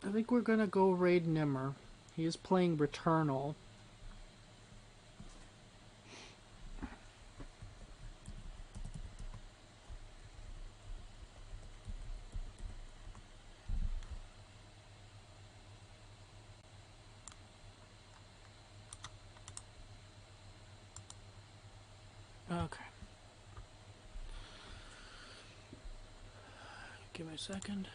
I think we're gonna go raid Nimmer. He is playing Returnal. Okay. Give me a second.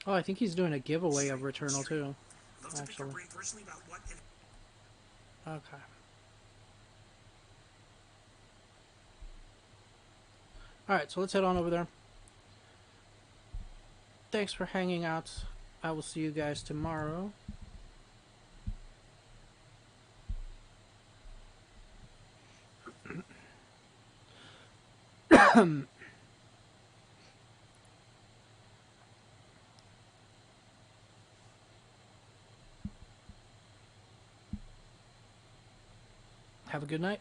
Oh, I think he's doing a giveaway of Returnal too, actually. Okay. Alright, so let's head on over there. Thanks for hanging out. I will see you guys tomorrow. Have a good night.